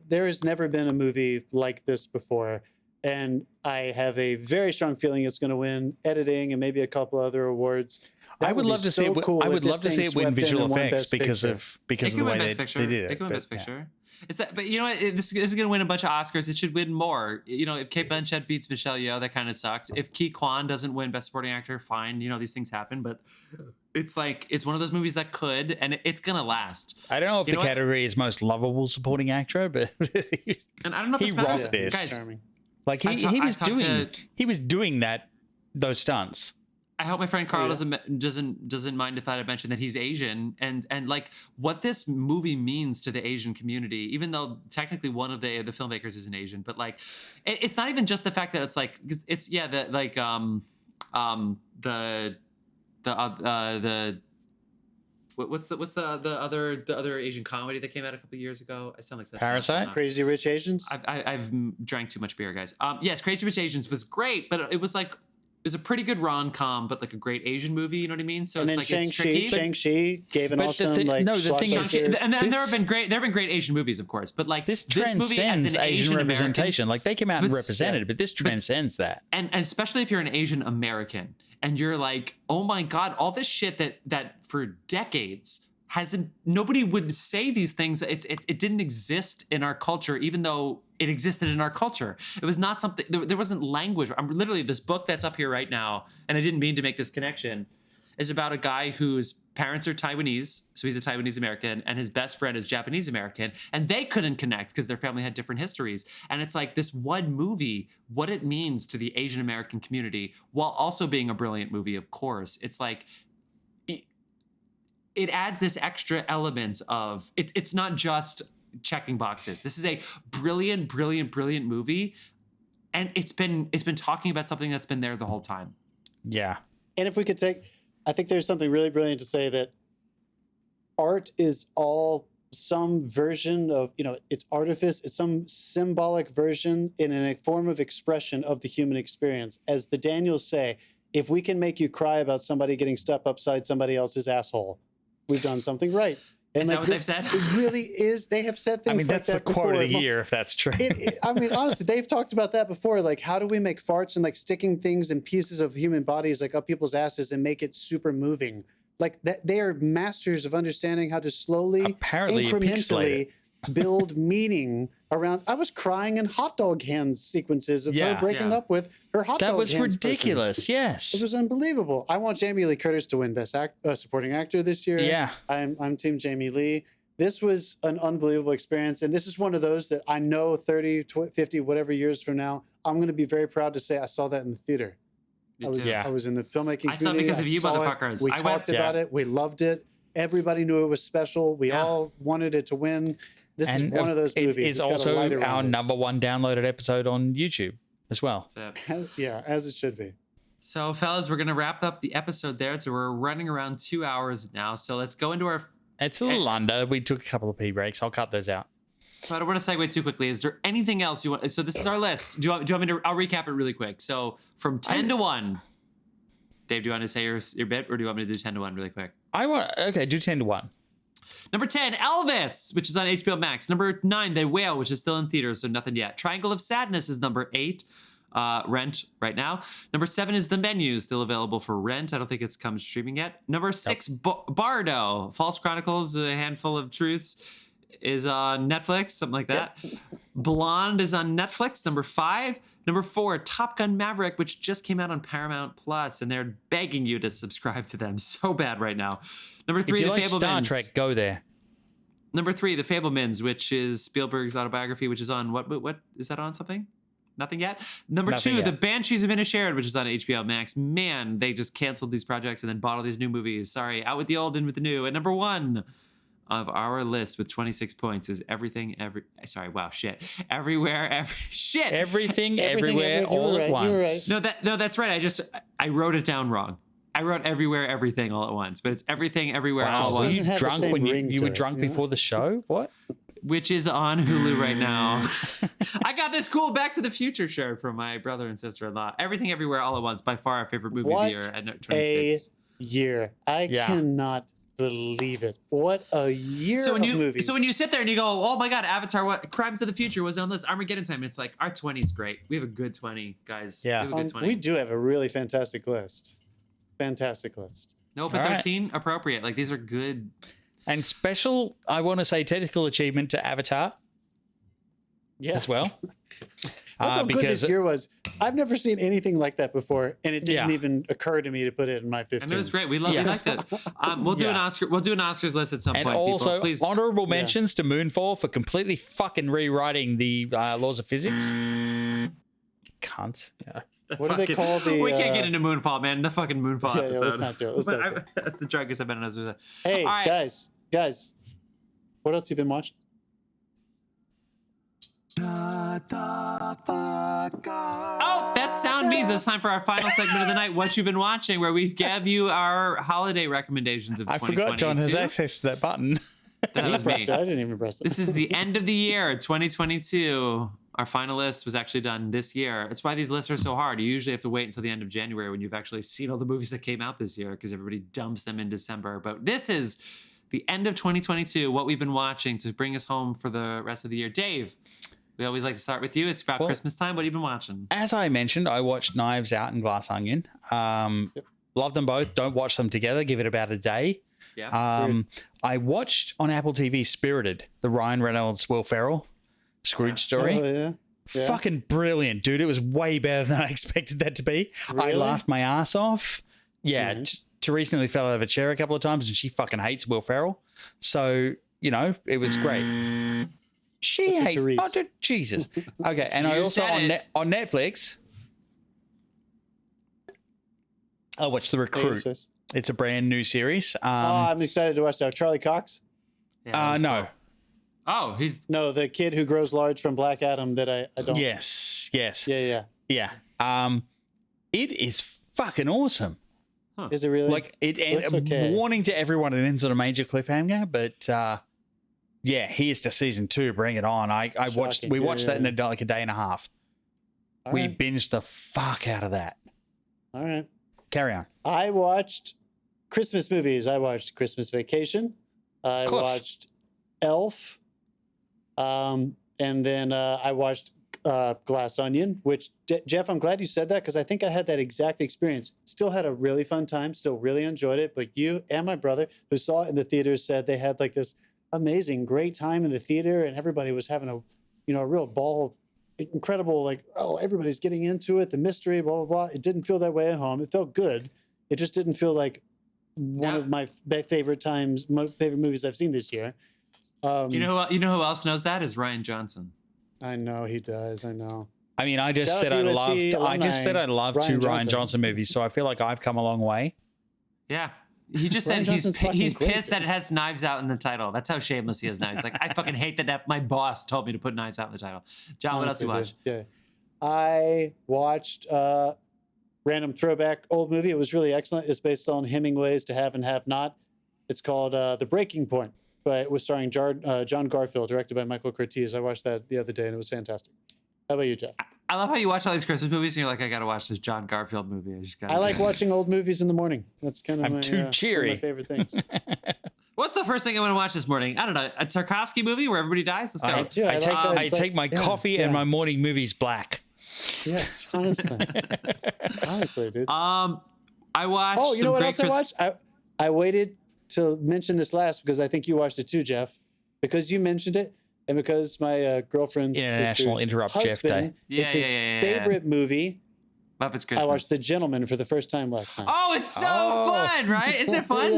There has never been a movie like this before, and I have a very strong feeling it's going to win editing and maybe a couple other awards. I would love to see it. I would love to see it win visual effects because of the way they did it. It could win Best Picture. But you know what? This is going to win a bunch of Oscars. It should win more. You know, if Kate Blanchett beats Michelle Yeoh, that kind of sucks. If Ki Kwan doesn't win Best Supporting Actor, fine. You know, these things happen. But it's one of those movies that could, and it's going to last. I don't know if the category is most lovable supporting actor, but and I don't know if he rocked this. Guys, like he was doing those stunts. I hope my friend Carl doesn't mind if I mention that he's Asian and like what this movie means to the Asian community, even though technically one of the filmmakers isn't Asian, but like it's not even just the fact that it's like it's what's the other Asian comedy that came out a couple of years ago? I sound like such Parasite, Crazy Rich Asians. I've drank too much beer, guys. Yes, Crazy Rich Asians was great, but it was a pretty good rom-com, but like a great Asian movie, you know what I mean? So and it's then like it's tricky. Shang-Chi gave an awesome the thing is, and there have been great Asian movies, of course, but like this movie as an Asian representation, like they came out and represented, but this transcends that. And especially if you're an Asian American and you're like, oh my God, all this shit that for decades nobody would say these things. It didn't exist in our culture, even though it existed in our culture. It was not something, there wasn't language. I'm literally, this book that's up here right now, and I didn't mean to make this connection, is about a guy whose parents are Taiwanese, so he's a Taiwanese American, and his best friend is Japanese American, and they couldn't connect because their family had different histories. And it's like this one movie, what it means to the Asian American community, while also being a brilliant movie, of course. It's like, it adds this extra element of it's not just checking boxes. This is a brilliant movie, and it's been talking about something that's been there the whole time. Yeah. And if we could I think there's something really brilliant to say that art is all some version of, it's artifice, it's some symbolic version in a form of expression of the human experience. As the Daniels say, if we can make you cry about somebody getting stuck upside somebody else's asshole, we've done something right. And is that what they've said? It really is. They have said things like that before. That's the quote of the year, if that's true. Honestly, they've talked about that before. Like, how do we make farts and like sticking things and pieces of human bodies like up people's asses and make it super moving like that. They are masters of understanding how to slowly, Apparently incrementally build meaning around. I was crying in hot dog hand sequences of her breaking up with her hot dog. That was hands ridiculous. person. Yes, It was unbelievable. I want Jamie Lee Curtis to win Best Supporting Actor this year. Yeah. I'm Team Jamie Lee. This was an unbelievable experience. And this is one of those that I know 30, 50, whatever years from now, I'm going to be very proud to say I saw that in the theater. Me I was, too. I was in the filmmaking I saw it community. because of you saw it. motherfuckers. We I talked went- about it. We loved it. Everybody knew it was special. We all wanted it to win. This is one of those movies. It's also our number one downloaded episode on YouTube as well. That's it. Yeah, as it should be. So, fellas, we're going to wrap up the episode there. So we're running around 2 hours now. So let's go into our... It's a little under. We took a couple of pee breaks. I'll cut those out. So I don't want to segue too quickly. Is there anything else you want? So this is our list. Do you want me to? I'll recap it really quick. So from 10 to 1. Dave, do you want to say your bit, or do you want me to do 10 to 1 really quick? Do 10 to 1. Number 10, Elvis, which is on HBO Max. Number 9, The Whale, which is still in theaters, so nothing yet. Triangle of Sadness is number 8. Rent right now. Number 7 is The Menu, still available for rent. I don't think it's come streaming yet. Number 6, Bardo, False Chronicles, A Handful of Truths is on Netflix, something like that. Blonde is on Netflix. Number 5. Number 4, Top Gun Maverick, which just came out on Paramount Plus, and they're begging you to subscribe to them so bad right now. Number 3, If you The like Fabelmans. Star Trek, go there. Number 3, The Fabelmans, which is Spielberg's autobiography, which is on what is that on something? Nothing yet. Number Nothing 2, yet. The Banshees of Inisherin, which is on HBO Max. Man, they just canceled these projects and then bought all these new movies. Sorry, out with the old, in with the new. And number 1 of our list with 26 points is Everything, Everywhere, Shit. Everything everywhere, all at once. No, that's right. I wrote it down wrong. I wrote Everywhere, Everything all at once, but it's Everything, Everywhere, all at Wow, were once. you Doesn't have the drunk same when ring you to were it, drunk you know? before the show? What? Which is on Hulu right now. I got this cool Back to the Future shirt from my brother and sister-in-law. Everything Everywhere All at Once, by far our favorite movie of the year at 26. A year. I cannot believe it. What a year So when of movies. you sit there and you go, oh my God, Avatar, what Crimes of the Future was on this, Armageddon Time. It's like our 20 is great. We have a good 20, guys. Yeah. We have a good 20. we do have a really fantastic list. Fantastic list. No, but All right. 13 appropriate. Like these are good. And special, I want to say, technical achievement to Avatar Yeah. as well. That's how good because this year was. I've never seen anything like that before, and it didn't even occur to me to put it in my 15. And it was great. We liked it. We'll do an Oscar. We'll do an Oscars list at some And point. also, people. Please. honorable mentions to Moonfall for completely fucking rewriting the laws of physics. Cunts. Yeah. What do they call the? We can't get into Moonfall, man. The fucking Moonfall Yeah, episode. let's not do it. Let's not do it. That's the drunkest I've been in. Hey, All right. guys, what else you been watching? Oh, that sound means it's time for our final segment of the night. What you've been watching, where we give you our holiday recommendations of I 2022. forgot John has access to that button. That was me. I didn't even press it. This is the end of the year, 2022. Our final list was actually done this year. That's why these lists are so hard. You usually have to wait until the end of January when you've actually seen all the movies that came out this year because everybody dumps them in December. But this is the end of 2022, what we've been watching to bring us home for the rest of the year. Dave, we always like to start with you. It's about Christmas time. What have you been watching? As I mentioned, I watched Knives Out and Glass Onion. Love them both. Don't watch them together. Give it about a day. Yeah. I watched on Apple TV Spirited, the Ryan Reynolds, Will Ferrell Scrooge story. Oh, yeah. Yeah. Fucking brilliant, dude. It was way better than I expected that to be. Really? I laughed my ass off. Yeah. Nice. Teresa nearly fell out of a chair a couple of times and she fucking hates Will Ferrell. So, it was great. She That's for hates... Therese. Oh, dude, Jesus. Okay. And I You also, said it. on Netflix, I watched The Recruit. It's a brand new series. I'm excited to watch that. Charlie Cox? Yeah, that's No. cool. Oh, he's No, the kid who grows large from Black Adam that I don't. Yes. Yeah. Yeah. It is fucking awesome. Is it really? Like Looks okay. warning to everyone, it ends on a major cliffhanger, but yeah, here's to season 2. Bring it on. We watched that in a day and a half. All We right. binged the fuck out of that. All right. Carry on. I watched Christmas movies. I watched Christmas Vacation. I course. watched Elf. And then I watched Glass Onion, which Jeff, I'm glad you said that because I think I had that exact experience. Still had a really fun time, still really enjoyed it. But you and my brother who saw it in the theater said they had like this amazing, great time in the theater, and everybody was having a real ball, incredible, like, oh, everybody's getting into it, the mystery, blah, blah, blah. It didn't feel that way at home. It felt good. It just didn't feel like one of my favorite movies I've seen this year. You know who else knows that is Ryan Johnson. I know he does. I know. I mean, I just said I loved two Ryan Johnson movies, so I feel like I've come a long way. Yeah. He just said he's pissed that it has Knives Out in the title. That's how shameless he is now. He's like, I fucking hate that my boss told me to put Knives Out in the title. John, what else you watch? Yeah. I watched random throwback old movie. It was really excellent. It's based on Hemingway's To Have and Have Not. It's called The Breaking Point, but it was starring John Garfield, directed by Michael Curtiz. I watched that the other day, and it was fantastic. How about you, Jeff? I love how you watch all these Christmas movies, and you're like, I got to watch this John Garfield movie. I like watching old movies in the morning. That's kind of too cheery. One of my favorite things. What's the first thing I want to watch this morning? I don't know. A Tarkovsky movie where everybody dies? Let's go. I take my coffee and my morning movies black. Yes, honestly. Honestly, dude. I watched. Oh, you know what else I watched? I waited to mention this last because I think you watched it too, Jeff. Because you mentioned it, and because my girlfriend's International sister's Interrupt husband, Jeff Day. It's his favorite movie. Muppets Christmas. I watched The Gentleman for the first time last night. Oh, it's so fun, right? Isn't it fun?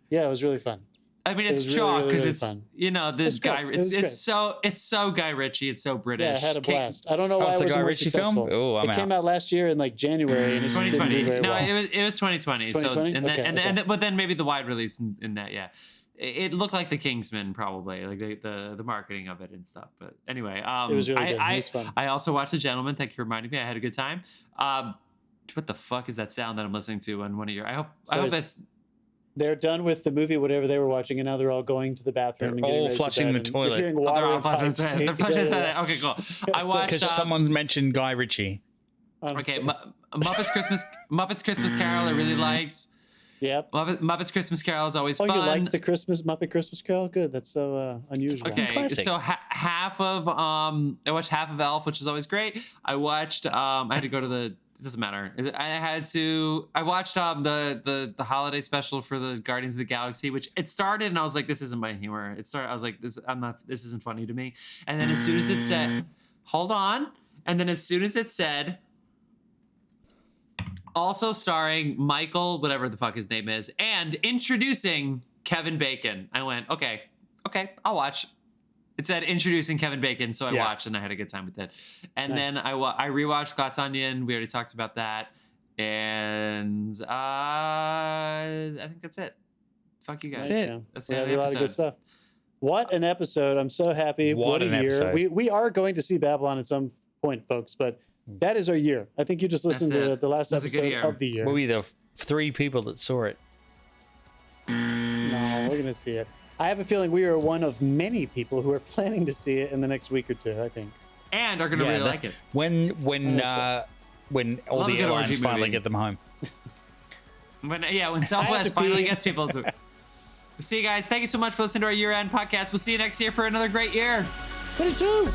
Yeah, it was really fun. I mean, it's chalk because it's this guy. It's so Guy Ritchie. It's so British. Yeah, I had a blast. I don't know why it's it a wasn't Guy more Ritchie successful. film. Oh, it came out last year in like January, and it just didn't do very well. It was 2020. 2020? But then maybe the wide release in that, yeah. It looked like The Kingsman, probably, like the marketing of it and stuff. But anyway, it was really good. It was fun. I also watched The Gentleman. Thank you for reminding me. I had a good time. What the fuck is that sound that I'm listening to on one of your? I hope that's. They're done with the movie, whatever they were watching, and now they're all going to the bathroom. They're all flushing the toilet. Hearing water they're all flushing the Okay, cool. I watched because someone mentioned Guy Ritchie. Okay, Muppets Christmas Carol. I really liked. Yep. Muppets Christmas Carol is always fun. Oh, you liked the Muppet Christmas Carol? Good. That's so unusual. Okay, so half of I watched half of Elf, which is always great. I watched I had to go to the. It doesn't matter. I watched the holiday special for the Guardians of the Galaxy, which it started and I was like, this isn't my humor. I was like, this isn't funny to me. And then as soon as it said, hold on, and then as soon as it said, also starring Michael, whatever the fuck his name is, and introducing Kevin Bacon, I went, okay, I'll watch. It said introducing Kevin Bacon, so I watched and I had a good time with it. And then I rewatched Glass Onion. We already talked about that, and I think that's it. Fuck you guys. That's it. A lot of good stuff. What an episode! I'm so happy. What a year! Episode. We are going to see Babylon at some point, folks. But that is our year. I think you just listened to the last episode of the year. We'll be the 3 people that saw it. No, we're gonna see it. I have a feeling we are one of many people who are planning to see it in the next week or two, I think. And are going to really like it. When all the airlines finally get them home. When Southwest finally gets people to... We'll see you guys. Thank you so much for listening to our year-end podcast. We'll see you next year for another great year. 22!